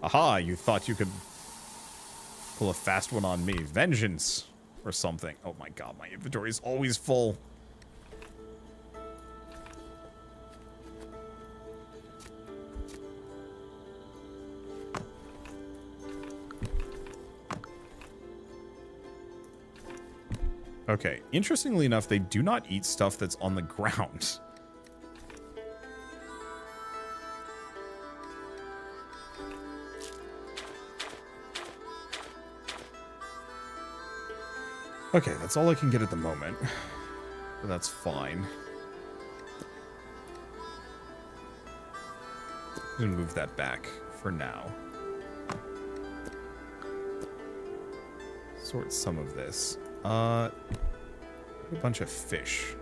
Aha, you thought you could pull a fast one on me. Vengeance or something. Oh my god, my inventory is always full. Okay, interestingly enough, they do not eat stuff that's on the ground. Okay, that's all I can get at the moment. But that's fine. I'm gonna move that back for now. Sort some of this. A bunch of fish.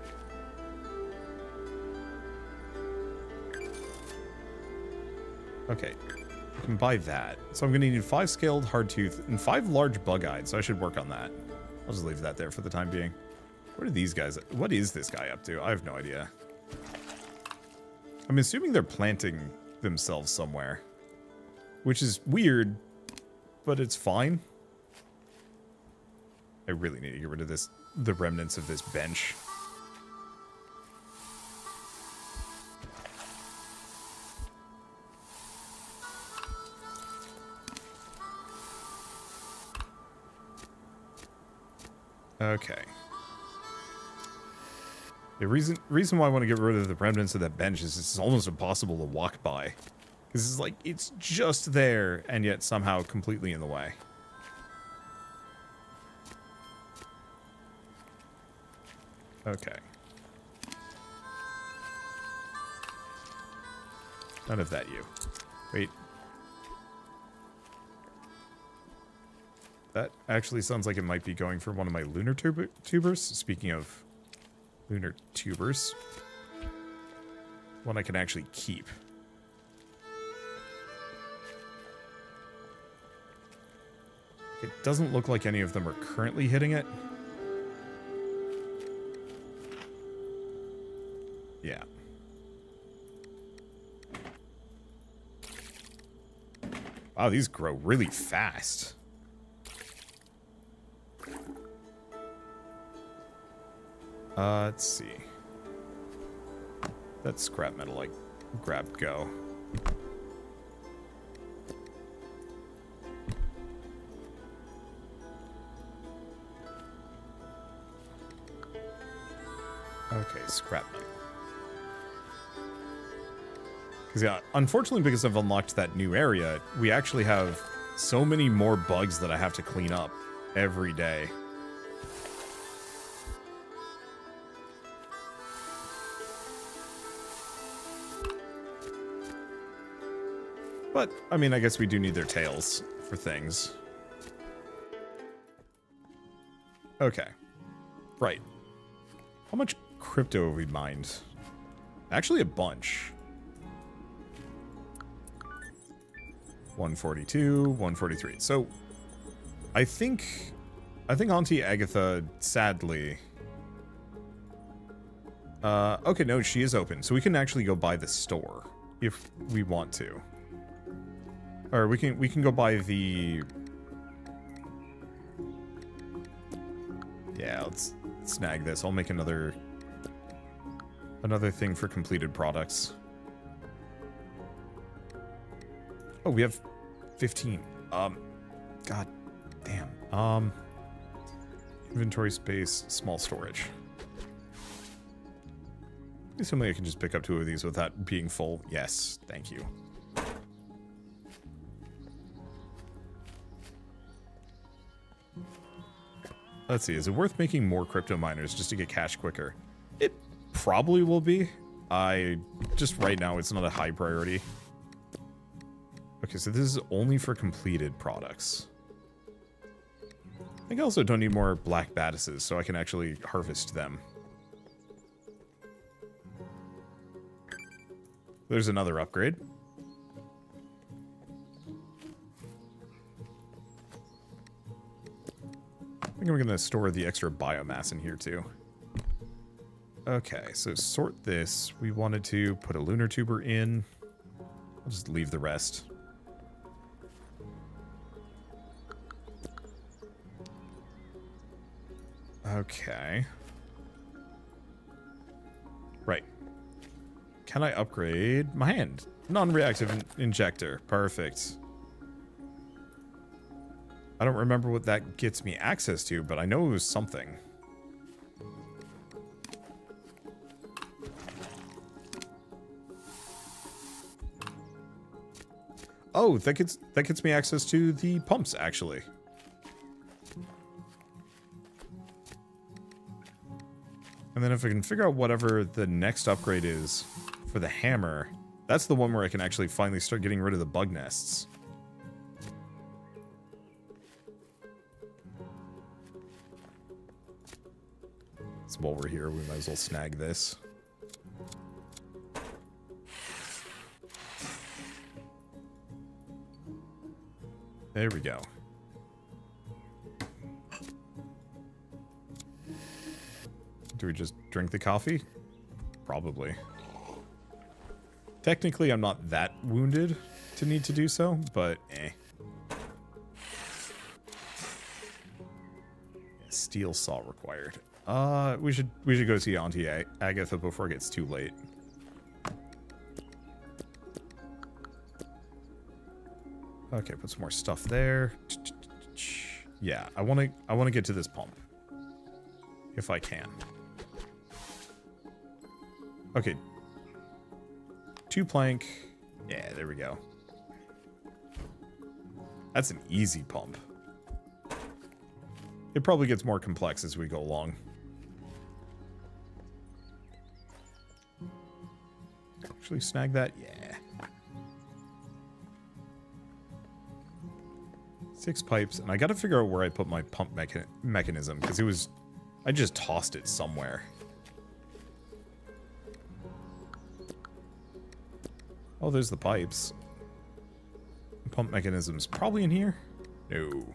Okay, I can buy that. So I'm going to need 5 scaled hardtooth and 5 large bug-eyed, so I should work on that. I'll just leave that there for the time being. What are these guys? What is this guy up to? I have no idea. I'm assuming they're planting themselves somewhere. Which is weird, but it's fine. I really need to get rid of this, the remnants of this bench. Okay. The reason why I want to get rid of the remnants of that bench is it's almost impossible to walk by. Because it's like, it's just there, and yet somehow completely in the way. Okay. None of that, you. Wait. That actually sounds like it might be going for one of my lunar tubers. Speaking of lunar tubers. One I can actually keep. It doesn't look like any of them are currently hitting it. Yeah. Wow, these grow really fast. Let's see. That scrap metal I grabbed go. Okay, scrap metal. Because, yeah, unfortunately, because I've unlocked that new area, we actually have so many more bugs that I have to clean up every day. But, I mean, I guess we do need their tails for things. Okay. Right. How much crypto have we mined? Actually, a bunch. 142, 143. So, I think Auntie Agatha, sadly... okay, no, she is open. So we can actually go by the store if we want to. Or we can go by the... Yeah, let's snag this. I'll make another thing for completed products. Oh, we have 15. God damn. Inventory space, small storage. Assuming I can just pick up 2 of these without being full. Yes, thank you. Let's see, is it worth making more crypto miners just to get cash quicker? It probably will be. Just right now, it's not a high priority. Okay, so this is only for completed products. I think I also don't need more black badices, so I can actually harvest them. There's another upgrade. I think I'm going to store the extra biomass in here too. Okay, so sort this. We wanted to put a lunar tuber in. I'll just leave the rest. Okay. Right. Can I upgrade my hand? Non-reactive injector. Perfect. I don't remember what that gets me access to, but I know it was something. Oh, that gets me access to the pumps, actually. And then if I can figure out whatever the next upgrade is for the hammer, that's the one where I can actually finally start getting rid of the bug nests. So while we're here, we might as well snag this. There we go. Do we just drink the coffee? Probably. Technically, I'm not that wounded to need to do so, but eh. Steel saw required. We should go see Auntie Agatha before it gets too late. Okay, put some more stuff there. Yeah, I want to get to this pump. if I can. Okay. 2 plank. Yeah, there we go. That's an easy pump. It probably gets more complex as we go along. Actually snag that? Yeah. 6 pipes, and I gotta figure out where I put my pump mechanism, because it was... I just tossed it somewhere. Oh, there's the pipes. Pump mechanism's probably in here? No.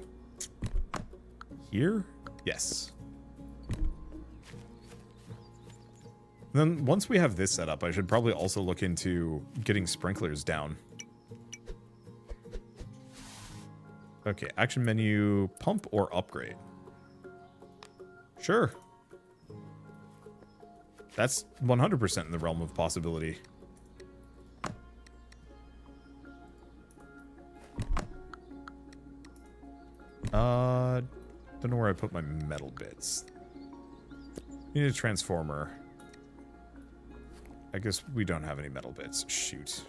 Here? Yes. Then once we have this set up, I should probably also look into getting sprinklers down. Okay, action menu, pump or upgrade? Sure. That's 100% in the realm of possibility. Don't know where I put my metal bits. Need a transformer. I guess we don't have any metal bits. Shoot.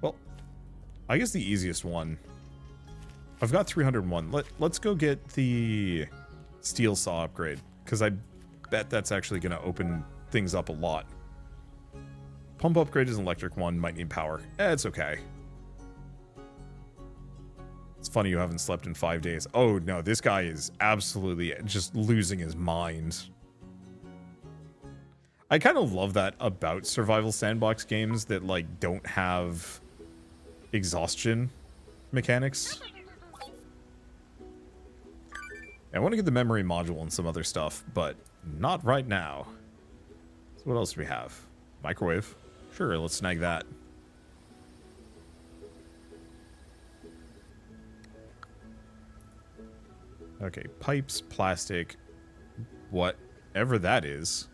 Well, I guess the easiest one. I've got 301. Let's go get the steel saw upgrade, because I bet that's actually going to open things up a lot. Pump upgrade is an electric one. Might need power. It's okay. It's funny you haven't slept in 5 days. Oh, no, this guy is absolutely just losing his mind. I kind of love that about survival sandbox games that, like, don't have exhaustion mechanics. I want to get the memory module and some other stuff, but not right now. So what else do we have? Microwave. Sure, let's snag that. Okay, pipes, plastic, whatever that is.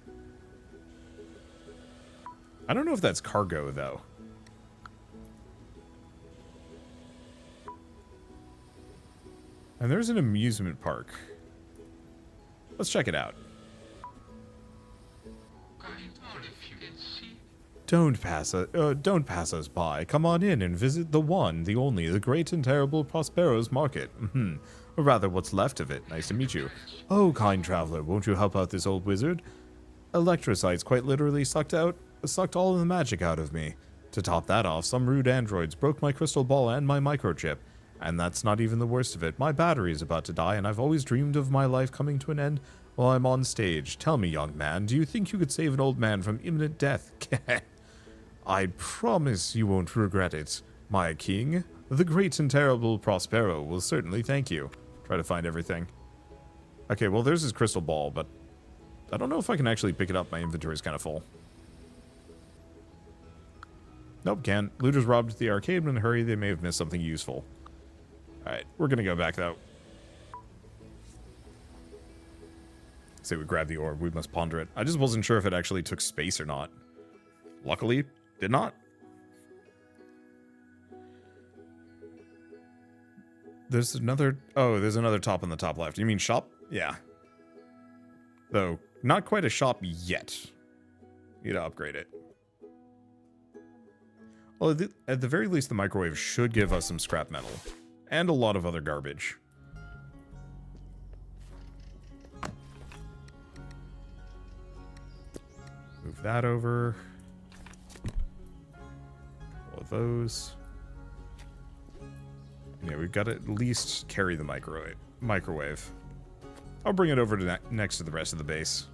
I don't know if that's cargo, though. And there's an amusement park. Let's check it out. Don't pass us by. Come on in and visit the one, the only, the great and terrible Prospero's Market. Or rather, what's left of it. Nice to meet you. Oh, kind traveler, won't you help out this old wizard? Electrocytes quite literally sucked all of the magic out of me. To top that off, some rude androids broke my crystal ball and my microchip. And that's not even the worst of it. My battery is about to die, and I've always dreamed of my life coming to an end while I'm on stage. Tell me, young man, do you think you could save an old man from imminent death? I promise you won't regret it, my king. The great and terrible Prospero will certainly thank you. Try to find everything. Okay, well, there's his crystal ball, but I don't know if I can actually pick it up. My inventory's kind of full. Nope, can't. Looters robbed the arcade in a hurry. They may have missed something useful. Alright, we're gonna go back, though. Say we grab the orb. We must ponder it. I just wasn't sure if it actually took space or not. Luckily, did not. There's another... Oh, there's another top on the top left. You mean shop? Yeah. Though, not quite a shop yet. Need to upgrade it. Well, at the very least, the microwave should give us some scrap metal. And a lot of other garbage. Move that over. All of those. Yeah, we've got to at least carry the microwave. I'll bring it over to next to the rest of the base.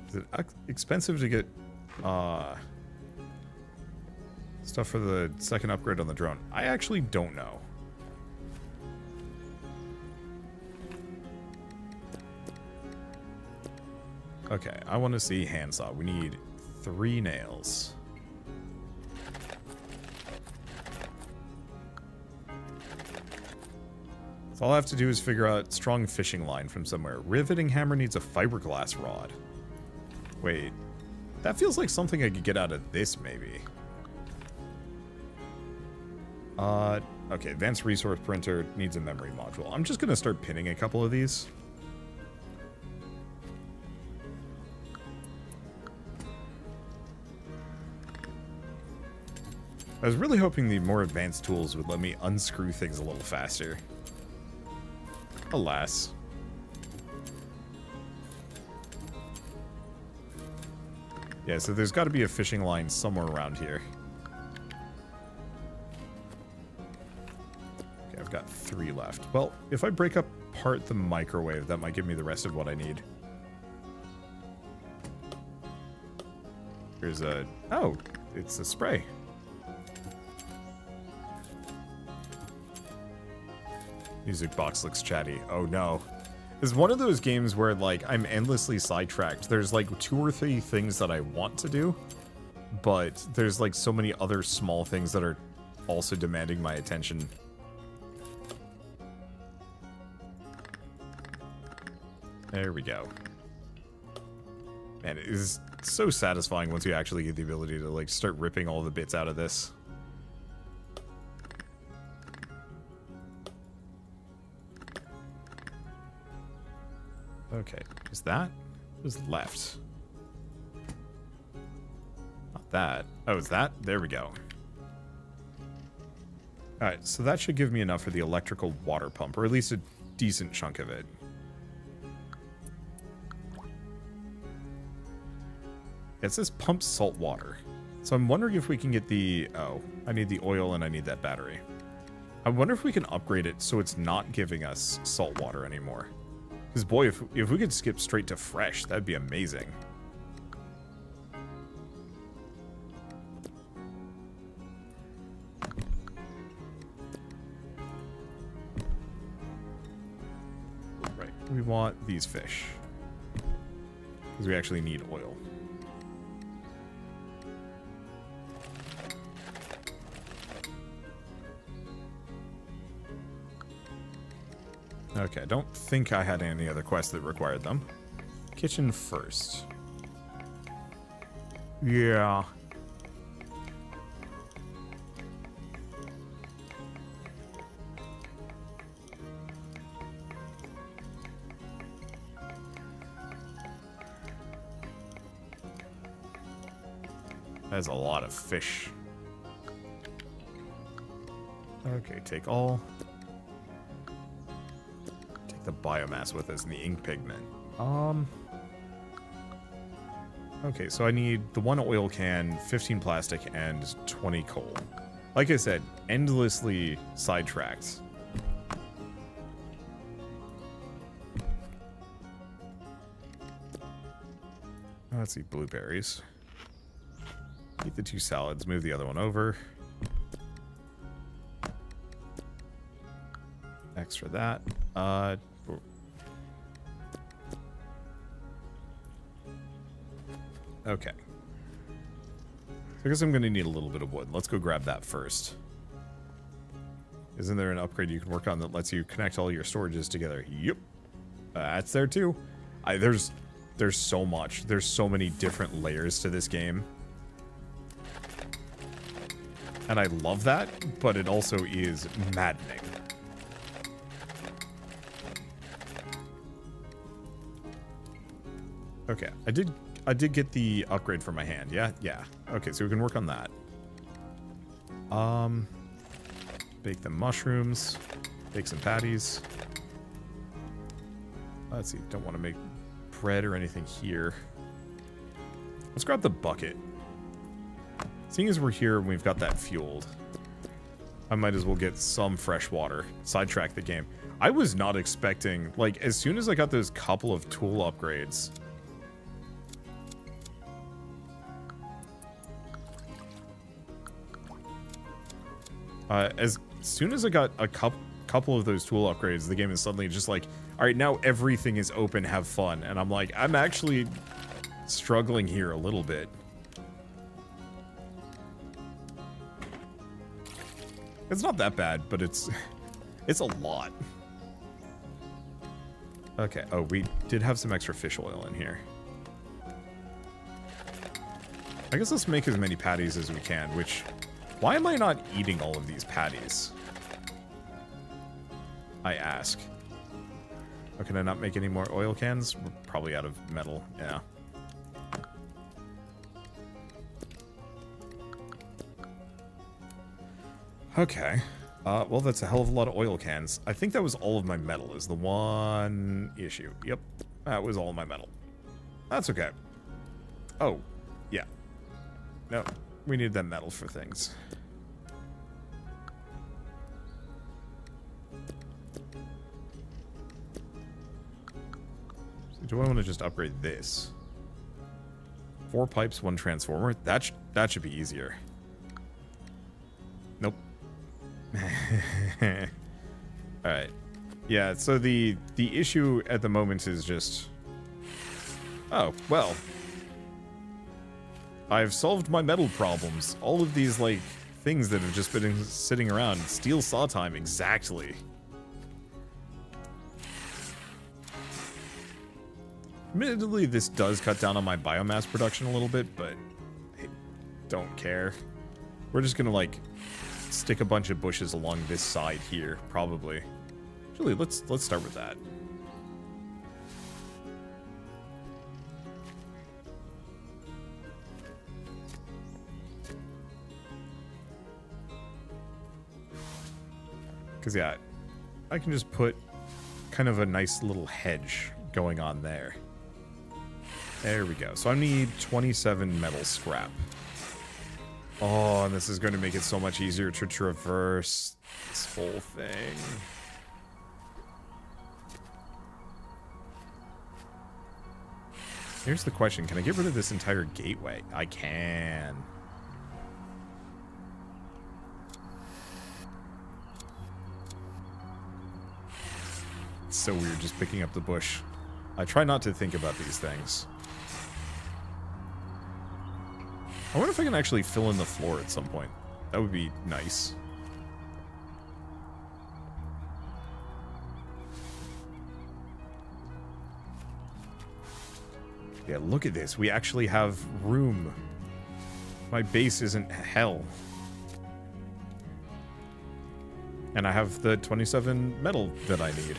Is it expensive to get stuff for the second upgrade on the drone? I actually don't know. Okay, I want to see handsaw. We need 3 nails. So all I have to do is figure out strong fishing line from somewhere. Riveting hammer needs a fiberglass rod. Wait, that feels like something I could get out of this, maybe. Okay, advanced resource printer needs a memory module. I'm just going to start pinning a couple of these. I was really hoping the more advanced tools would let me unscrew things a little faster. Alas. Yeah, so there's got to be a fishing line somewhere around here. Okay, I've got 3 left. Well, if I break apart the microwave, that might give me the rest of what I need. Here's a... Oh, it's a spray. Music box looks chatty. Oh no. It's one of those games where, like, I'm endlessly sidetracked. There's, like, 2 or 3 things that I want to do, but there's, like, so many other small things that are also demanding my attention. There we go. Man, it is so satisfying once you actually get the ability to, like, start ripping all the bits out of this. Okay, is that? What's left? Not that. Oh, is that? There we go. Alright, so that should give me enough for the electrical water pump, or at least a decent chunk of it. It says pump salt water. So I'm wondering if we can get the... Oh, I need the oil and I need that battery. I wonder if we can upgrade it so it's not giving us salt water anymore. Because, boy, if we could skip straight to fresh, that'd be amazing. Right, we want these fish. Because we actually need oil. Okay, I don't think I had any other quests that required them. Kitchen first. Yeah. That's a lot of fish. Okay, take all. The biomass with us and the ink pigment. Okay, so I need the 1 oil can, 15 plastic, and 20 coal. Like I said, endlessly sidetracked. Let's see, blueberries. Eat the 2 salads, move the other one over. Extra that. Okay. So I guess I'm going to need a little bit of wood. Let's go grab that first. Isn't there an upgrade you can work on that lets you connect all your storages together? Yep. That's there too. There's so much. There's so many different layers to this game. And I love that, but it also is maddening. Okay, I did get the upgrade for my hand. Yeah. Okay, so we can work on that. Bake the mushrooms. Bake some patties. Let's see, don't want to make bread or anything here. Let's grab the bucket. Seeing as we're here and we've got that fueled, I might as well get some fresh water. Sidetrack the game. I was not expecting, like, as soon as I got those couple of tool upgrades... as soon as I got a couple of those tool upgrades, the game is suddenly just like, alright, now everything is open, have fun. And I'm like, I'm actually struggling here a little bit. It's not that bad, but it's a lot. Okay, oh, we did have some extra fish oil in here. I guess let's make as many patties as we can, which Why am I not eating all of these patties? I ask. Oh, can I not make any more oil cans? We're probably out of metal. Yeah. Okay. Well, that's a hell of a lot of oil cans. I think that was all of my metal is the one issue. Yep. That was all of my metal. That's okay. Oh, yeah. No, we need that metal for things. So do I want to just upgrade this? 4 pipes, 1 transformer? That should be easier. Nope. Alright. Yeah, so the issue at the moment is just... Oh, well. I've solved my metal problems. All of these, like, things that have just been sitting around. Steel saw time, exactly. Admittedly, this does cut down on my biomass production a little bit, but I don't care. We're just gonna, like, stick a bunch of bushes along this side here, probably. Actually, let's start with that. Because, yeah, I can just put kind of a nice little hedge going on there. There we go. So I need 27 metal scrap. Oh, and this is going to make it so much easier to traverse this whole thing. Here's the question. Can I get rid of this entire gateway? I can. It's so weird just picking up the bush. I try not to think about these things. I wonder if I can actually fill in the floor at some point. That would be nice. Yeah, look at this. We actually have room. My base isn't hell. And I have the 27 metal that I need.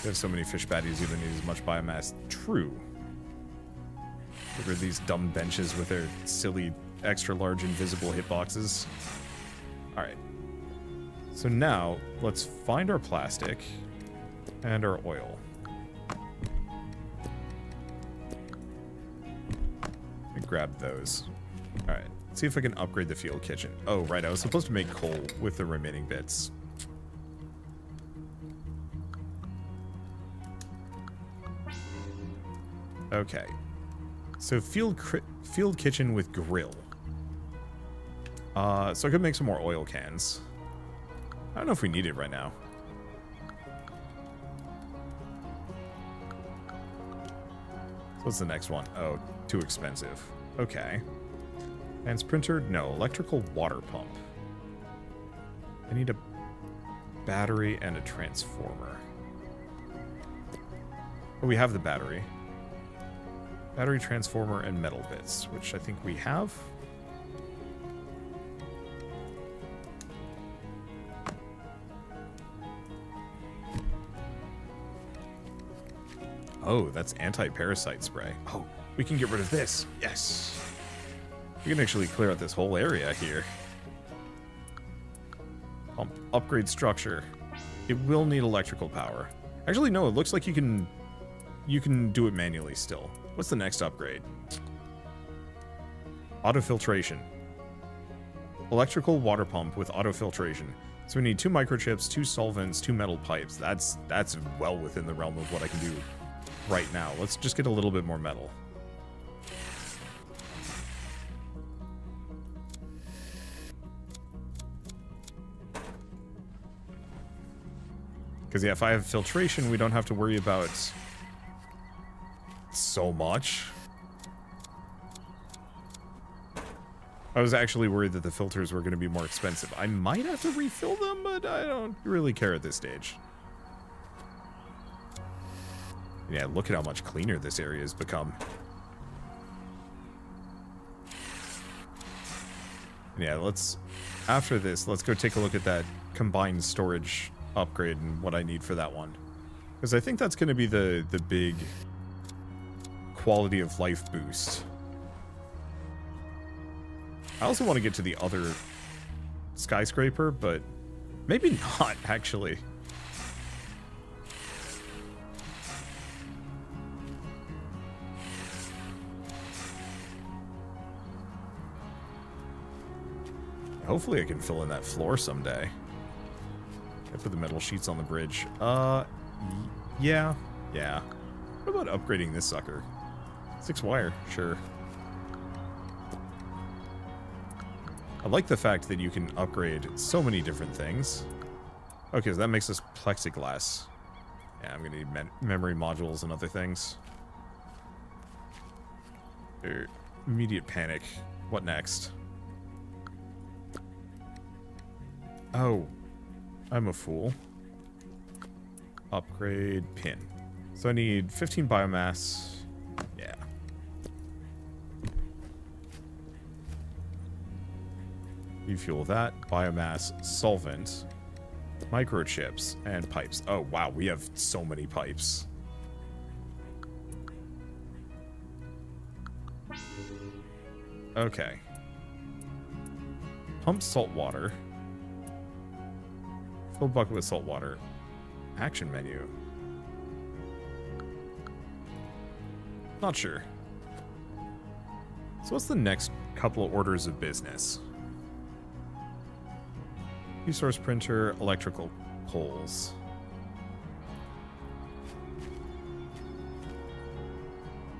We have so many fish patties, you don't need as much biomass. True. Get rid of these dumb benches with their silly, extra large, invisible hitboxes. Alright. So now, let's find our plastic and our oil. Grab those. Alright. See if I can upgrade the field kitchen. Oh, right. I was supposed to make coal with the remaining bits. Okay. So field kitchen with grill. So I could make some more oil cans. I don't know if we need it right now. So what's the next one? Oh, too expensive. Okay. And printer? No. Electrical water pump. I need a battery and a transformer. Oh, we have the battery. Battery, transformer, and metal bits, which I think we have. Oh, that's anti-parasite spray. Oh, we can get rid of this. Yes. We can actually clear out this whole area here. Upgrade structure. It will need electrical power. Actually, no, it looks like you can do it manually still. What's the next upgrade? Auto-filtration. Electrical water pump with auto-filtration. So we need 2 microchips, 2 solvents, 2 metal pipes. That's well within the realm of what I can do right now. Let's just get a little bit more metal. Because, yeah, if I have filtration, we don't have to worry about so much. I was actually worried that the filters were going to be more expensive. I might have to refill them, but I don't really care at this stage. Yeah, look at how much cleaner this area has become. Yeah, let's... After this, let's go take a look at that combined storage upgrade and what I need for that one. Because I think that's going to be the big quality of life boost. I also want to get to the other skyscraper, but maybe not, actually. Hopefully I can fill in that floor someday. I put the metal sheets on the bridge. Yeah. What about upgrading this sucker? 6 wire, sure. I like the fact that you can upgrade so many different things. Okay, so that makes us plexiglass. Yeah, I'm gonna need memory modules and other things. Immediate panic. What next? Oh, I'm a fool. Upgrade pin. So I need 15 biomass. Yeah. Refuel that. Biomass, solvent, microchips, and pipes. Oh, wow, we have so many pipes. Okay. Pump salt water. Fill bucket with salt water. Action menu. Not sure. So what's the next couple of orders of business? Resource printer, electrical poles.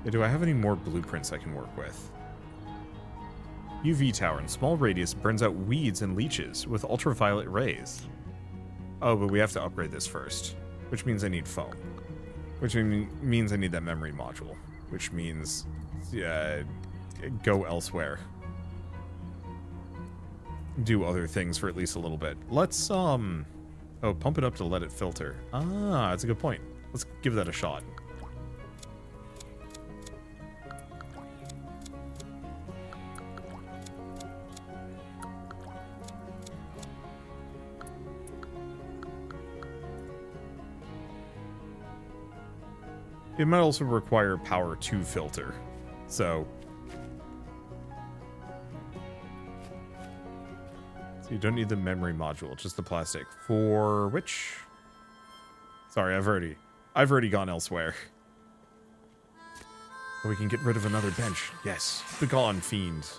Yeah, do I have any more blueprints I can work with? UV tower in small radius burns out weeds and leeches with ultraviolet rays. Oh, but we have to upgrade this first, which means I need foam. Which means I need that memory module, which means go elsewhere. Do other things for at least a little bit. Let's, oh, pump it up to let it filter. Ah, that's a good point. Let's give that a shot. It might also require power to filter, so you don't need the memory module, just the plastic. For which? Sorry, I've already gone elsewhere. We can get rid of another bench. Yes, the Gone Fiend.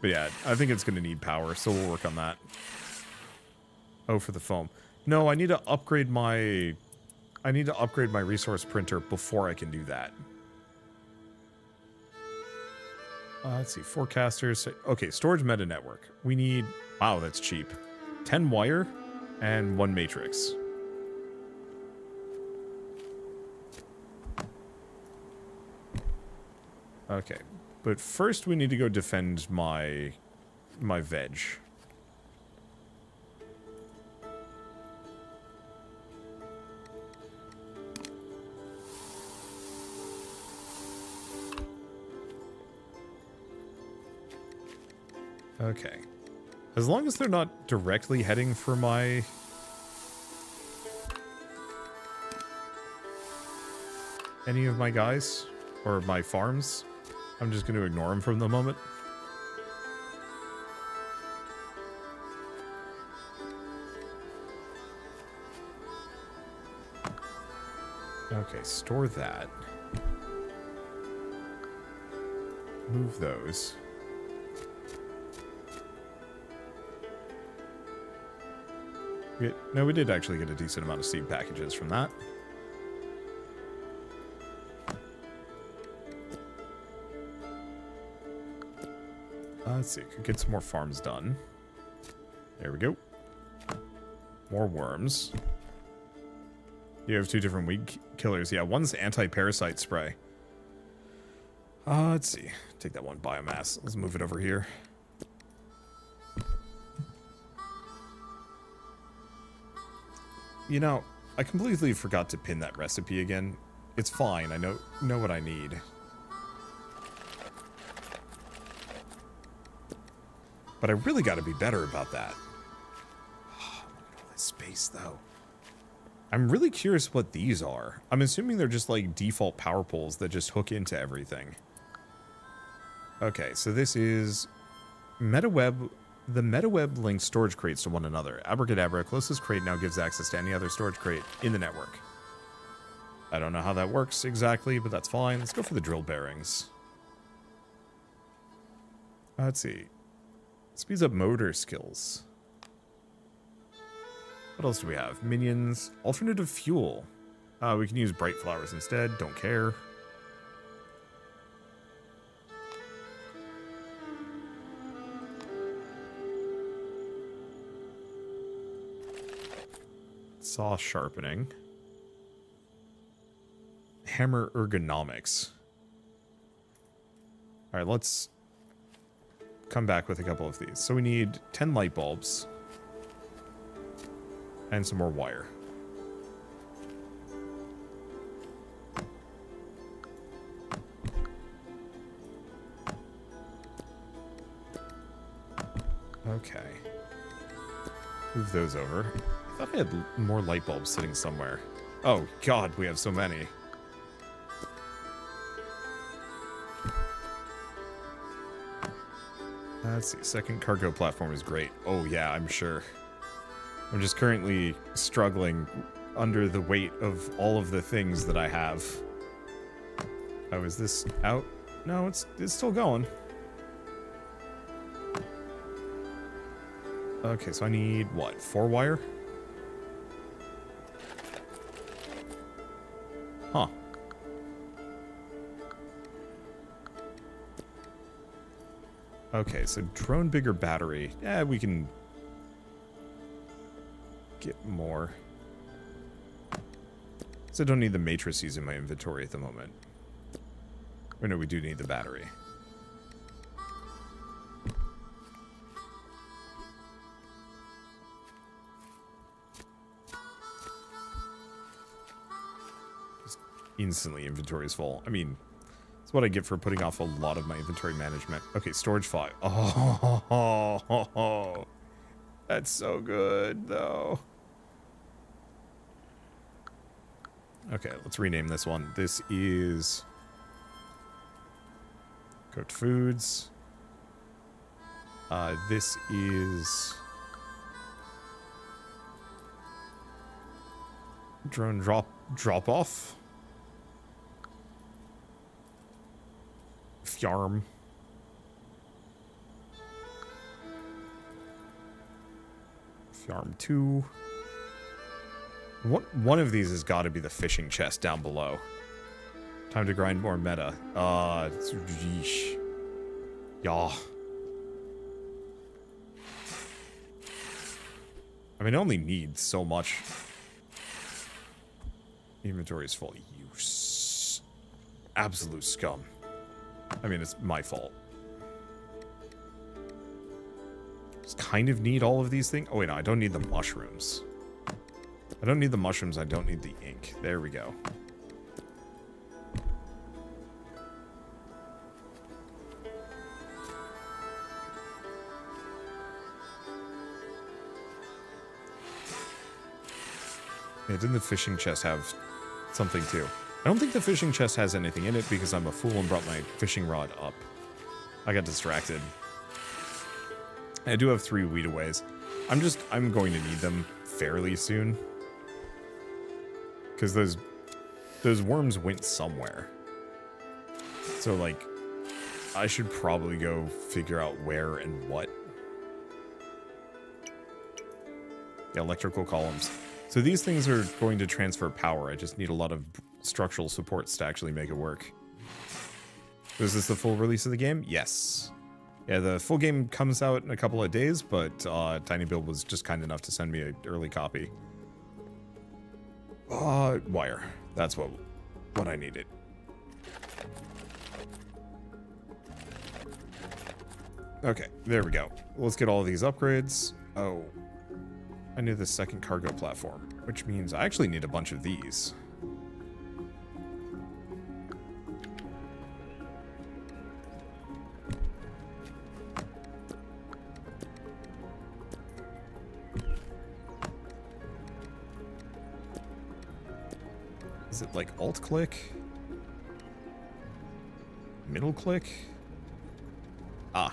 But yeah, I think it's going to need power, so we'll work on that. Oh, for the foam. No, I need to upgrade my resource printer before I can do that. Let's see, forecasters. Okay, storage meta network. We need, wow, that's cheap. 10 wire and 1 matrix. Okay, but first we need to go defend my veg. Okay. As long as they're not directly heading for my... any of my guys, or my farms, I'm just going to ignore them for the moment. Okay, store that. Move those. No, we did actually get a decent amount of seed packages from that. Let's see, could get some more farms done. There we go. More worms. You have 2 different weed killers. Yeah, one's anti-parasite spray. Let's see. Take that one biomass. Let's move it over here. You know, I completely forgot to pin that recipe again. It's fine. I know what I need. But I really got to be better about that. Oh, look at all this space, though. I'm really curious what these are. I'm assuming they're just like default power poles that just hook into everything. Okay, so this is MetaWeb. The MetaWeb links storage crates to one another. Abracadabra, closest crate now gives access to any other storage crate in the network. I don't know how that works exactly, but that's fine. Let's go for the drill bearings. Let's see. Speeds up motor skills. What else do we have? Minions. Alternative fuel. We can use bright flowers instead. Don't care. Saw sharpening. Hammer ergonomics. Alright, let's come back with a couple of these. So we need 10 light bulbs. And some more wire. Okay. Move those over. I thought I had more light bulbs sitting somewhere. Oh, God, we have so many. Let's see. Second cargo platform is great. Oh, yeah, I'm sure. I'm just currently struggling under the weight of all of the things that I have. Oh, is this out? No, it's still going. Okay, so I need, what, 4 wire? Huh. Okay, so drone bigger battery. Yeah, we can get more. So I don't need the matrices in my inventory at the moment. Or no, we do need the battery. Just instantly inventory is full. I mean, that's what I get for putting off a lot of my inventory management. Okay, storage 5. Oh, that's so good, though. Okay, let's rename this one. This is cooked foods. This is drone drop off. Fjarm. Fjarm 2. One of these has got to be the fishing chest down below. Time to grind more meta. Yeesh. Yaw. I mean, I only need so much. Inventory is full. You absolute scum. I mean, it's my fault. Just kind of need all of these things. Oh, wait, no, I don't need the mushrooms. I don't need the mushrooms, I don't need the ink. There we go. Yeah, didn't the fishing chest have something too? I don't think the fishing chest has anything in it because I'm a fool and brought my fishing rod up. I got distracted. I do have 3 weed aways. I'm going to need them fairly soon. Because those worms went somewhere. So, like, I should probably go figure out where and what. The electrical columns. So these things are going to transfer power. I just need a lot of structural supports to actually make it work. Is this the full release of the game? Yes. Yeah, the full game comes out in a couple of days, but Tiny Build was just kind enough to send me an early copy. Wire. That's what I needed. Okay, there we go. Let's get all of these upgrades. Oh, I need the second cargo platform, which means I actually need a bunch of these. Is it like alt click? Middle click? Ah.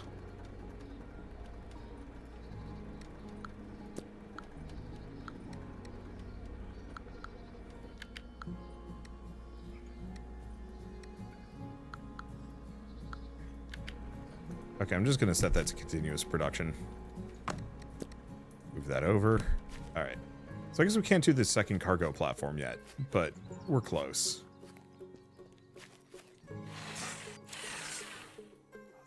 Okay, I'm just going to set that to continuous production. Move that over. All right. So I guess we can't do this second cargo platform yet, but we're close.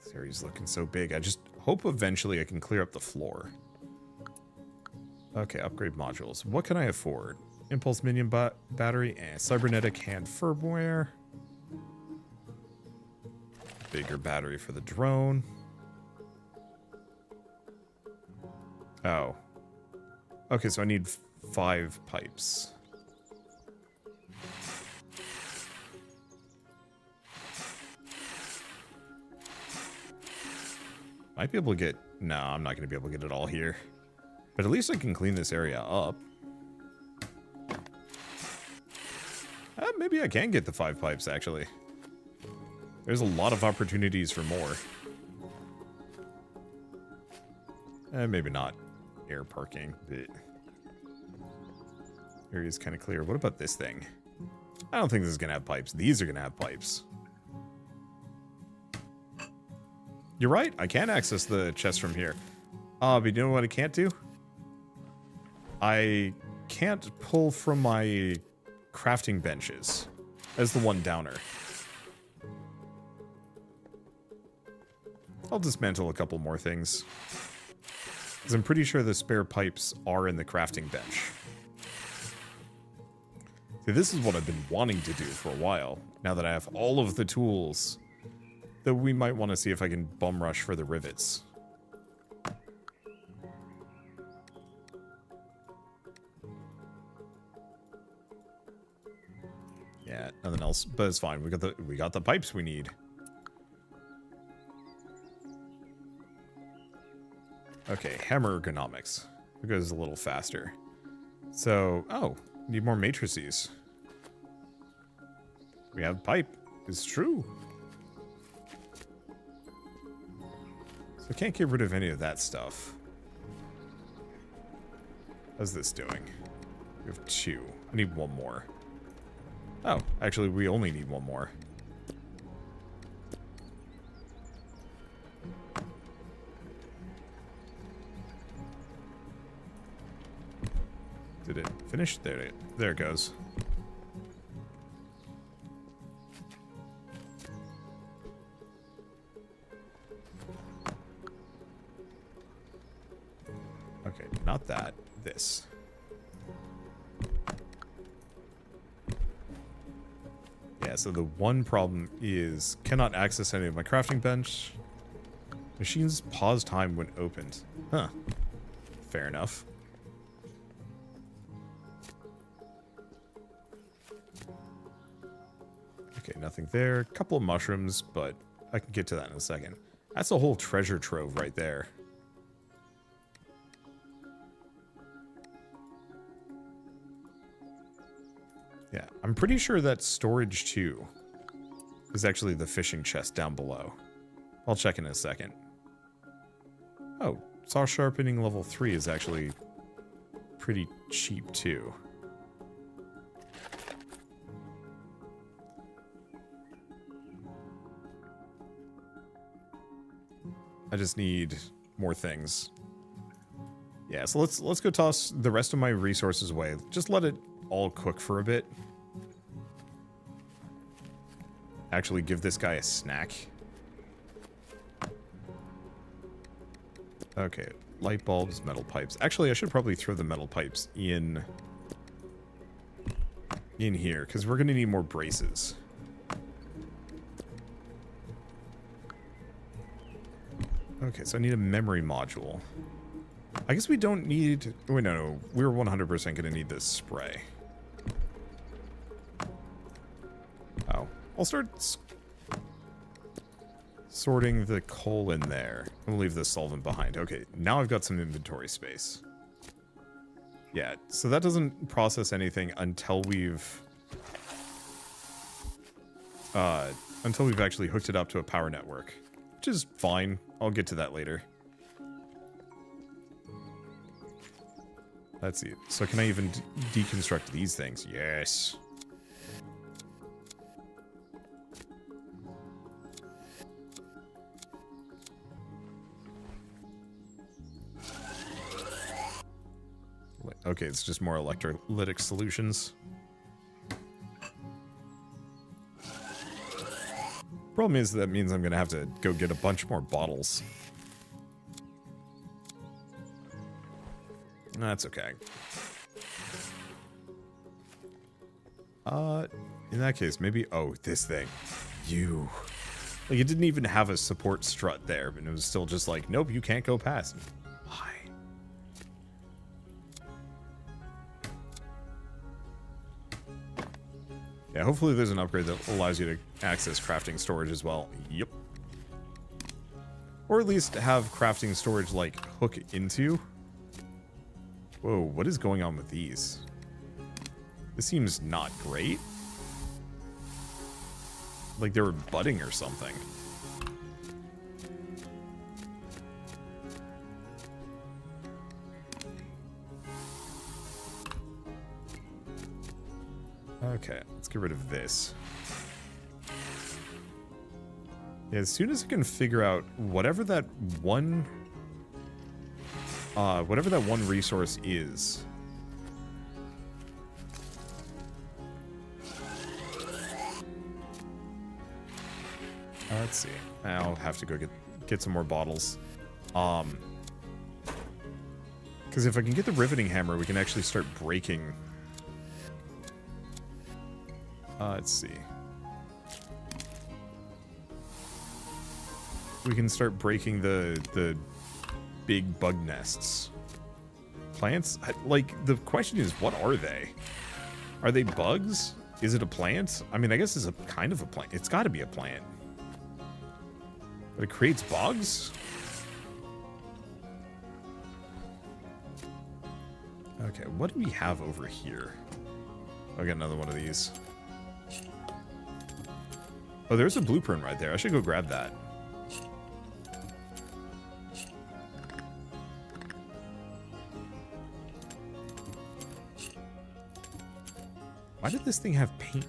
This area's looking so big. I just hope eventually I can clear up the floor. Okay, upgrade modules. What can I afford? Impulse minion battery and cybernetic hand firmware. Bigger battery for the drone. Oh. Okay, so I need 5 pipes. Might be able to get... No, I'm not going to be able to get it all here. But at least I can clean this area up. Maybe I can get the 5 pipes, actually. There's a lot of opportunities for more. Maybe not. Air parking. Area's kind of clear. What about this thing? I don't think this is going to have pipes. These are going to have pipes. You're right. I can access the chest from here. But you know what I can't do? I can't pull from my crafting benches as the one downer. I'll dismantle a couple more things. Because I'm pretty sure the spare pipes are in the crafting bench. See, this is what I've been wanting to do for a while. Now that I have all of the tools, that we might want to see if I can bum rush for the rivets. Yeah, nothing else, but it's fine. We got the pipes we need. Okay, hammer ergonomics. It goes a little faster. So, oh, need more matrices. We have pipe. It's true. So I can't get rid of any of that stuff. How's this doing? We have 2. I need 1 more. Oh, actually, we only need 1 more. Did it finish? There it goes. Okay, not that. This. Yeah, so the one problem is cannot access any of my crafting bench. Machines pause time when opened. Huh. Fair enough. Okay, nothing there. A couple of mushrooms, but I can get to that in a second. That's a whole treasure trove right there. Yeah, I'm pretty sure that storage 2 is actually the fishing chest down below. I'll check in a second. Oh, saw sharpening level 3 is actually pretty cheap too. I just need more things. Yeah, so let's go toss the rest of my resources away. Just let it all cook for a bit. Actually give this guy a snack. Okay, light bulbs, metal pipes. Actually, I should probably throw the metal pipes in here, because we're going to need more braces. Okay, so I need a memory module. I guess we don't need... Wait, no. We're 100% going to need this spray. Oh. I'll start sorting the coal in there. I'll leave the solvent behind. Okay, now I've got some inventory space. Yeah, so that doesn't process anything until we've until we've actually hooked it up to a power network, which is fine. I'll get to that later. Let's see. So can I even deconstruct these things? Yes. Okay, it's just more electrolytic solutions. Problem is that means I'm going to have to go get a bunch more bottles. That's okay. In that case, maybe... Oh, this thing. You. Like, it didn't even have a support strut there, but it was still just like, nope, you can't go past. Why? Yeah, hopefully there's an upgrade that allows you to access crafting storage as well. Yep. Or at least have crafting storage, like, hook into. Whoa, what is going on with these? This seems not great. Like they were budding or something. Okay, let's get rid of this. Yeah, as soon as I can figure out whatever that one resource is. Let's see. I'll have to go get some more bottles. Because if I can get the riveting hammer, we can actually start breaking. Let's see. We can start breaking the big bug nests. Plants? Like, the question is, what are they? Are they bugs? Is it a plant? I mean, I guess it's a kind of a plant. It's got to be a plant. But it creates bugs? Okay, what do we have over here? I got another one of these. Oh, there's a blueprint right there. I should go grab that. Why did this thing have paint?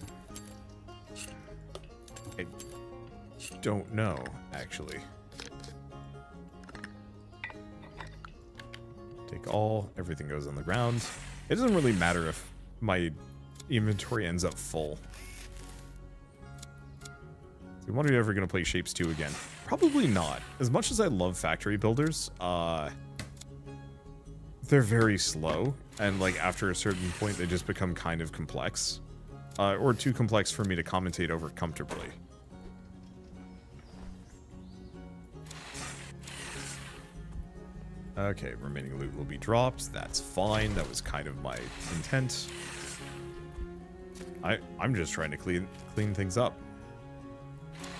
I don't know, actually. Take all, everything goes on the ground. It doesn't really matter if my inventory ends up full. So when are we ever going to play Shapes 2 again? Probably not. As much as I love factory builders, they're very slow, and like after a certain point they just become kind of complex. Or too complex for me to commentate over comfortably. Okay, remaining loot will be dropped. That's fine. That was kind of my intent. I'm just trying to clean things up.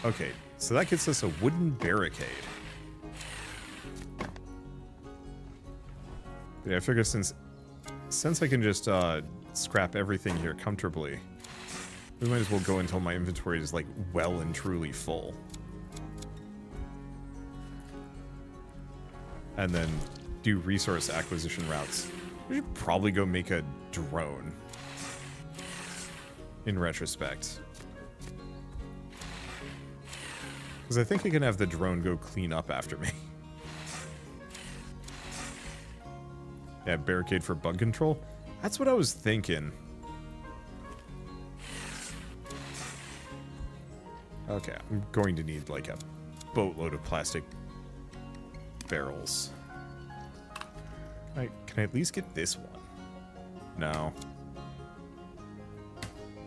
Okay, so that gets us a wooden barricade. Yeah, I figure since I can just scrap everything here comfortably, we might as well go until my inventory is like well and truly full. And then do resource acquisition routes. We should probably go make a drone. In retrospect. Because I think I can have the drone go clean up after me. Yeah, barricade for bug control. That's what I was thinking. Okay, I'm going to need like a boatload of plastic barrels. Can I at least get this one? No.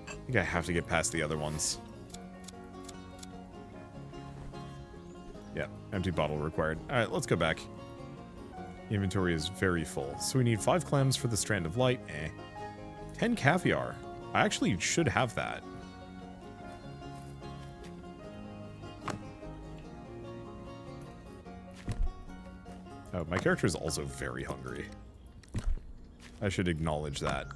I think I have to get past the other ones. Yeah, empty bottle required. Alright, let's go back. The inventory is very full. So we need 5 clams for the strand of light. 10 caviar. I actually should have that. Oh, my character is also very hungry. I should acknowledge that.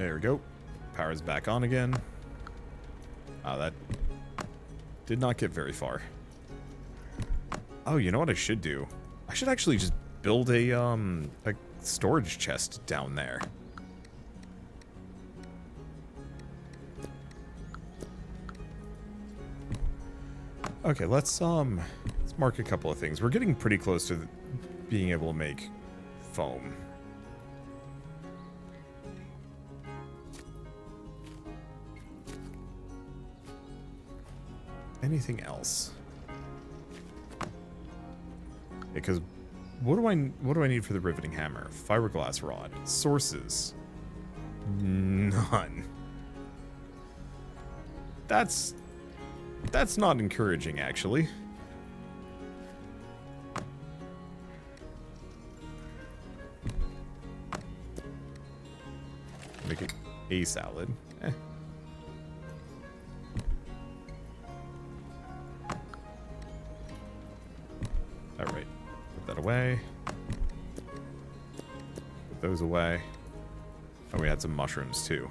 There we go. Power's back on again. That did not get very far. Oh, you know what I should do? I should actually just build a storage chest down there. Okay, let's mark a couple of things. We're getting pretty close to being able to make foam. Anything else? Because what do I need for the riveting hammer? Fiberglass rod. Sources. None. That's not encouraging, actually. Make a salad. Alright. Put that away. Put those away. Oh, we had some mushrooms, too.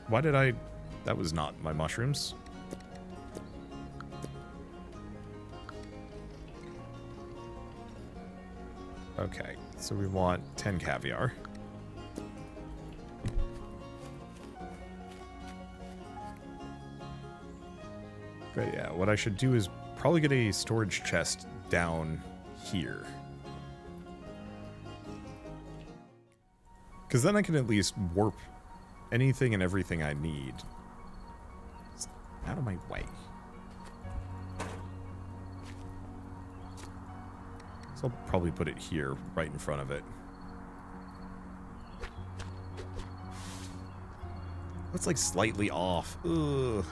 Why did I... That was not my mushrooms. Okay, so we want 10 caviar. But yeah, what I should do is probably get a storage chest down here. Because then I can at least warp anything and everything I need out of my way. So I'll probably put it here, right in front of it. That's like slightly off. Ugh.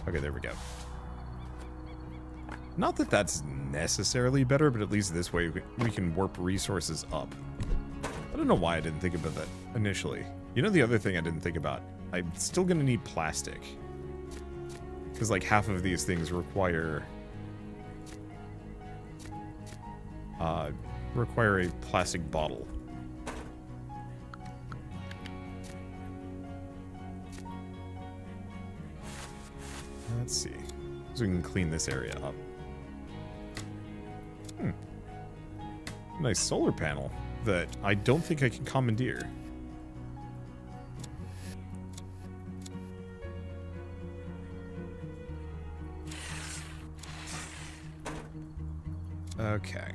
Okay, there we go. Not that that's necessarily better, but at least this way we can warp resources up. I don't know why I didn't think about that initially. You know the other thing I didn't think about? I'm still going to need plastic. Because like half of these things require a plastic bottle. Let's see. So we can clean this area up. Nice solar panel that I don't think I can commandeer. Okay.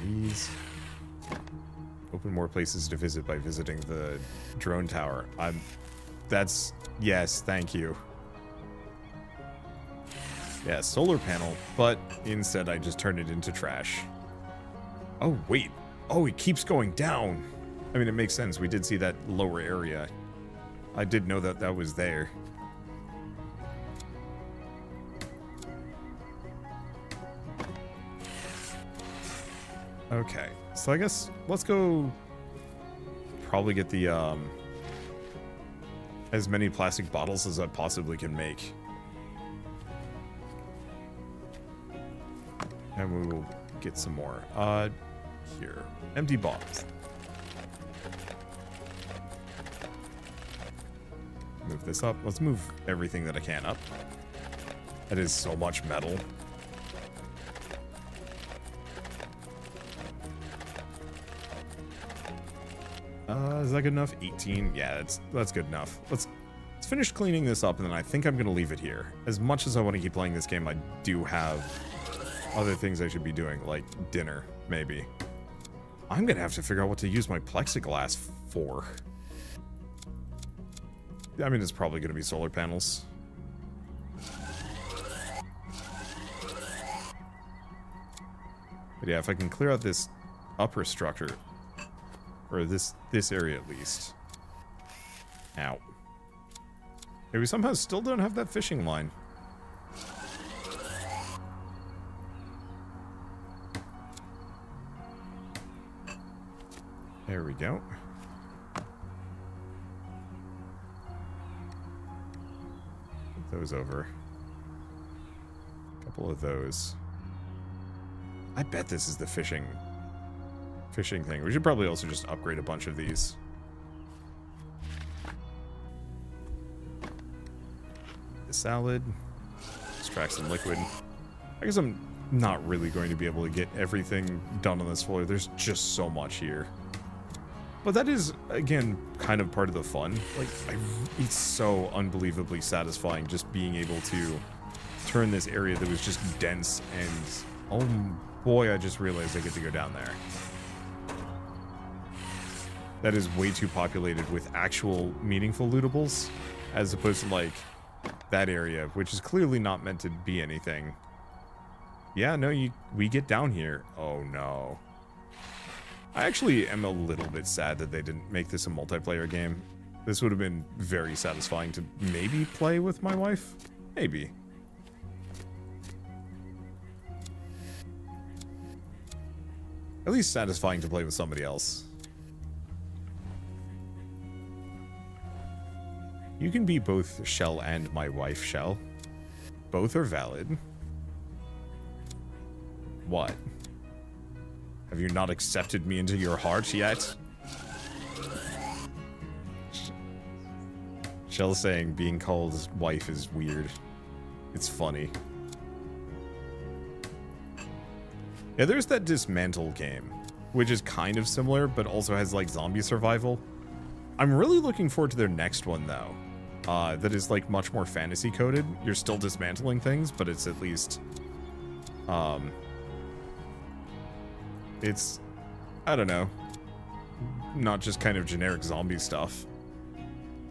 These. Open more places to visit by visiting the drone tower. Yes, thank you. Yeah, solar panel, but instead I just turned it into trash. Oh, wait. Oh, it keeps going down. I mean, it makes sense. We did see that lower area. I did know that that was there. Okay, so I guess let's go probably get the, as many plastic bottles as I possibly can make. And we will get some more. Here. Empty bottles. Move this up. Let's move everything that I can up. That is so much metal. Is that good enough? 18? Yeah, that's good enough. Let's finish cleaning this up, and then I think I'm going to leave it here. As much as I want to keep playing this game, I do have other things I should be doing, like dinner, maybe. I'm going to have to figure out what to use my plexiglass for. I mean, it's probably going to be solar panels. But yeah, if I can clear out this upper structure, or this area at least. Ow. Hey, we somehow still don't have that fishing line. There we go. those over. A couple of those. I bet this is the fishing thing. We should probably also just upgrade a bunch of these. The salad. Extract some liquid. I guess I'm not really going to be able to get everything done on this floor. There's just so much here. But that is, again, kind of part of the fun. Like, it's so unbelievably satisfying just being able to turn this area that was just dense and... Oh boy, I just realized I get to go down there. That is way too populated with actual meaningful lootables, as opposed to, like, that area, which is clearly not meant to be anything. Yeah, no, we get down here. Oh no. I actually am a little bit sad that they didn't make this a multiplayer game. This would have been very satisfying to maybe play with my wife. Maybe. At least satisfying to play with somebody else. You can be both Shell and my wife, Shell. Both are valid. What? Have you not accepted me into your heart yet? Shell saying being called wife is weird. It's funny. Yeah, there's that Dismantle game, which is kind of similar, but also has, like, zombie survival. I'm really looking forward to their next one, though. That is, like, much more fantasy-coded. You're still dismantling things, but it's at least... It's... I don't know. Not just kind of generic zombie stuff.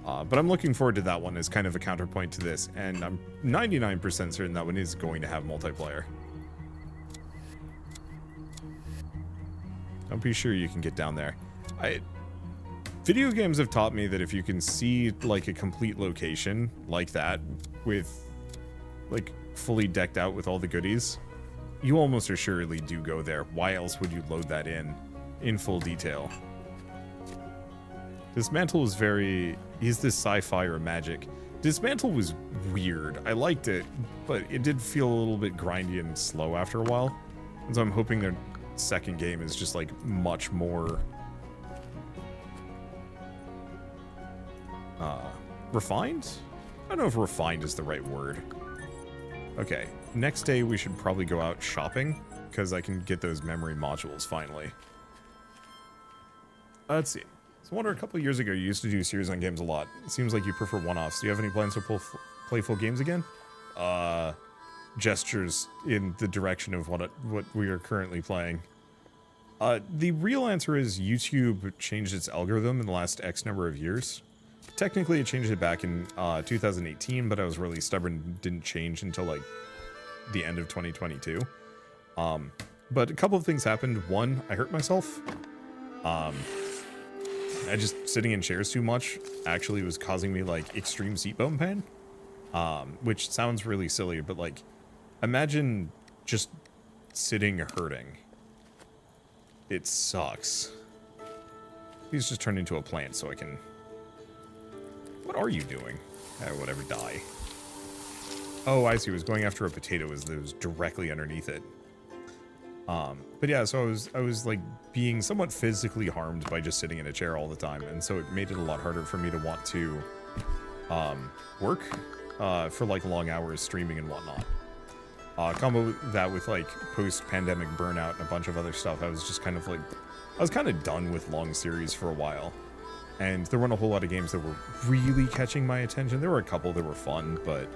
But I'm looking forward to that one as kind of a counterpoint to this, and I'm 99% certain that one is going to have multiplayer. Don't be sure you can get down there. Video games have taught me that if you can see, like, a complete location like that with, like, fully decked out with all the goodies, you almost assuredly do go there. Why else would you load that in full detail? Dismantle was very... Is this sci-fi or magic? Dismantle was weird. I liked it, but it did feel a little bit grindy and slow after a while. And so I'm hoping their second game is just, like, much more... refined? I don't know if refined is the right word. Okay, next day we should probably go out shopping, because I can get those memory modules finally. Let's see. So I wonder, a couple years ago you used to do series on games a lot. It seems like you prefer one-offs. Do you have any plans to play full games again? Gestures in the direction of what we are currently playing. The real answer is YouTube changed its algorithm in the last X number of years. Technically, it changed it back in 2018, but I was really stubborn and didn't change until, like, the end of 2022. But a couple of things happened. One, I hurt myself. I just sitting in chairs too much actually was causing me, like, extreme seat bone pain. Which sounds really silly, but, like, imagine just sitting hurting. It sucks. Please just turn into a plant so I can... What are you doing? Whatever, die. Oh, I see. It was going after a potato that was directly underneath it. But yeah, so I was like being somewhat physically harmed by just sitting in a chair all the time, and so it made it a lot harder for me to want to work for like long hours streaming and whatnot. Combo that with like post-pandemic burnout and a bunch of other stuff, I was just kind of like, I was kind of done with long series for a while. And there weren't a whole lot of games that were really catching my attention. There were a couple that were fun, but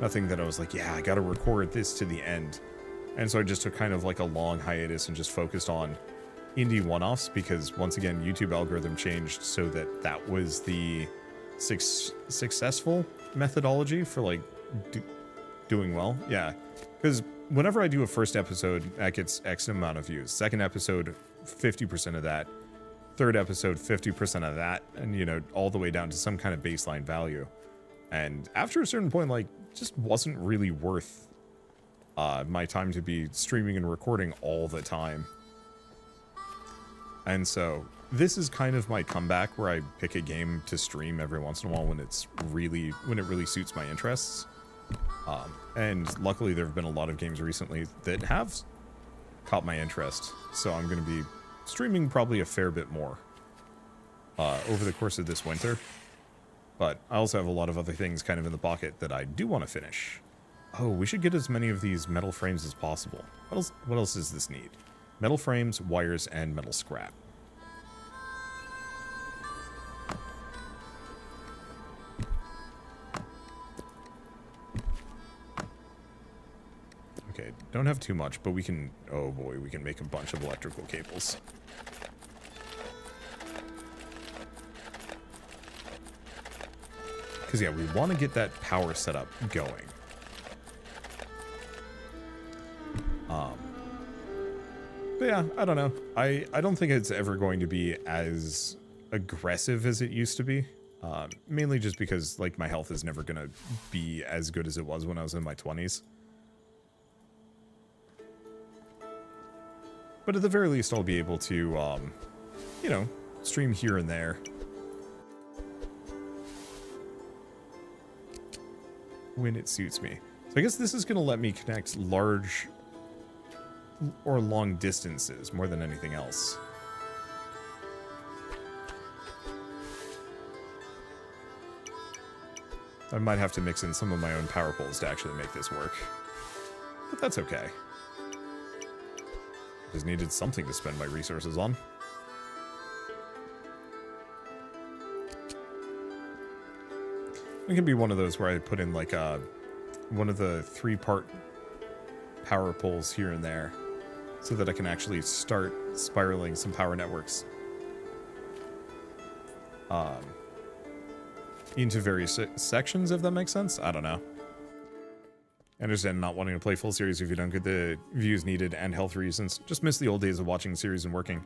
nothing that I was like, yeah, I gotta record this to the end. And so I just took kind of like a long hiatus and just focused on indie one-offs, because once again, YouTube algorithm changed so that that was the successful methodology for like doing well. Yeah, because whenever I do a first episode, that gets X amount of views. Second episode, 50% of that. Third episode, 50% of that, and, you know, all the way down to some kind of baseline value. And after a certain point, like, just wasn't really worth my time to be streaming and recording all the time. And so this is kind of my comeback, where I pick a game to stream every once in a while when it really suits my interests. And luckily there have been a lot of games recently that have caught my interest, so I'm going to be streaming probably a fair bit more over the course of this winter. But I also have a lot of other things kind of in the pocket that I do want to finish. Oh, we should get as many of these metal frames as possible. What else does this need? Metal frames, wires, and metal scrap. Okay, don't have too much, but we can... Oh boy, we can make a bunch of electrical cables. Because, yeah, we want to get that power setup going. But yeah, I don't know. I don't think it's ever going to be as aggressive as it used to be. Mainly just because, like, my health is never going to be as good as it was when I was in my 20s. But at the very least, I'll be able to, you know, stream here and there. When it suits me. So I guess this is going to let me connect large or long distances more than anything else. I might have to mix in some of my own power poles to actually make this work. But that's okay. Just needed something to spend my resources on. It can be one of those where I put in like one of the 3-part power poles here and there so that I can actually start spiraling some power networks into various sections, if that makes sense. I don't know. I understand not wanting to play full series if you don't get the views needed and health reasons. Just miss the old days of watching series and working.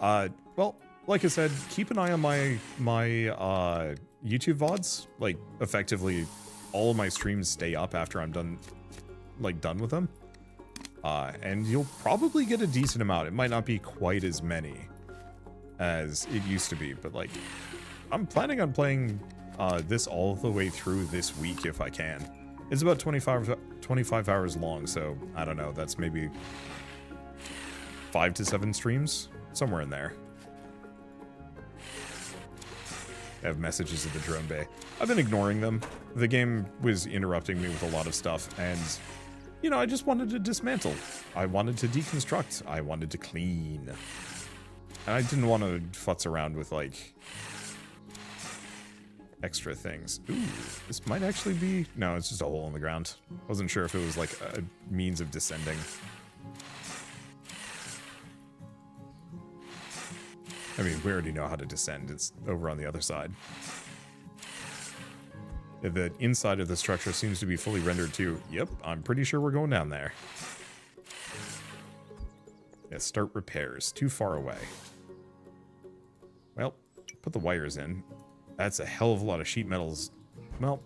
Well, like I said, keep an eye on my YouTube VODs. Like, effectively, all of my streams stay up after I'm done with them. And you'll probably get a decent amount. It might not be quite as many as it used to be, but like, I'm planning on playing this all the way through this week if I can. It's about 25 hours long, so I don't know. That's maybe 5 to 7 streams, somewhere in there. I have messages at the drone bay. I've been ignoring them. The game was interrupting me with a lot of stuff, and, you know, I just wanted to dismantle. I wanted to deconstruct. I wanted to clean. And I didn't want to futz around with, like, extra things. Ooh, this might actually be... No, it's just a hole in the ground. Wasn't sure if it was, like, a means of descending. I mean, we already know how to descend. It's over on the other side. The inside of the structure seems to be fully rendered too. Yep, I'm pretty sure we're going down there. Yeah, start repairs. Too far away. Well, put the wires in. That's a hell of a lot of sheet metals. Well,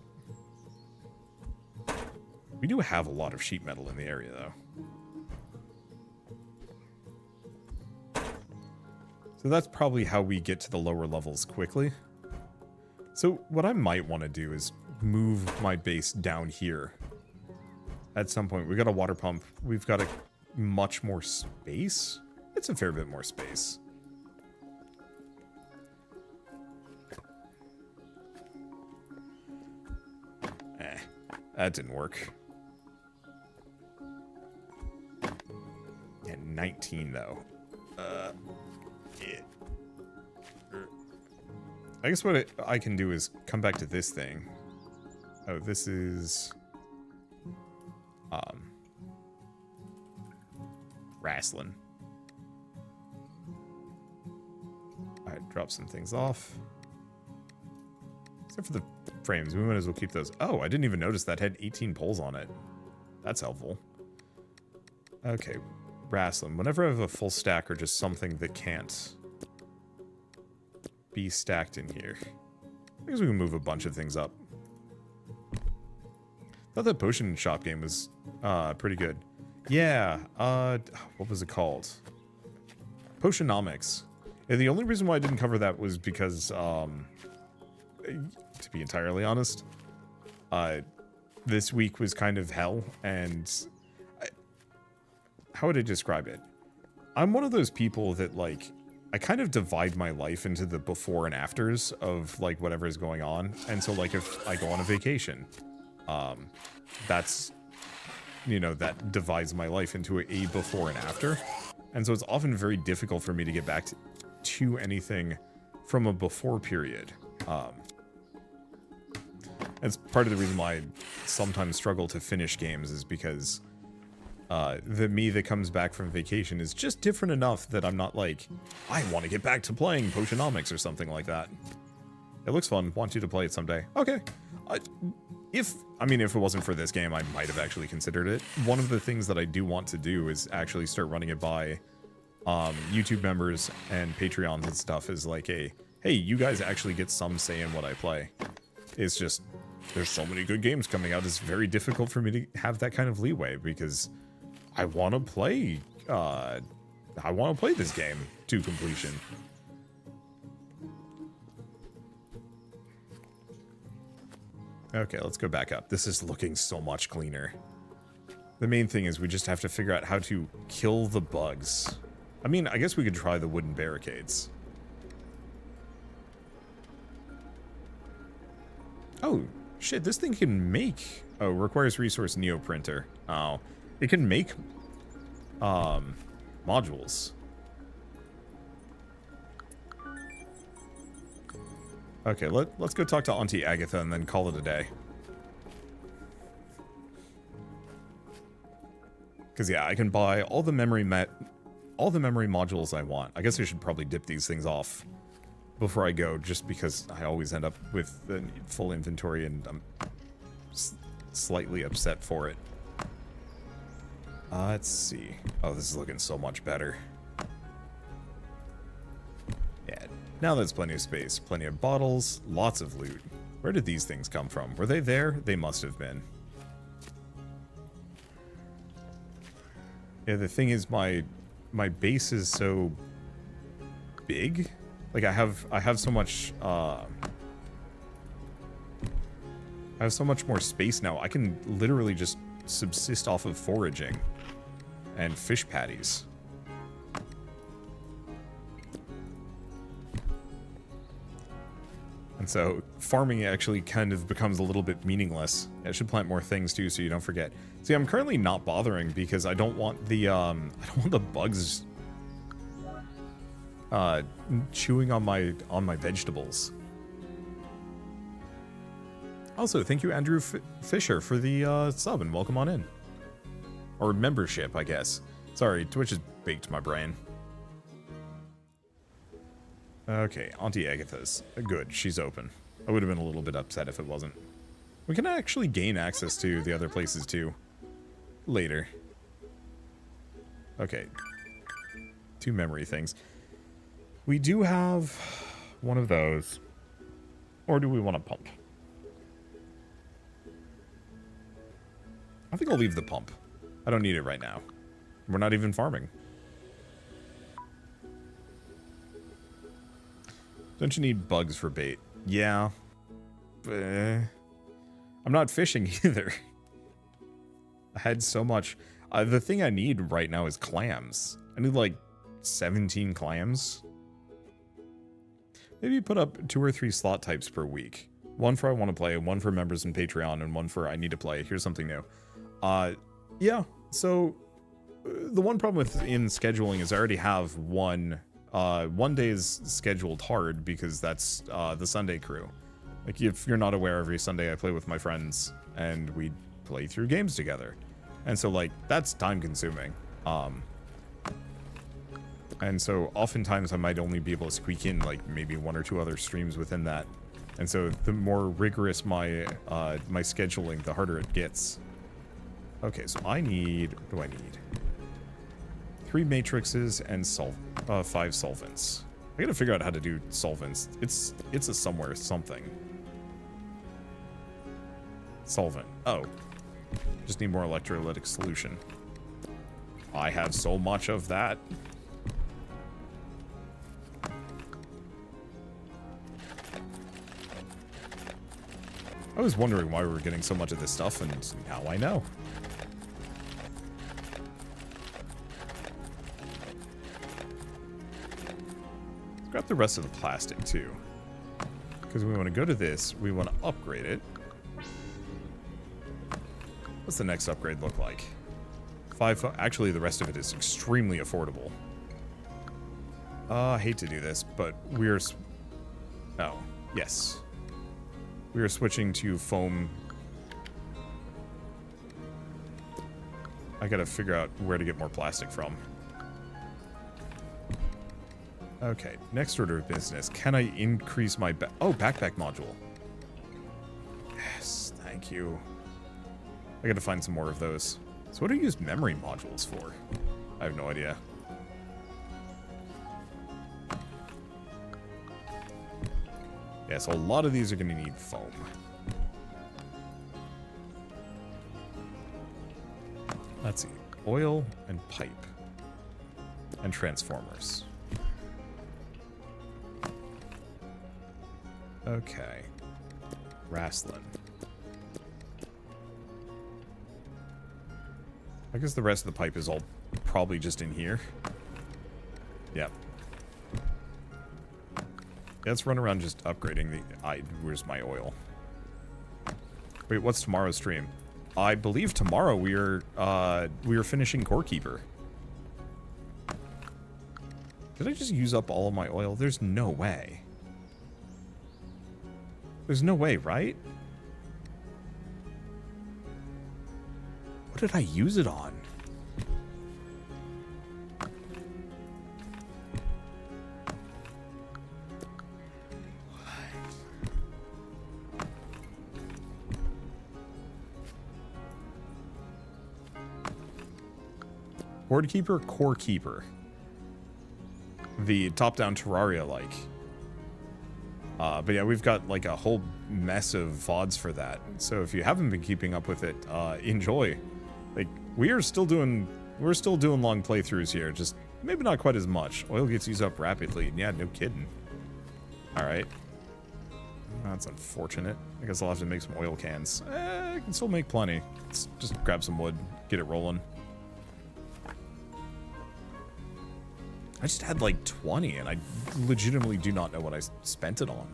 we do have a lot of sheet metal in the area, though. So that's probably how we get to the lower levels quickly. So what I might want to do is move my base down here. At some point, we've got a water pump. We've got a much more space. It's a fair bit more space. That didn't work. And 19 though. I guess what I can do is come back to this thing. Oh, this is... wrestling. Alright, drop some things off. Except for the frames, we might as well keep those. Oh, I didn't even notice that had 18 poles on it. That's helpful. Okay, wrestling. Whenever I have a full stack or just something that can't be stacked in here, I guess we can move a bunch of things up. Thought that potion shop game was pretty good. Yeah, what was it called? Potionomics. Yeah, the only reason why I didn't cover that was because, to be entirely honest, this week was kind of hell, and how would I describe it? I'm one of those people that, like, I kind of divide my life into the before and afters of, like, whatever is going on. And so, like, if I go on a vacation, that's, you know, that divides my life into a before and after. And so it's often very difficult for me to get back to anything from a before period. That's part of the reason why I sometimes struggle to finish games, is because the me that comes back from vacation is just different enough that I'm not like, I want to get back to playing Potionomics or something like that. It looks fun. Want you to play it someday. Okay. If it wasn't for this game, I might have actually considered it. One of the things that I do want to do is actually start running it by YouTube members and Patreons and stuff, is like a, hey, you guys actually get some say in what I play. It's just, there's so many good games coming out, it's very difficult for me to have that kind of leeway, because I want to play this game to completion. Okay, let's go back up. This is looking so much cleaner. The main thing is we just have to figure out how to kill the bugs. I mean, I guess we could try the wooden barricades. Oh, shit, this thing can make... Oh, requires resource neoprinter. Oh, it can make modules. Okay, let's go talk to Auntie Agatha and then call it a day. Because yeah, I can buy all the memory modules I want. I guess I should probably dip these things off before I go, just because I always end up with the full inventory and I'm slightly upset for it. Let's see. Oh, this is looking so much better. Yeah, now there's plenty of space, plenty of bottles, lots of loot. Where did these things come from? Were they there? They must have been. Yeah, the thing is, my base is so big. Like I have so much I have so much more space now. I can literally just subsist off of foraging and fish patties. And so farming actually kind of becomes a little bit meaningless. I should plant more things too, so you don't forget. See, I'm currently not bothering because I don't want the bugs chewing on my vegetables. Also, thank you, Andrew Fisher, for the sub, and welcome on in. Or membership, I guess. Sorry, Twitch has baked my brain. Okay, Auntie Agatha's. Good, she's open. I would have been a little bit upset if it wasn't. We can actually gain access to the other places, too. Later. Okay. 2 memory things. We do have one of those. Or do we want a pump? I think I'll leave the pump. I don't need it right now. We're not even farming. Don't you need bugs for bait? Yeah. I'm not fishing either. I had so much. The thing I need right now is clams. I need like 17 clams. Maybe put up 2 or 3 slot types per week. One for I want to play, one for members and Patreon, and one for I need to play. Here's something new. Yeah, so the one problem with in scheduling is I already have one day is scheduled hard because that's the Sunday crew. Like, if you're not aware, every Sunday I play with my friends and we play through games together. And so, like, that's time consuming. And so oftentimes I might only be able to squeak in like maybe 1 or 2 other streams within that. And so the more rigorous my my scheduling, the harder it gets. Okay, so I need, what do I need? 3 matrices and 5 solvents. I gotta figure out how to do solvents. It's a somewhere something. Solvent. Oh. Just need more electrolytic solution. I have so much of that. I was wondering why we were getting so much of this stuff, and now I know. Let's grab the rest of the plastic, too. Because we want to go to this, we want to upgrade it. What's the next upgrade look like? Actually, the rest of it is extremely affordable. I hate to do this, but we're... Oh, yes. We are switching to foam. I gotta figure out where to get more plastic from. Okay, next order of business. Can I increase my... backpack module. Yes, thank you. I gotta find some more of those. So what do you use memory modules for? I have no idea. Yeah, so a lot of these are going to need foam. Let's see. Oil and pipe. And transformers. Okay. Wrestling. I guess the rest of the pipe is all probably just in here. Yep. Let's run around just upgrading the... where's my oil? Wait, what's tomorrow's stream? I believe tomorrow we are finishing Core Keeper. Did I just use up all of my oil? There's no way. There's no way, right? What did I use it on? Board Keeper, Core Keeper. The top-down Terraria-like. But yeah, we've got like a whole mess of VODs for that. So if you haven't been keeping up with it, enjoy. Like, we're still doing long playthroughs here, just maybe not quite as much. Oil gets used up rapidly, and yeah, no kidding. Alright. That's unfortunate. I guess I'll have to make some oil cans. I can still make plenty. Let's just grab some wood, get it rolling. I just had like 20, and I legitimately do not know what I spent it on.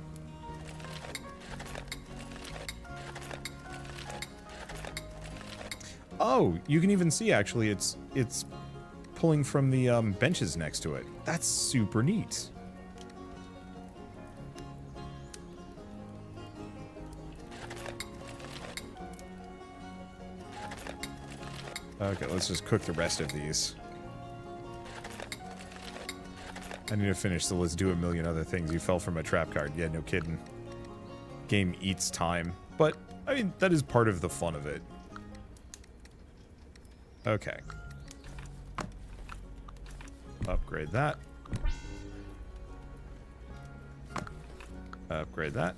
Oh, you can even see, actually, it's pulling from the benches next to it. That's super neat. Okay, let's just cook the rest of these. I need to finish, so let's do a million other things. You fell from a trap card. Yeah, no kidding. Game eats time. But, I mean, that is part of the fun of it. Okay. Upgrade that. Upgrade that.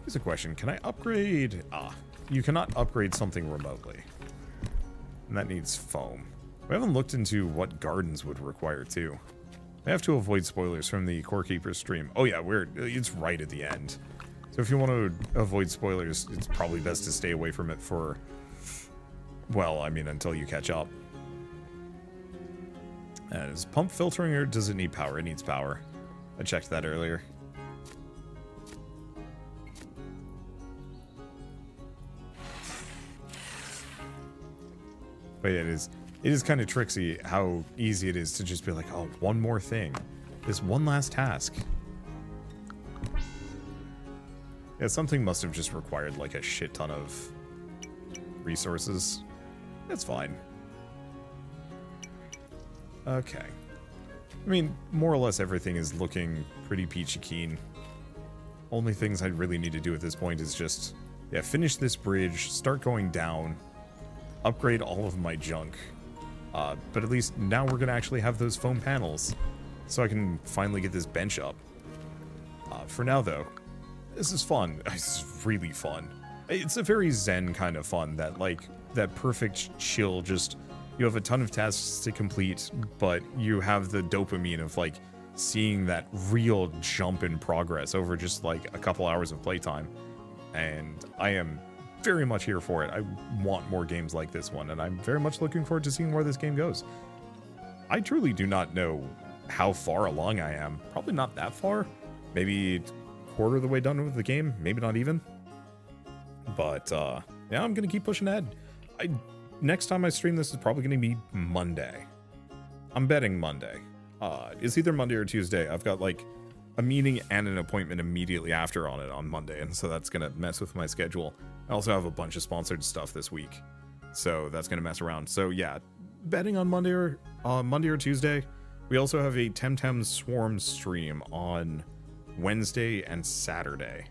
Here's a question. Can I upgrade... you cannot upgrade something remotely. And that needs foam. We haven't looked into what gardens would require, too. I have to avoid spoilers from the Core Keeper stream. Oh yeah, it's right at the end. So if you want to avoid spoilers, it's probably best to stay away from it for... well, I mean, until you catch up. Is pump filtering, or does it need power? It needs power. I checked that earlier. But yeah, it is kind of tricksy how easy it is to just be like, oh, one more thing. This one last task. Yeah, something must have just required like a shit ton of resources. That's fine. Okay. I mean, more or less everything is looking pretty peachy keen. Only things I really need to do at this point is just, yeah, finish this bridge, start going down, upgrade all of my junk. But at least now we're going to actually have those foam panels, so I can finally get this bench up. For now, though, this is fun. It's really fun. It's a very zen kind of fun, that perfect chill, just, you have a ton of tasks to complete, but you have the dopamine of, like, seeing that real jump in progress over just like a couple hours of playtime. And I am very much here for it. I want more games like this one, and I'm very much looking forward to seeing where this game goes. I truly do not know how far along I am. Probably not that far. Maybe quarter of the way done with the game. Maybe not even. But yeah, I'm gonna keep pushing ahead. Next time I stream this is probably gonna be Monday. I'm betting Monday. It's either Monday or Tuesday. I've got like a meeting and an appointment immediately after on it on Monday, and so that's gonna mess with my schedule. I also have a bunch of sponsored stuff this week, so that's gonna mess around. So yeah, betting on Monday or Tuesday. We also have a Temtem Swarm stream on Wednesday and Saturday.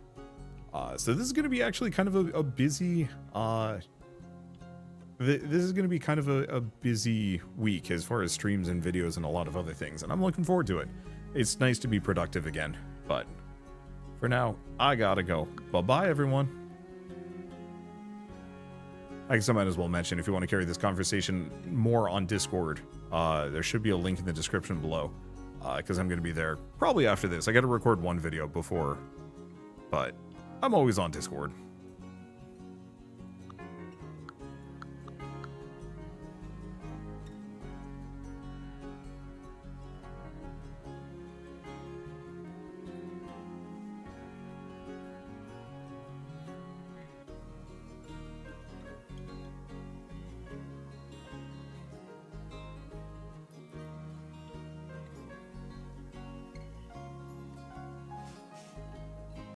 So this is gonna be actually kind of a busy. This is going to be kind of a busy week as far as streams and videos and a lot of other things, and I'm looking forward to it. It's nice to be productive again, but for now, I gotta go. Bye-bye, everyone. I guess I might as well mention, if you want to carry this conversation more on Discord, there should be a link in the description below, because I'm going to be there probably after this. I got to record one video before, but I'm always on Discord.